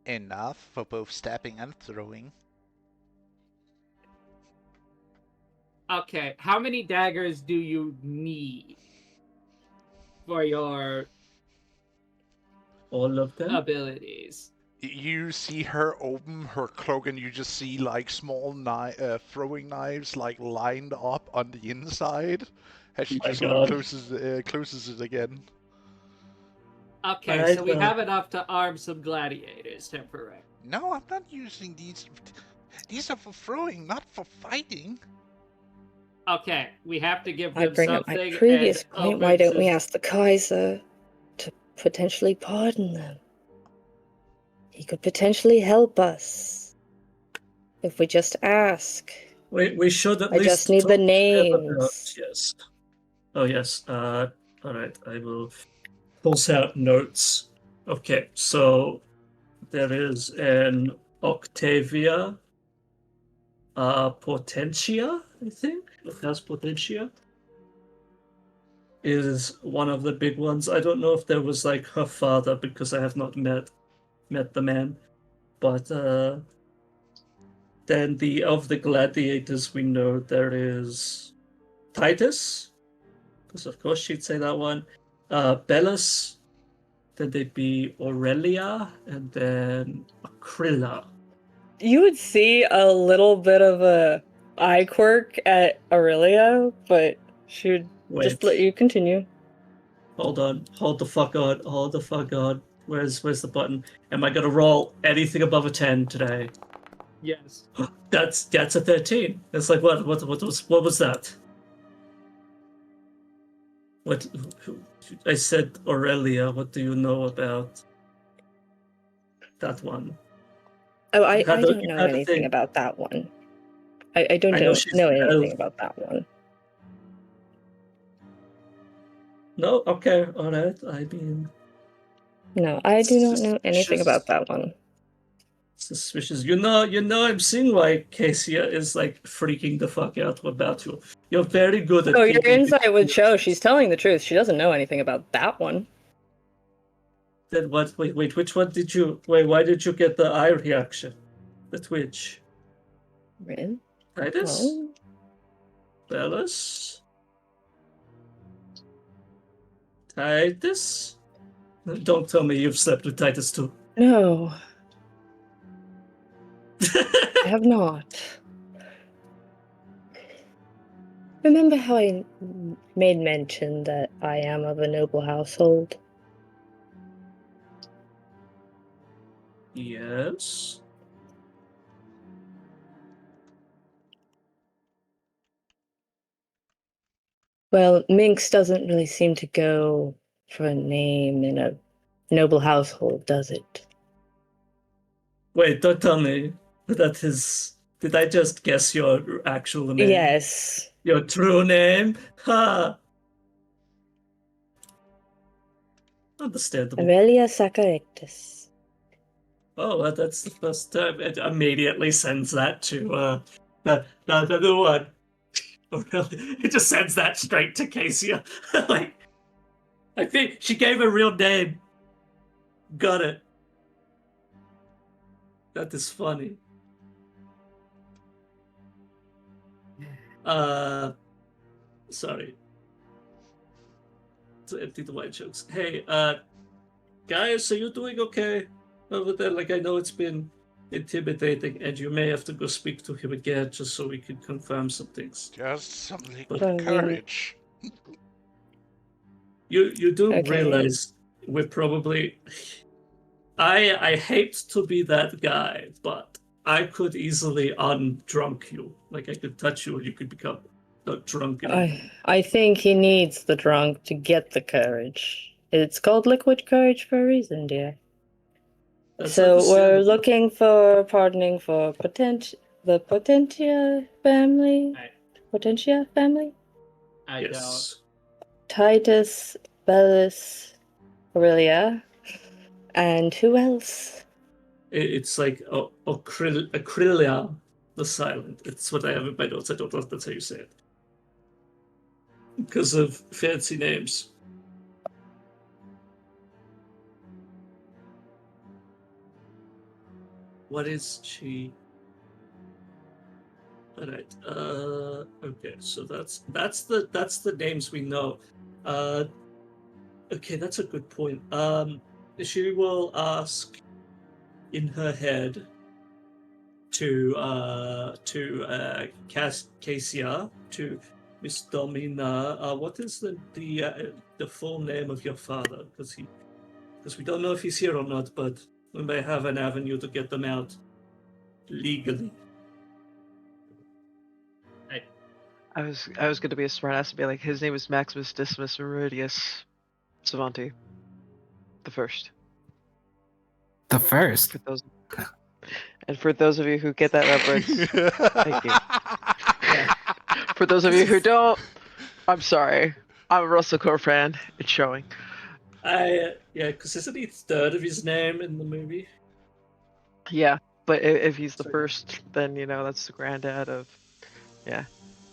Enough for both stabbing and throwing. Okay, how many daggers do you need for your all of them abilities? You see her open her cloak and you just see like small throwing knives like lined up on the inside as she just sort of closes it again. Okay, so we have enough to arm some gladiators temporarily. No, I'm not using these. These are for throwing, not for fighting. Okay, we have to give I them bring something. up my previous point. Why don't we ask the Kaiser to potentially pardon them? He could potentially help us if we just ask. We should at least. I just need the names. Yes. Oh yes. All right. I will pulse out notes. Okay. So there is an Octavia, Potentia. I think it has Potentia. Is one of the big ones. I don't know if there was like her father because I have not met the man, but then of the gladiators we know there is Titus, because of course she'd say that one, Belus, then there'd be Aurelia, and then Aquila. you would see a little bit of a eye quirk at Aurelia, but she would just let you continue. Hold on. Hold the fuck on. Where's the button? Am I gonna roll anything above a 10 today? Yes. That's a 13. It's like what was that? What I said Aurelia, what do you know about that one? Oh, I You had don't you know had to anything think. about that one. I don't I know she's know an anything elf. about that one. No, okay, alright. I mean, No, I do not know anything suspicious. about that one. Suspicious. You know, I'm seeing why Cassia is like freaking the fuck out about you. You're very good at Oh, your keeping insight would show secrets. she's telling the truth. She doesn't know anything about that one. Then what? Wait, which one did you? Wait, why did you get the eye reaction? The twitch. Really? Titus? Well, Bellis? Titus? Don't tell me you've slept with Titus too. no, I have not. Remember how I made mention that I am of a noble household? Yes. Well, Minx doesn't really seem to go for a name in a noble household, does it? Wait, don't tell me that is. Did I just guess your actual name? Yes. Your true name? Ha! Understandable. Aurelia Saccharectus. Oh, well, that's the first time. It immediately sends that to the other one. Oh, really? It just sends that straight to Cassia. Like, I think she gave a real name. Got it. That is funny. Sorry. To empty the white jokes. Hey, guys, are you doing okay over there? Like, I know it's been intimidating, and you may have to go speak to him again just so we can confirm some things. Just something But with courage. you do Okay. realize we're probably. I hate to be that guy, but I could easily undrunk you. Like, I could touch you and you could become not drunk anymore. I think he needs the drunk to get the courage. It's called liquid courage for a reason, dear. That's So we're understandable. looking for pardoning for the Potentia family? Potentia family? I Yes. Titus, Bellis, Aurelia, and who else? It's like Acrylia the Silent. It's what I have in my notes. I don't know if that's how you say it. Because of fancy names. What is she? Alright, okay, so that's the names we know. Okay, that's a good point. She will ask in her head to Cassia, to Miss Domina. What is the full name of your father? Because we don't know if he's here or not, but we may have an avenue to get them out legally. I was going to be a smartass and be like, his name is Maximus Decimus Meridius Savanti, the first. The first. For those, and for those of you who get that reference, thank you. For those of you who don't, I'm sorry. I'm a Russell Crowe fan. It's showing. Yeah, because isn't he third of his name in the movie? Yeah, but if he's the Sorry. first, then that's the granddad of. Yeah.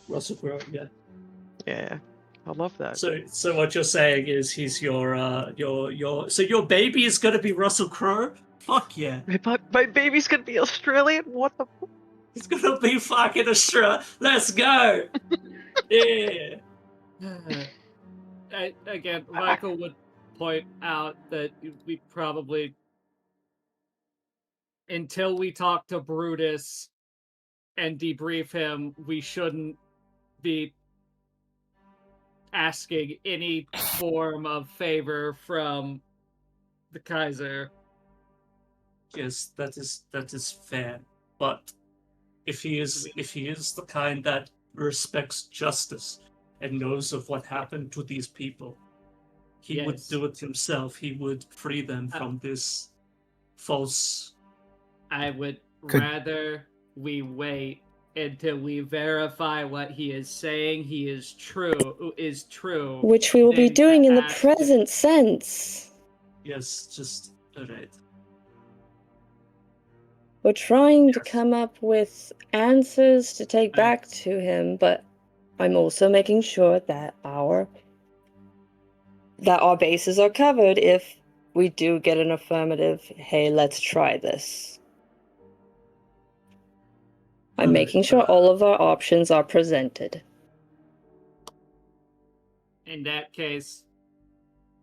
Russell Crowe, yeah. Yeah. I love that. So what you're saying is he's your so your baby is gonna be Russell Crowe? Fuck yeah. My baby's gonna be Australian. What the? He's gonna be fucking Australia. Let's go. Yeah. Again, Michael would point out that we probably until we talk to Brutus and debrief him, we shouldn't be asking any form of favor from the Kaiser. Yes, that is fair. But if he is the kind that respects justice and knows of what happened to these people, he would Yes. do it himself. He would free them from this false. I would Could- rather we wait until we verify what he is saying is true. Which we will be Then doing in the ask- present sense. Yes, just alright. We're trying to Yes. come up with answers to take back to him, but I'm also making sure that our bases are covered if we do get an affirmative, hey, let's try this. I'm Alright, making sure all of our options are presented. In that case,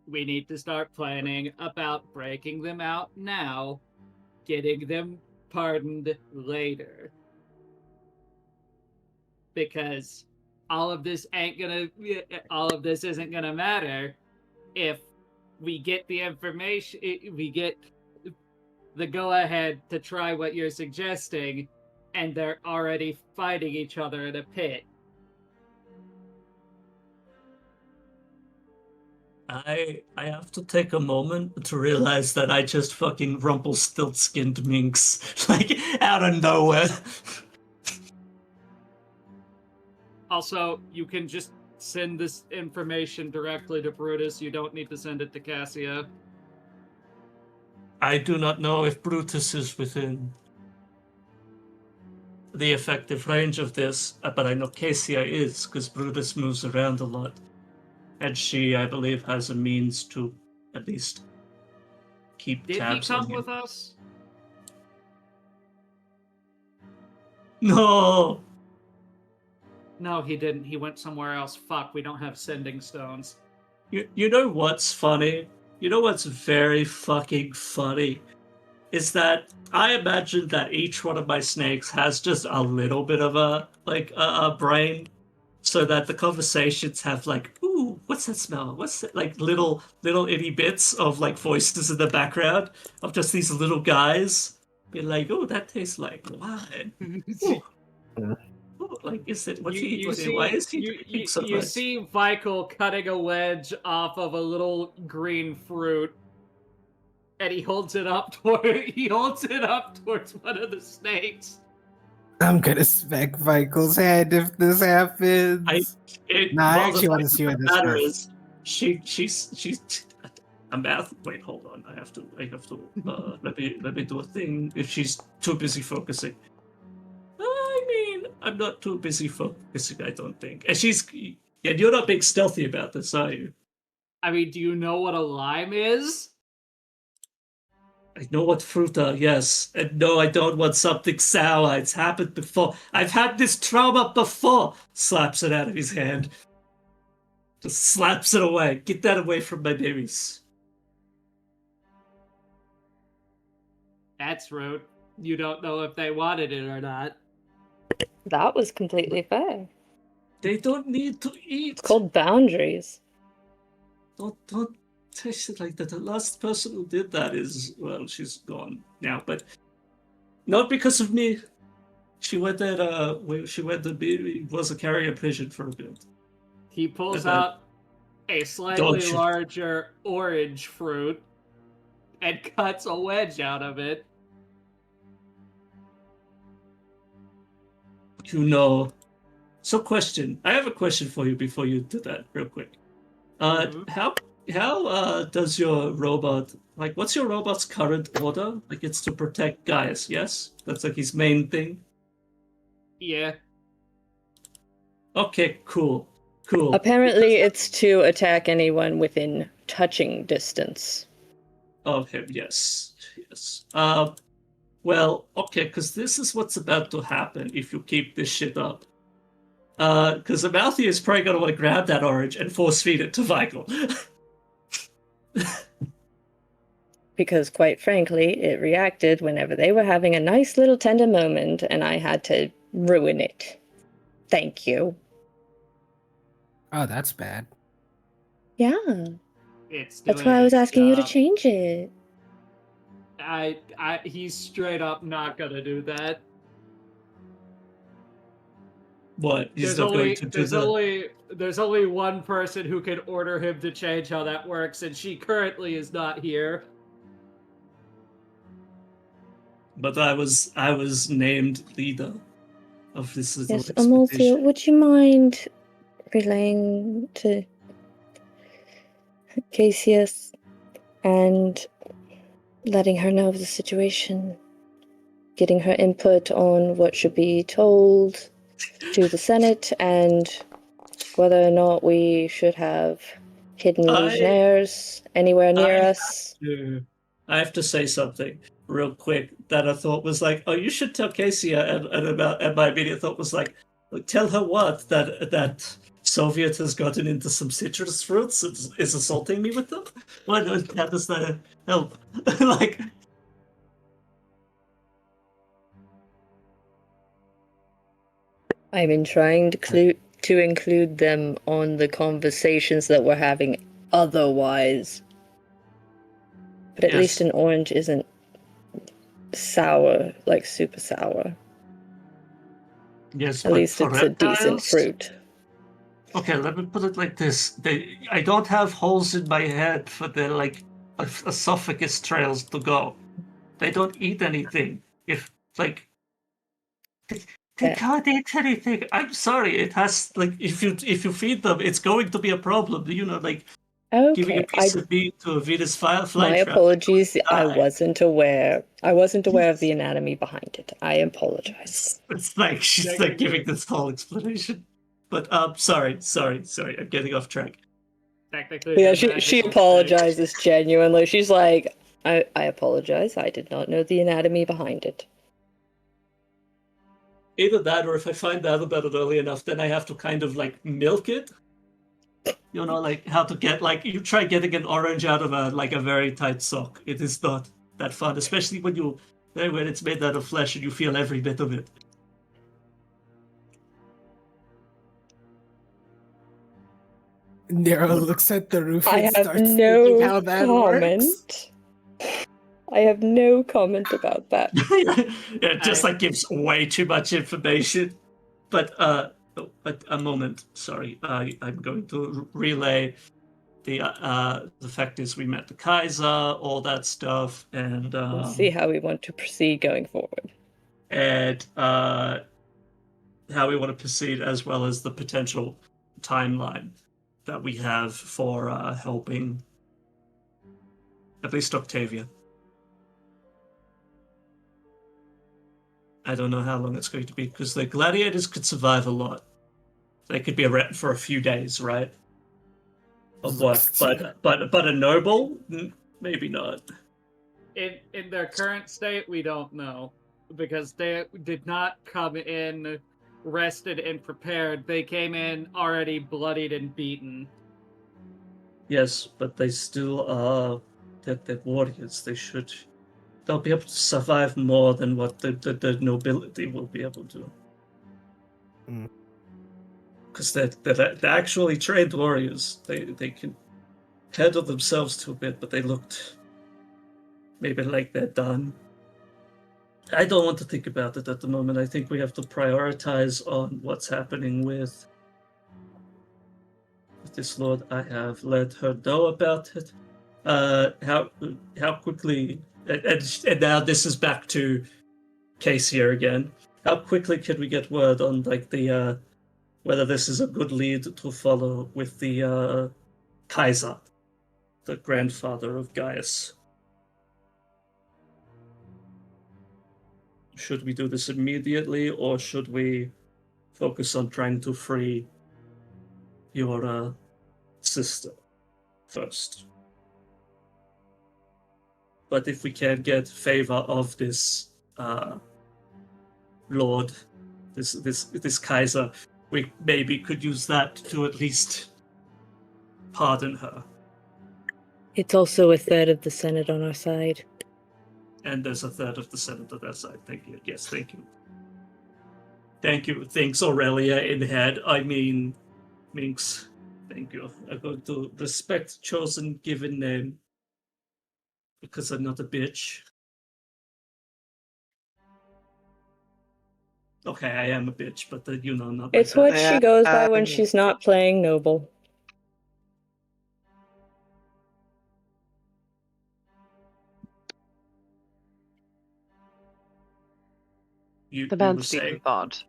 we need to start planning about breaking them out now, getting them pardoned later. Because all of this isn't gonna matter if we get the information, we get the go-ahead to try what you're suggesting, and they're already fighting each other in a pit. I have to take a moment to realize that I just fucking Rumpelstiltskin Minx, like, out of nowhere. Also, you can just send this information directly to Brutus. You don't need to send it to Cassia. I do not know if Brutus is within the effective range of this, but I know Cassia is, because Brutus moves around a lot. And she, I believe, has a means to at least keep Did he tabs come on him. with us? No! No, he didn't. He went somewhere else. Fuck, we don't have sending stones. You know what's funny? You know what's very fucking funny? Is that I imagine that each one of my snakes has just a little bit of a brain, so that the conversations have like, ooh, what's that smell? What's that? Like little itty bits of like voices in the background of just these little guys being like, oh, that tastes like wine. Ooh. Ooh, like, is it? What's he eating? Why is he drinking so you much? see Michael cutting a wedge off of a little green fruit, and he holds it up towards one of the snakes. I'm gonna smack Michael's head if this happens. Nah, I well, the actually wanna fact see of where the this matter goes. is, she's a math. Wait, hold on. I have to. Let me do a thing. If she's too busy focusing, I mean, I'm not too busy focusing. I don't think. And you're not being stealthy about this, are you? I mean, do you know what a lime is? I know what fruit are, yes. And no, I don't want something sour. It's happened before. I've had this trauma before. Slaps it out of his hand. Just slaps it away. Get that away from my babies. That's rude. You don't know if they wanted it or not. That was completely fair. They don't need to eat. It's called boundaries. Don't taste it like that. The last person who did that is, well, she's gone now, but not because of me. She went was a carrier pigeon for a bit. He pulls And then- out a Dog slightly shit. larger orange fruit and cuts a wedge out of it. You know. So, question. I have a question for you before you do that, real quick. Mhm. How does your robot, like, what's your robot's current order? Like, it's to protect Gaius, yes? That's like his main thing. Yeah. Okay, cool. Apparently, it's to attack anyone within touching distance. Of him, yes. Well, okay, because this is what's about to happen if you keep this shit up. Because Amalthea is probably going to want to grab that orange and force feed it to Michael. because quite frankly, it reacted whenever they were having a nice little tender moment, and I had to ruin it. Thank you. Oh, that's bad. Yeah, It's that's doing why I was its asking you to job. change it. He's straight up not gonna do that. What? He's not going to do that. There's only one person who can order him to change how that works, and she currently is not here. But I was named leader of this little Yes, expedition. Amalthea, would you mind relaying to Cassius and letting her know of the situation, getting her input on what should be told to the Senate, and whether or not we should have hidden legionnaires anywhere near us? I have to say something real quick that I thought was like, oh, you should tell Cassia, and my immediate thought was like, tell her what? That Soviet has gotten into some citrus fruits and is assaulting me with them? Why don't how does that help? Like, I've been trying to include them on the conversations that we're having otherwise. But at Yes. least an orange isn't sour, like super sour. yes, At least it's a decent fruit. Okay, let me put it like this: I don't have holes in my head for their esophagus trails to go. They don't eat anything. If they can't eat anything. I'm sorry. It has if you feed them, it's going to be a problem. You know, giving a Okay, piece of meat to a Venus fly my trap. apologies. I die. wasn't aware. I wasn't aware of the anatomy behind it. I apologize. It's like she's like giving this whole explanation. But sorry. I'm getting off track. Technically, Yeah, they're she magical apologizes genuinely. She's like, I apologize. I did not know the anatomy behind it. Either that, or if I find out about it early enough, then I have to kind of milk it. You know, how to get you try getting an orange out of a very tight sock. It is not that fun, especially when it's made out of flesh and you feel every bit of it. Nero looks at the roof I and have starts thinking how no that works. comment. I have no comment about that. It just gives way too much information. But a moment. Sorry, I'm going to relay the fact is we met the Kaiser, all that stuff, and We'll see how we want to proceed going forward. And how we want to proceed, as well as the potential timeline that we have for helping at least Octavia. I don't know how long it's going to be, because the gladiators could survive a lot. They could be around for a few days, right? Of what? But a noble? Maybe not. In their current state, we don't know, because they did not come in rested and prepared. They came in already bloodied and beaten. Yes, but they still are they're warriors. They'll be able to survive more than what the nobility will be able to. Because they're actually trained warriors. They can handle themselves to a bit, but they looked maybe like they're done. I don't want to think about it at the moment. I think we have to prioritize on what's happening with this lord. I have let her know about it. How quickly, and now this is back to Casey again. How quickly can we get word on the whether this is a good lead to follow with the Kaiser, the grandfather of Gaius? Should we do this immediately, or should we focus on trying to free your sister first? But if we can get favor of this lord, this Kaiser, we maybe could use that to at least pardon her. It's also a third of the Senate on our side. And there's a third of the Senate on that side. Thank you. Yes, thank you. Thank you. Thanks, Aurelia in head. I mean, Minx. Thank you. I'm going to respect chosen given name. Because I'm not a bitch. Okay, I am a bitch, but not. It's like what she goes by when she's not playing noble. you The were man's deep in saying. thought.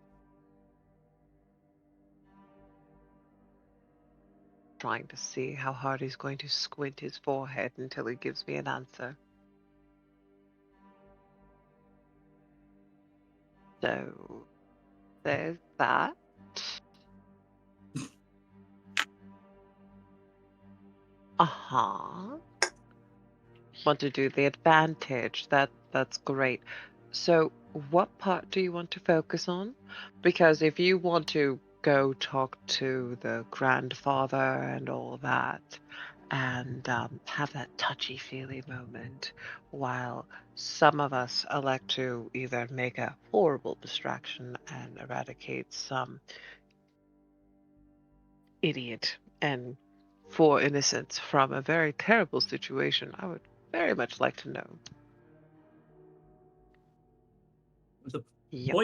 Trying to see how hard he's going to squint his forehead until he gives me an answer. So, there's that. Want to do the advantage. That's great. So, what part do you want to focus on? Because if you want to go talk to the grandfather and all that, and have that touchy-feely moment, while some of us elect to either make a horrible distraction and eradicate some idiot and for innocence from a very terrible situation, I would very much like to know. The Yep.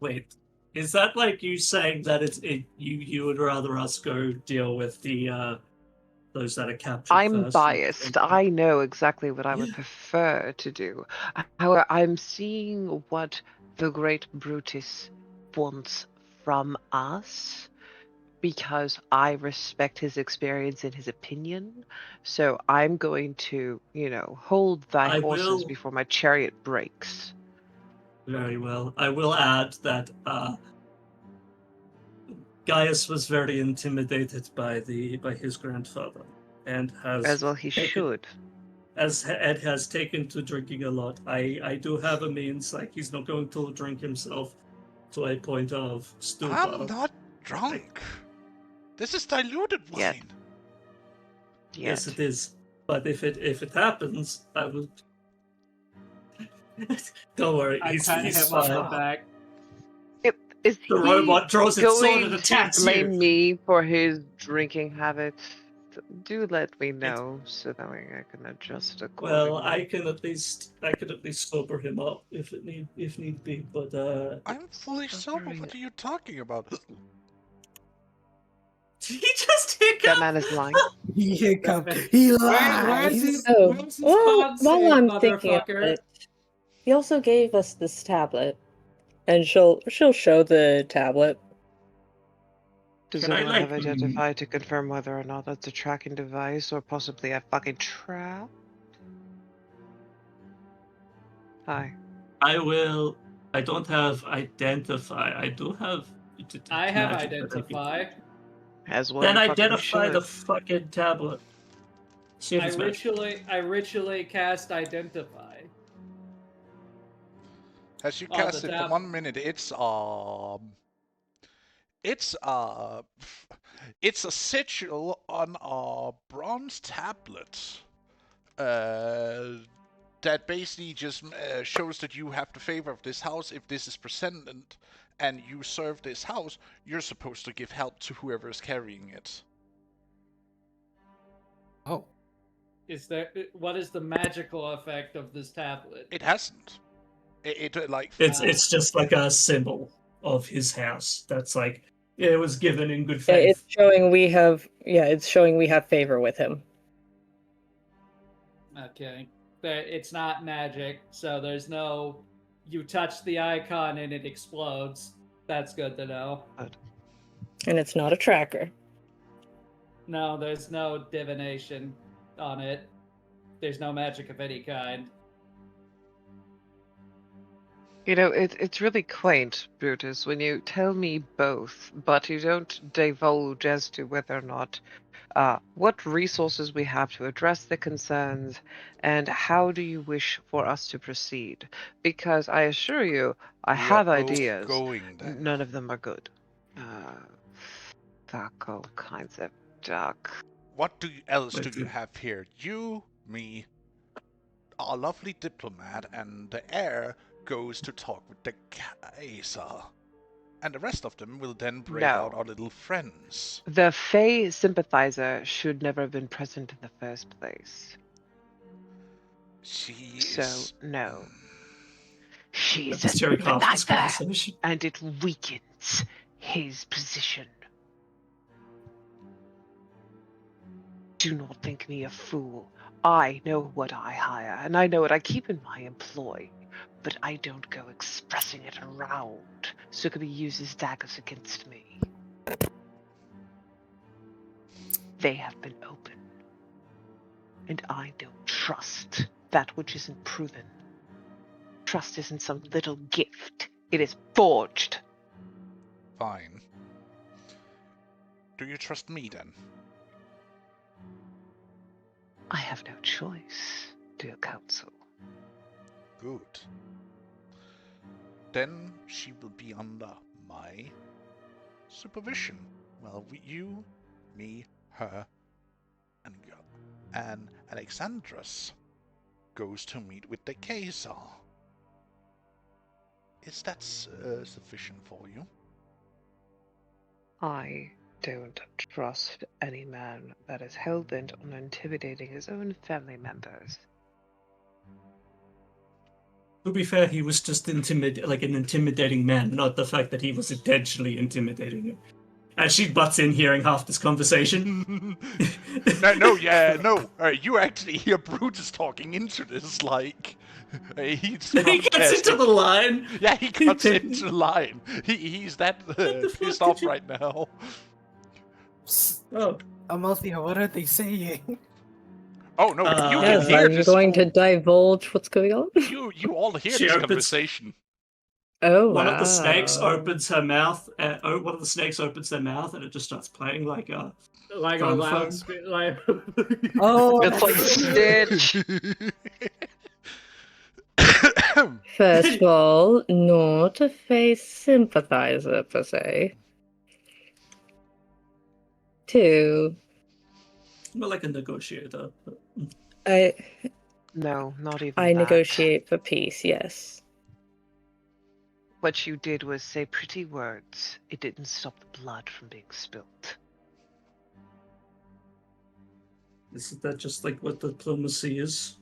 Wait, is that like you saying that you would rather us go deal with the those that are captured I'm first? biased. I know exactly what I would prefer to do. However, I'm seeing what the great Brutus wants from us because I respect his experience and his opinion. So I'm going to, hold thy I horses will- before my chariot breaks. Very well. I will add that Gaius was very intimidated by his grandfather, and has As well he should. Ed has taken to drinking a lot. I do have a means, like he's not going to drink himself to a point of stupor. I'm not drunk. This is diluted Yet. wine. Yes, Yet. it is. But if it happens, I will. Don't worry, I he's pat him on the fine. back. Is The he robot draws its sword going and to attacks blame you. me for his drinking habits? Do let me know so that way I can adjust accordingly. Well, I can at least sober him up if need be. But I'm fully sober. What are you talking about? he just hiccuped. That man is lying. He hiccuped. He Where's lies. his, Oh, where's his well, pod while save, I'm thinking of motherfucker? it, he also gave us this tablet, and she'll show the tablet. Does Can I, anyone like, have identified to confirm whether or not that's a tracking device or possibly a fucking trap? Hi. I will. I don't have identify. I do have. I have magic, but identify. As well, Then you fucking identify the should. fucking tablet. See if I it's magic. ritually cast identify. As you Oh, the cast it for tab. 1 minute, it's a sigil on a bronze tablet. That basically just shows that you have the favor of this house. If this is presented and you serve this house, you're supposed to give help to whoever is carrying it. Oh. What is the magical effect of this tablet? It hasn't. It like It's just like a symbol of his house. That's like it was given in good It's faith. showing we have favor with him. Okay. It's not magic, so there's no you touch the icon and it explodes. That's good to know. And it's not a tracker. No, there's no divination on it. There's no magic of any kind. It's really quaint, Brutus, when you tell me both, but you don't divulge as to whether or not what resources we have to address the concerns, and how do you wish for us to proceed? Because I assure you, I We have are both ideas. going then. None of them are good. Fuck all kinds of duck. What else do you have here? You me, our lovely diplomat, and the heir goes to talk with the Kaiser. And the rest of them will then break No. out our little friends. The Fey sympathizer should never have been present in the first place. She So, is... no. She's Let's a Jerry Carpenter's sympathizer, conversation. and it weakens his position. Do not think me a fool. I know what I hire, and I know what I keep in my employ. But I don't go expressing it around, so it could be used as daggers against me. They have been open. And I don't trust that which isn't proven. Trust isn't some little gift. It is forged. Fine. Do you trust me then? I have no choice, dear counsel. Good. Then she will be under my supervision. Well, you, me, her, and Alexandros goes to meet with the Kaiser. Is that sufficient for you? I don't trust any man that is hell-bent on intimidating his own family members. To be fair, he was just an intimidating man, not the fact that he was intentionally intimidating him. As she butts in, hearing half this conversation. No. You actually hear Brutus talking into this, like... He cuts into the line. Yeah, he cuts into the line. He's that pissed off right now. Oh, Amalthea, what are they saying? Oh no, you can Yes, hear I'm this. going to divulge what's going on. You all hear She this opens- conversation. Oh, One of the snakes wow. opens her mouth. One of the snakes opens their mouth, and it just starts playing like a. Like a loud like Oh, It's like Stitch. First of all, not a face sympathizer per se. Two, More like a negotiator. No, not even I that. negotiate for peace, yes. What you did was say pretty words. It didn't stop the blood from being spilt. Isn't that just like what diplomacy is?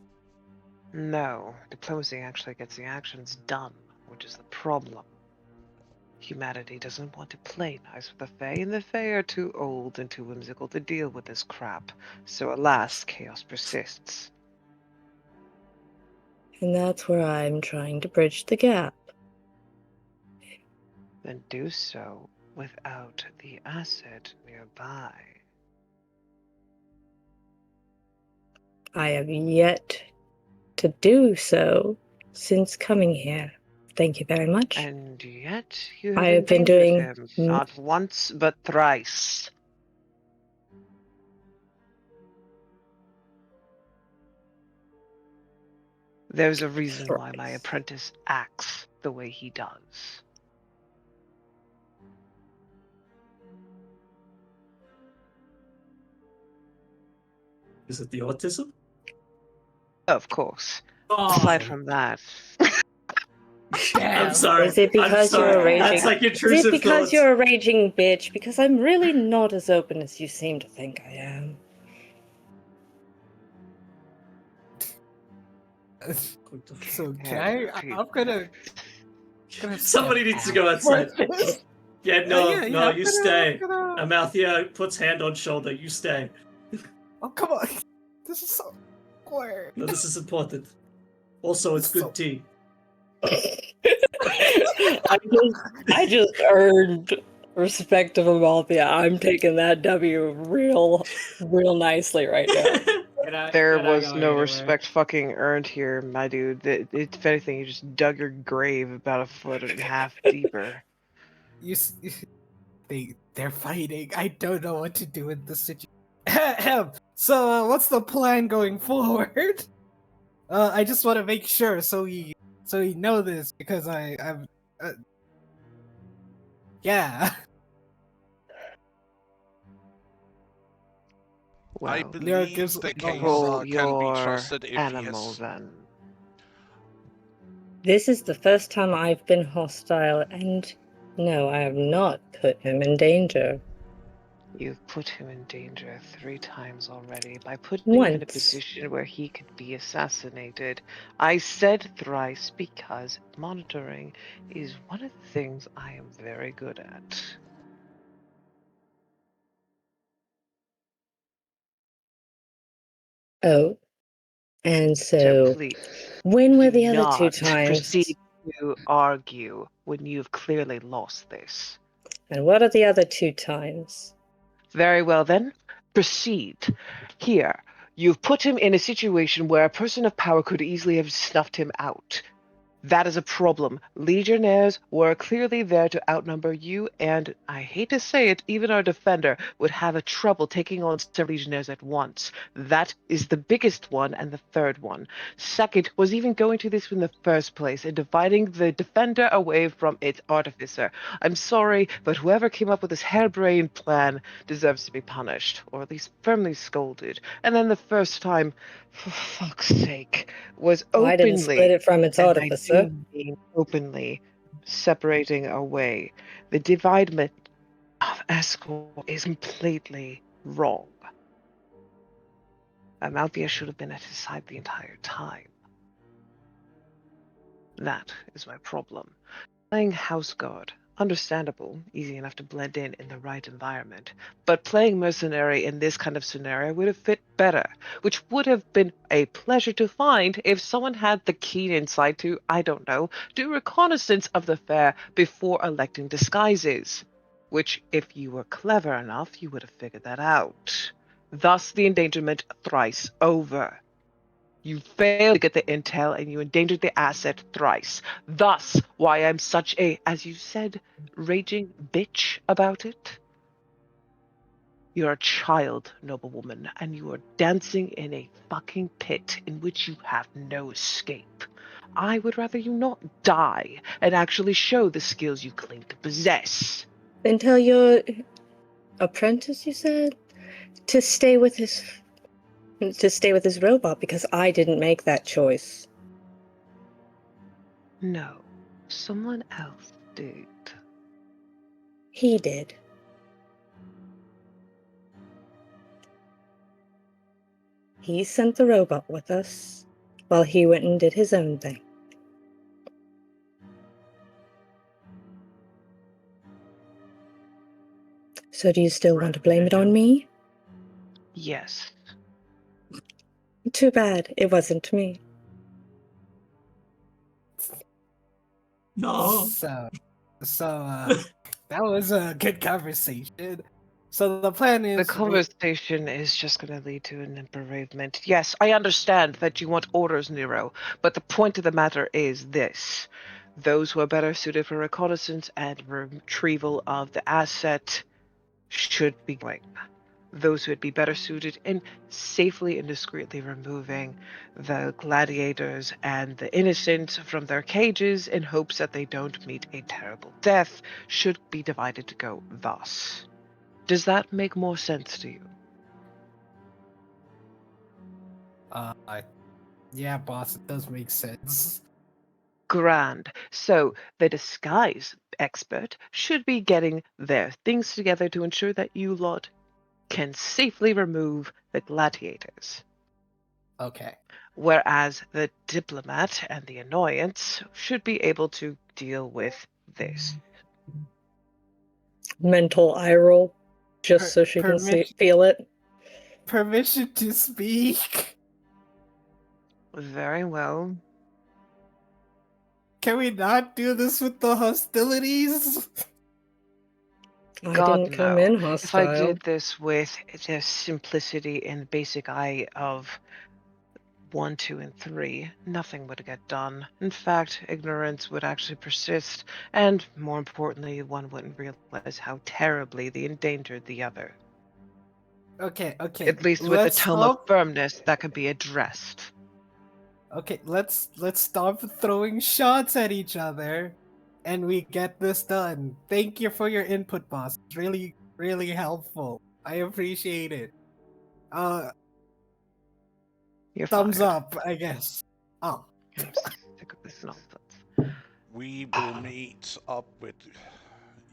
No, diplomacy actually gets the actions done, which is the problem. Humanity doesn't want to play nice with the Fae, and the Fae are too old and too whimsical to deal with this crap. So alas, chaos persists. And that's where I'm trying to bridge the gap. Then do so without the asset nearby. I have yet to do so since coming here. Thank you very much. And yet you I have have been endangered doing- him, not once but thrice. There's a reason why my Thrice. apprentice acts the way he does. Is it the autism? Of course. Oh, Aside from that, I'm sorry. Is it because I'm you're sorry. a raging? That's like Is intrusive it because thoughts. you're a raging bitch? Because I'm really not as open as you seem to think I am. So can I'm gonna Somebody step needs to go out. outside. Yeah, no, Yeah, no, I'm you gonna- stay. I'm gonna- Amalthea puts hand on shoulder. You stay. Oh, come on. This is so awkward. No, this is important. Also, it's good tea. I just earned respect of Amalthea. I'm taking that W real nicely right now. there was no respect fucking earned here, my dude. If anything, you just dug your grave about 1.5 feet deeper. They're fighting. I don't know what to do in this situation. So, what's the plan going forward? I just want to make sure so we know this because I'm yeah. I Well, Nero believe gives the a case roll can be your trusted if he animal has. then. This is the first time I've been hostile, and no, I have not put him in danger. You've put him in danger 3 times already by putting him in a Once. position where he could be assassinated. I said thrice because monitoring is one of the things I am very good at. Oh. And So so, please, when were do the other 2 not times? proceed to argue when you've clearly lost this. And what are the other 2 times? Very well then, proceed. Here, you've put him in a situation where a person of power could easily have snuffed him out. That is a problem. Legionnaires were clearly there to outnumber you, and I hate to say it, even our defender would have a trouble taking on several legionnaires at once. That is the biggest one and the third one. Second was even going to this in the first place and dividing the defender away from its artificer. I'm sorry, but whoever came up with this harebrained plan deserves to be punished, or at least firmly scolded. And then the first time, for fuck's sake, was I didn't openly, split it from its and I artificer. do mean openly, separating away. The dividement of Escort is completely wrong. Amalthea should have been at his side the entire time. That is my problem. Playing House Guard, understandable, easy enough to blend in the right environment. But playing mercenary in this kind of scenario would have fit better, which would have been a pleasure to find if someone had the keen insight to, I don't know, do reconnaissance of the fair before electing disguises. Which, if you were clever enough, you would have figured that out. Thus the endangerment thrice over. You failed to get the intel and you endangered the asset thrice. Thus, why I'm such a, as you said, raging bitch about it. You're a child, noblewoman, and you are dancing in a fucking pit in which you have no escape. I would rather you not die and actually show the skills you claim to possess. Then tell your apprentice, you said, to stay with his robot, because I didn't make that choice. No, someone else did. He did. He sent the robot with us, while he went and did his own thing. So do you still want to blame it on me? Yes. Too bad it wasn't me. No. So, that was a good conversation. So the plan is The conversation is just going to lead to an bereavement. Yes, I understand that you want orders, Nero, but the point of the matter is this. Those who are better suited for reconnaissance and retrieval of the asset should be going. Those who would be better suited in safely and discreetly removing the gladiators and the innocent from their cages in hopes that they don't meet a terrible death should be divided to go thus. Does that make more sense to you? Yeah, boss, it does make sense. Grand. So the disguise expert should be getting their things together to ensure that you lot can safely remove the gladiators. Okay. Whereas the diplomat and the annoyance should be able to deal with this. Mental eye roll, just so she can feel it. Permission to speak. Very well. Can we not do this with the hostilities? I God, didn't come no. in If hostile. I did this with the simplicity and basic eye of 1, 2, and 3, nothing would get done. In fact, ignorance would actually persist, and more importantly, one wouldn't realize how terribly they endangered the other. Okay. At least with a tone of firmness that could be addressed. Okay, let's stop throwing shots at each other, and we get this done. Thank you for your input, boss. It's really, really helpful. I appreciate it. You're thumbs fired. up, I guess. Oh. I'm sick of this nonsense. We will meet up with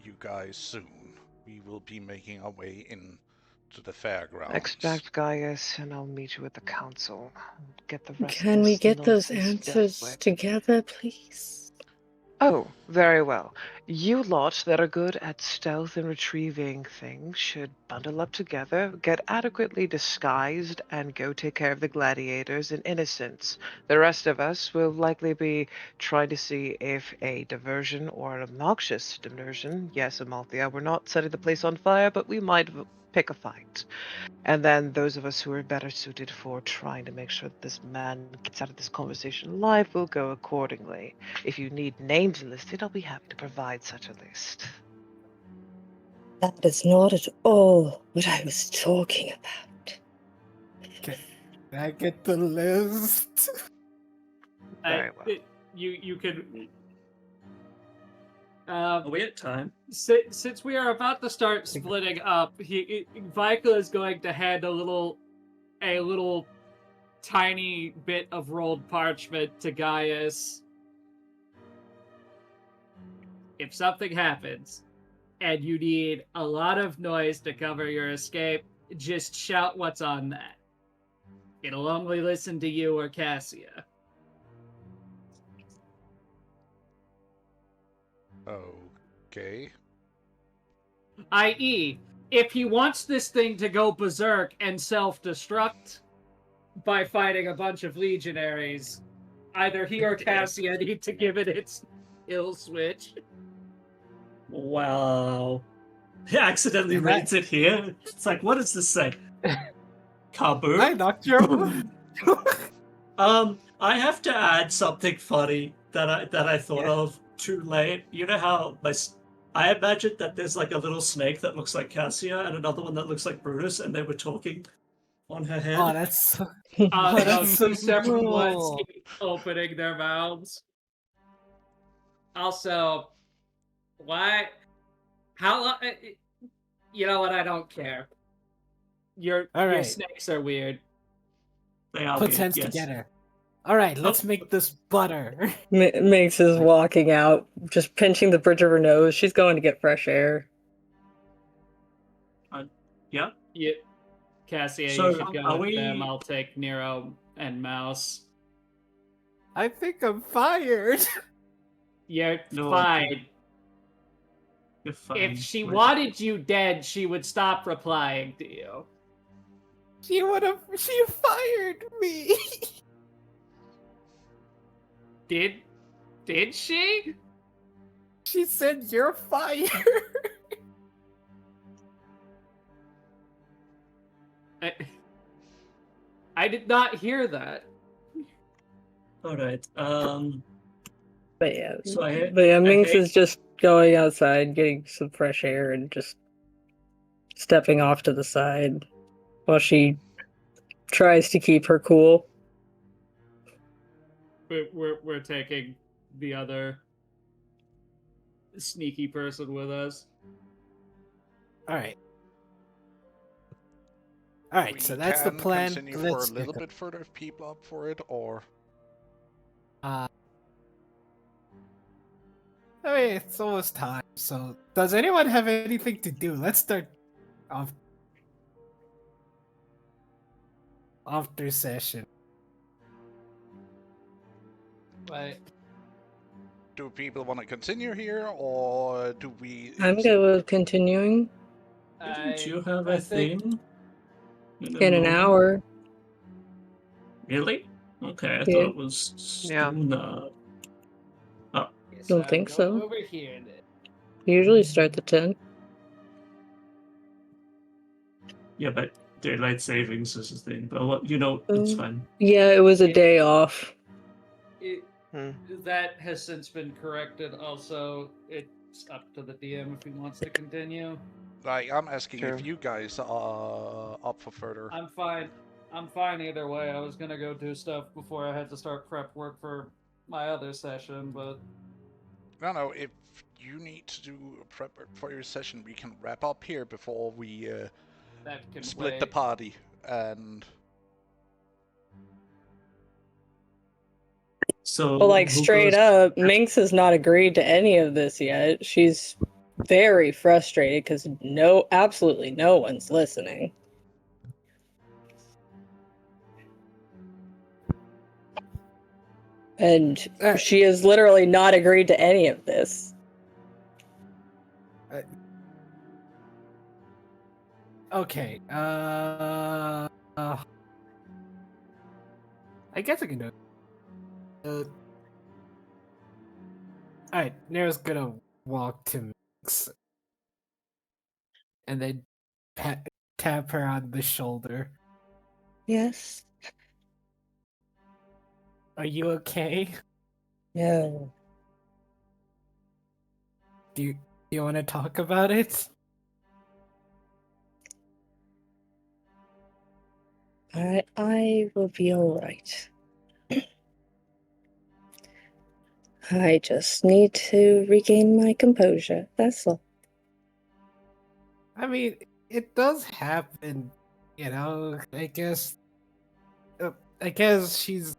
you guys soon. We will be making our way into the fairgrounds. Expect Gaius, and I'll meet you at the council. Get the rest Can of we this get those nonsense answers dealt with. together, please? Oh, very well. You lot that are good at stealth and retrieving things should bundle up together, get adequately disguised, and go take care of the gladiators and innocents. The rest of us will likely be trying to see if a diversion or an obnoxious diversion, yes, Amalthea, we're not setting the place on fire, but we might pick a fight. And then those of us who are better suited for trying to make sure that this man gets out of this conversation alive will go accordingly. If you need names listed, I'll be happy to provide such a list. That is not at all what I was talking about. Can I get the list? Very well. You could. Are we at time? Since we are about to start splitting up, Vika is going to hand a little tiny bit of rolled parchment to Gaius. If something happens, and you need a lot of noise to cover your escape, just shout what's on that. It'll only listen to you or Cassia. Okay. I.e., if he wants this thing to go berserk and self-destruct by fighting a bunch of legionaries, either he or Cassia need to give it its kill switch. Wow. He accidentally Am I- reads it here. It's like, what does this say? Kaboom. I knocked your. I have to add something funny that I thought of too late. You know how I imagined that there's like a little snake that looks like Cassia and another one that looks like Brutus, and they were talking on her head. Oh, that's. Those so two separate ones cool. keep opening their mouths. Also, why? How long? You know what? I don't care. Your Alright. snakes are weird. They are Put weird, hands yes. together. Alright, let's make this butter. Minx is walking out, just pinching the bridge of her nose. She's going to get fresh air. Yeah. Yeah, Cassia, So, you should go are with we- them. I'll take Nero and Mouse. I think I'm fired. You're No, fine. You're fine. If she We're- wanted you dead, she would stop replying to you. She fired me. Did she? She said you're fired. I did not hear that. Alright. But yeah, So I Minx hate- is just going outside, getting some fresh air, and just stepping off to the side while she tries to keep her cool. We're taking the other sneaky person with us. Alright. Alright, We so that's the can plan. Continue Let's for a little bit further if people up for it, or I mean, it's almost time. So, does anyone have anything to do? Let's start off after session. Right. do people want to continue here, or do we? I'm good with continuing Didn't you have I a think- thing? in an hour. Really? Okay, I Yeah. thought it was Yeah. sooner. Yes, Don't I'll think go so. Over here then. Usually start at 10. Yeah, but daylight savings is a thing. But what it's Mm. fine. Yeah, it was a Yeah. day off. That has since been corrected. Also, it's up to the DM if he wants to continue. Like, I'm asking Sure. if you guys are up for further. I'm fine. I'm fine either way. I was gonna go do stuff before I had to start prep work for my other session, but No, if you need to do a prep work for your session, we can wrap up here before we that can split wait. the party. and So Well, like who straight goes- up, Minx has not agreed to any of this yet. She's very frustrated because absolutely no one's listening. And she has literally not agreed to any of this. Okay. I guess I can do it. Alright, Nero's gonna walk to Mix and then tap her on the shoulder. Yes. Are you okay? No. Do you want to talk about it? I will be alright. I just need to regain my composure. That's all. I mean, it does happen, you know. I guess she's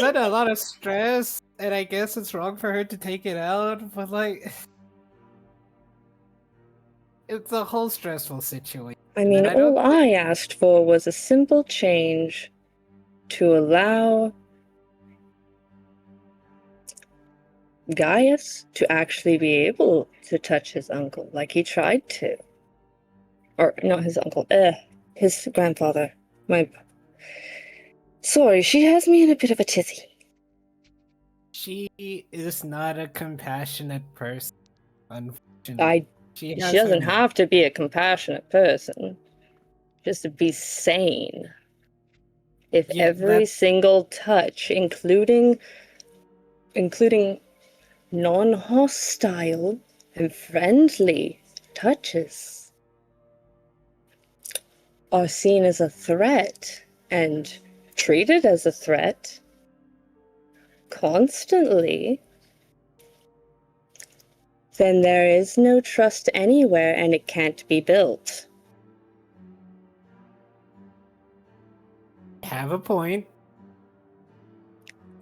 under a lot of stress, and I guess it's wrong for her to take it out. But like, it's a whole stressful situation. I mean, And I don't all I asked for was a simple change to allow Gaius to actually be able to touch his uncle like he tried to. Or, not his uncle, his grandfather. Sorry, she has me in a bit of a tizzy. She is not a compassionate person, unfortunately. She doesn't have to be a compassionate person. Just to be sane. If every single touch, including non-hostile and friendly touches, are seen as a threat and treated as a threat constantly, then there is no trust anywhere and it can't be built. Have a point.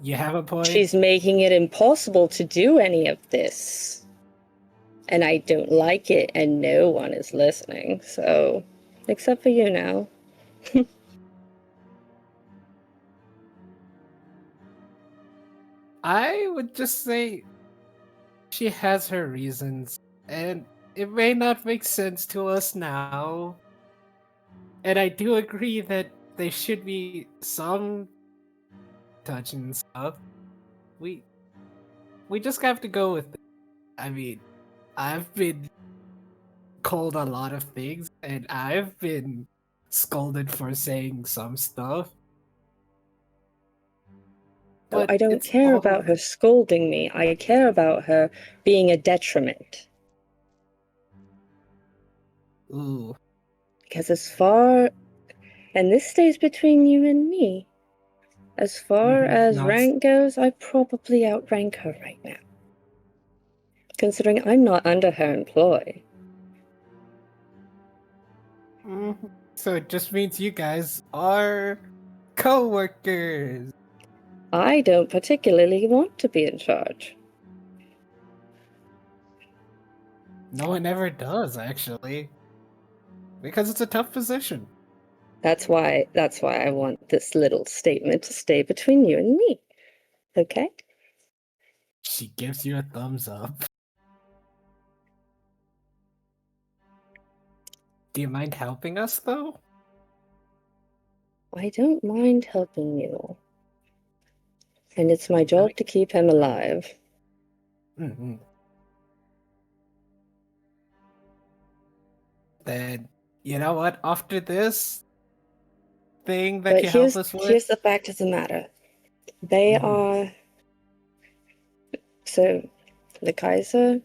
You have a point. She's making it impossible to do any of this. And I don't like it, and no one is listening, so... Except for you now. I would just say she has her reasons, and it may not make sense to us now. And I do agree that there should be some touch and stuff. We just have to go with it. I mean, I've been called a lot of things, and I've been scolded for saying some stuff. Oh, I don't care about her scolding me. I care about her being a detriment. Ooh. Because and this stays between you and me. As far as rank goes, I probably outrank her right now. Considering I'm not under her employ. So it just means you guys are co-workers. I don't particularly want to be in charge. No one ever does, actually. Because it's a tough position. That's why I want this little statement to stay between you and me. Okay? She gives you a thumbs up. Do you mind helping us, though? I don't mind helping you. And it's my job to keep him alive. Mm-hmm. Then, you know what? After this thing that you help us with... Here's the fact of the matter. They are... So, the Kaiser...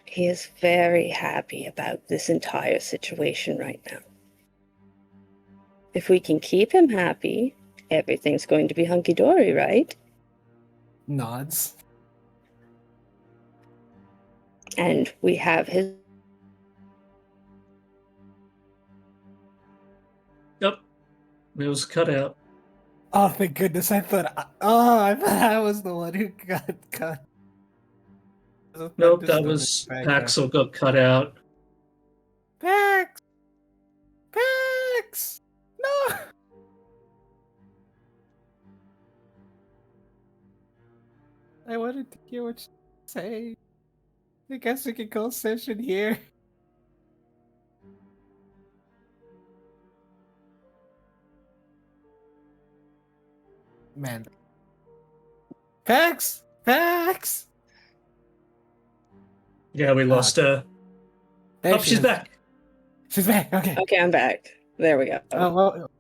He is very happy about this entire situation right now. If we can keep him happy, everything's going to be hunky-dory, right? Nods. And we have his Yep. It was cut out. Oh, thank goodness! I thought I was the one who got cut. Nope, that was Paxel got cut out. Pax! Pax! No! I wanted to hear what you say. I guess we can call session here. Man. Pax! Pax! Yeah, we lost her. There Oh, she she's is. back. She's back. Okay. Okay, I'm back. There we go.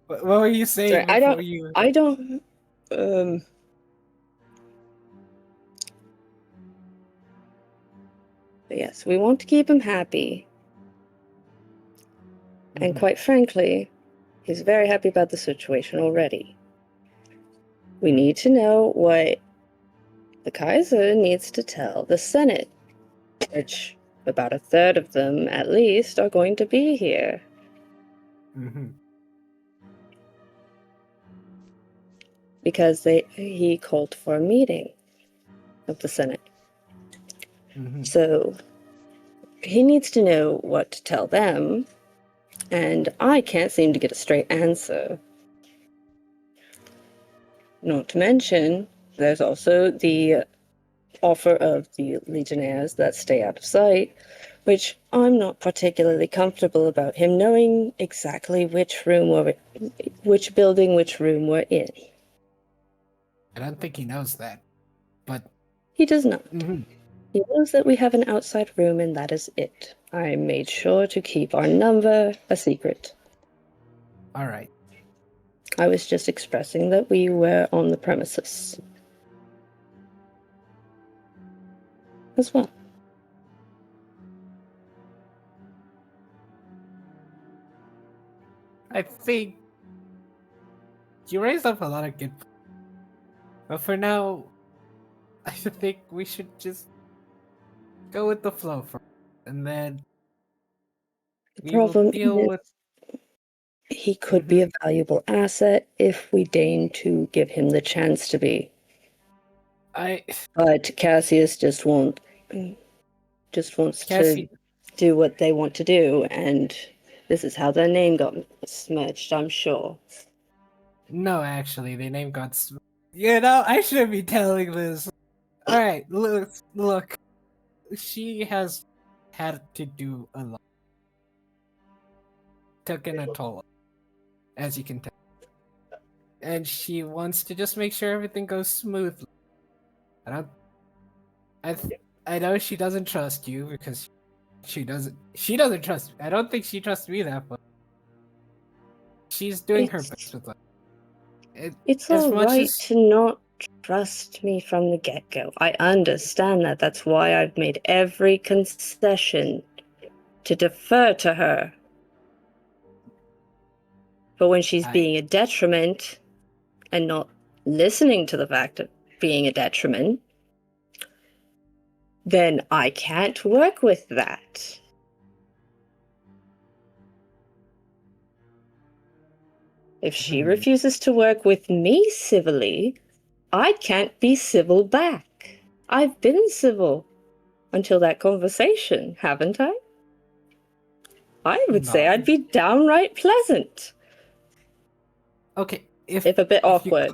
What were you saying Sorry, before you? I don't. But yes, we want to keep him happy. And Mhm. quite frankly, he's very happy about the situation already. We need to know what the Kaiser needs to tell the Senate, which about a third of them, at least, are going to be here. Mhm. Because he called for a meeting of the Senate. Mhm. So he needs to know what to tell them, and I can't seem to get a straight answer. Not to mention, there's also the offer of the Legionnaires that stay out of sight, which I'm not particularly comfortable about him knowing exactly which building, which room we're in. I don't think he knows that, but He does not. mhm. He knows that we have an outside room, and that is it. I made sure to keep our number a secret. All right. I was just expressing that we were on the premises. As well. I think you raised up a lot of good. But for now, I think we should just go with the flow first, and then The we will problem deal is with. he could be a valuable asset if we deign to give him the chance to be. But Cassius just wants Cassie, to do what they want to do, and this is how their name got smirched, I'm sure. no, actually, the name got. You know, I shouldn't be telling this. All right, look. She has had to do a lot. Taken a toll, as you can tell, and she wants to just make sure everything goes smoothly. I know she doesn't trust you because she doesn't trust me. I don't think she trusts me that much. She's doing her best with it. It's as all much right as- to not trust me from the get-go. I understand that. That's why I've made every concession to defer to her. But when she's being a detriment and not listening to the fact of being a detriment, then I can't work with that. If she refuses to work with me civilly, I can't be civil back. I've been civil until that conversation, haven't I? I would say I'd be downright pleasant. Okay, if a bit awkward.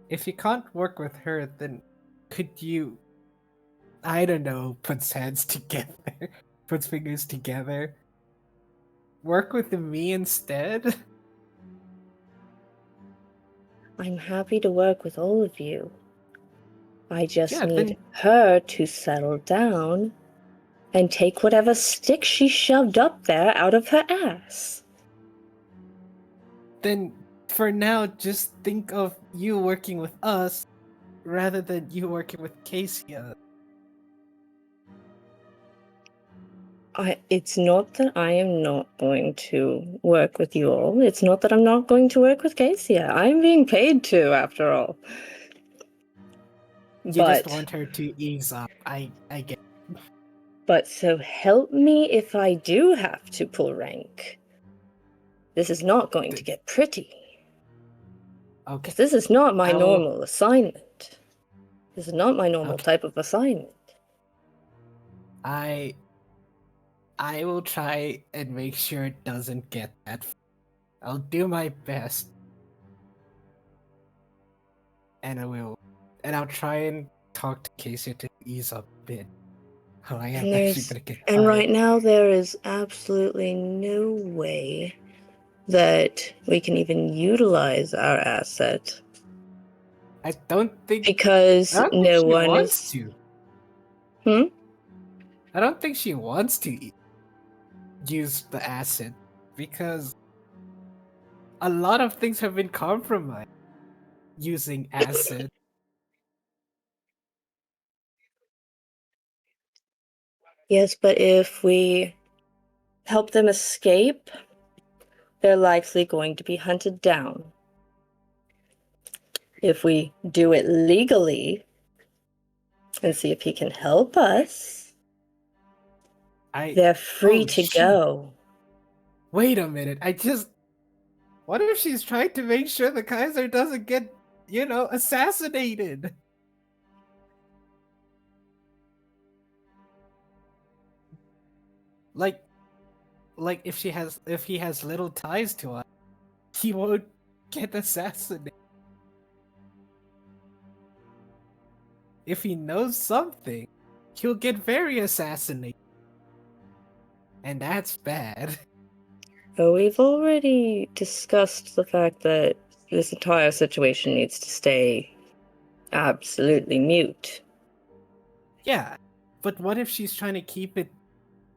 If you can't work with her, then could you, I don't know, put fingers together, work with me instead? I'm happy to work with all of you. I just need her to settle down and take whatever stick she shoved up there out of her ass. Then, for now, just think of you working with us rather than you working with Casey. It's not that I am not going to work with you all. It's not that I'm not going to work with Cassia. I'm being paid to, after all. You just want her to ease up. I get it. But so help me if I do have to pull rank. this is not going to get pretty. Okay. Because this is not my I will- normal assignment. This is not my normal Okay. type of assignment. I will try and make sure it doesn't get that. I'll do my best. And I'll try and talk to Casey to ease up a bit. Oh, I am And actually there's- gonna get And tired. right now, there is absolutely no way that we can even utilize our asset I don't think because I don't think no she one wants is. to. Hmm? I don't think she wants to use the acid because a lot of things have been compromised using acid. Yes, but if we help them escape, they're likely going to be hunted down. If we do it legally and see if he can help us, they're free Oh, to shit. go. Wait a minute. What if she's trying to make sure the Kaiser doesn't get, assassinated? Like if he has little ties to us, he won't get assassinated. If he knows something, he'll get very assassinated. And that's bad. But we've already discussed the fact that this entire situation needs to stay absolutely mute. Yeah, but what if she's trying to keep it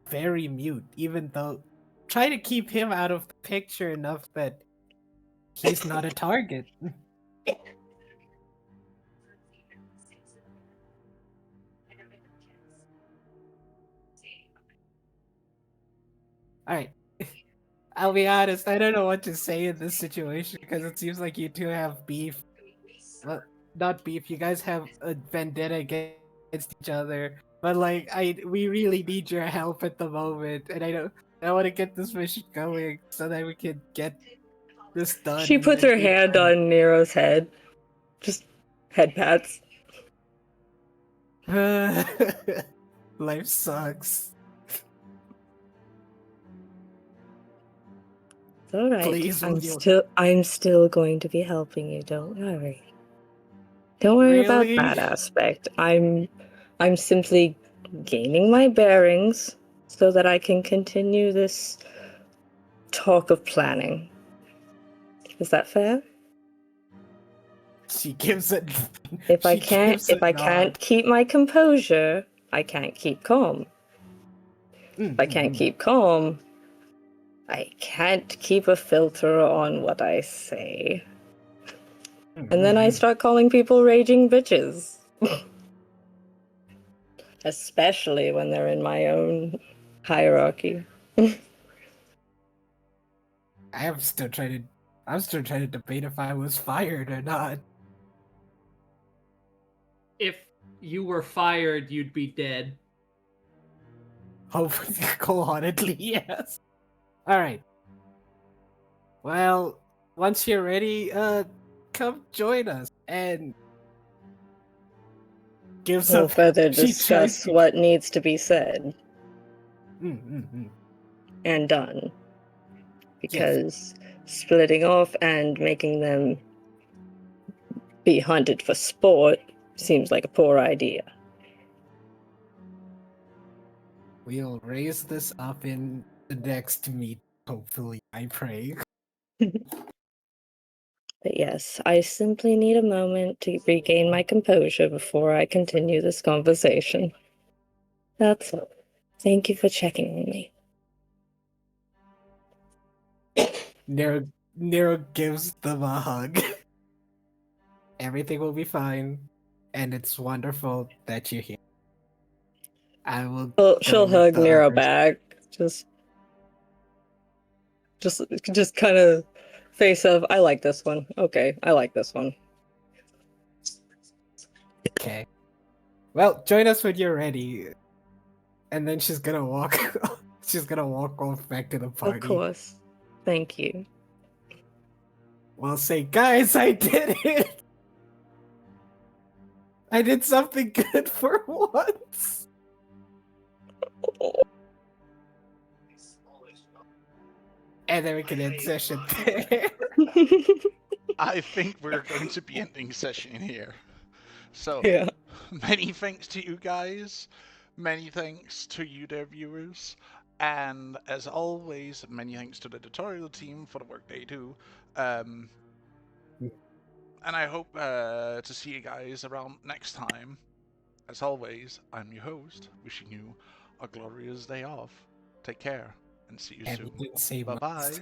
very mute, even though try to keep him out of the picture enough that he's not a target. Alright. I'll be honest, I don't know what to say in this situation because it seems like you two have beef. Well, not beef, you guys have a vendetta against each other. But we really need your help at the moment, and I want to get this mission going so that we can get this done. She puts her hand on Nero's head. Just head pats. Life sucks. It's alright. Please, will you- I'm still going to be helping you, don't worry. Don't worry about Really? that aspect. I'm simply gaining my bearings so that I can continue this talk of planning. Is that fair? She gives it. If I she can't gives a can't nod. keep my composure, I can't keep calm. If I can't keep calm, I can't keep a filter on what I say. And then I start calling people raging bitches. Especially when they're in my own hierarchy. I'm still trying to debate if I was fired or not. If you were fired, you'd be dead. Hopefully, wholeheartedly, yes. Alright. Well, once you're ready, come join us and gives We'll up. further she discuss tries to- what needs to be said Mm. and done. Because splitting off and making them be hunted for sport seems like a poor idea. We'll raise this up in the next meet, hopefully, I pray. But yes, I simply need a moment to regain my composure before I continue this conversation. That's all. Thank you for checking on me. Nero gives them a hug. Everything will be fine, and it's wonderful that you're here. I will. Well, go she'll with hug the Nero others. back. Just kind of face of, I like this one. Okay, I like this one. Okay. Well, join us when you're ready. And then she's gonna walk. She's gonna walk off back to the party. Of course. Thank you. Well, say, guys, I did it! I did something good for once! And then we can end session there. I think we're going to be ending session here. So, Yeah. many thanks to you guys. Many thanks to you, dear viewers. And as always, many thanks to the tutorial team for the work they do. And I hope to see you guys around next time. As always, I'm your host, wishing you a glorious day off. Take care, and see you And we soon. didn't say Bye-bye. much.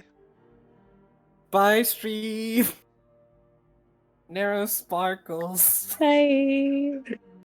Bye, stream! Narrow sparkles. Bye.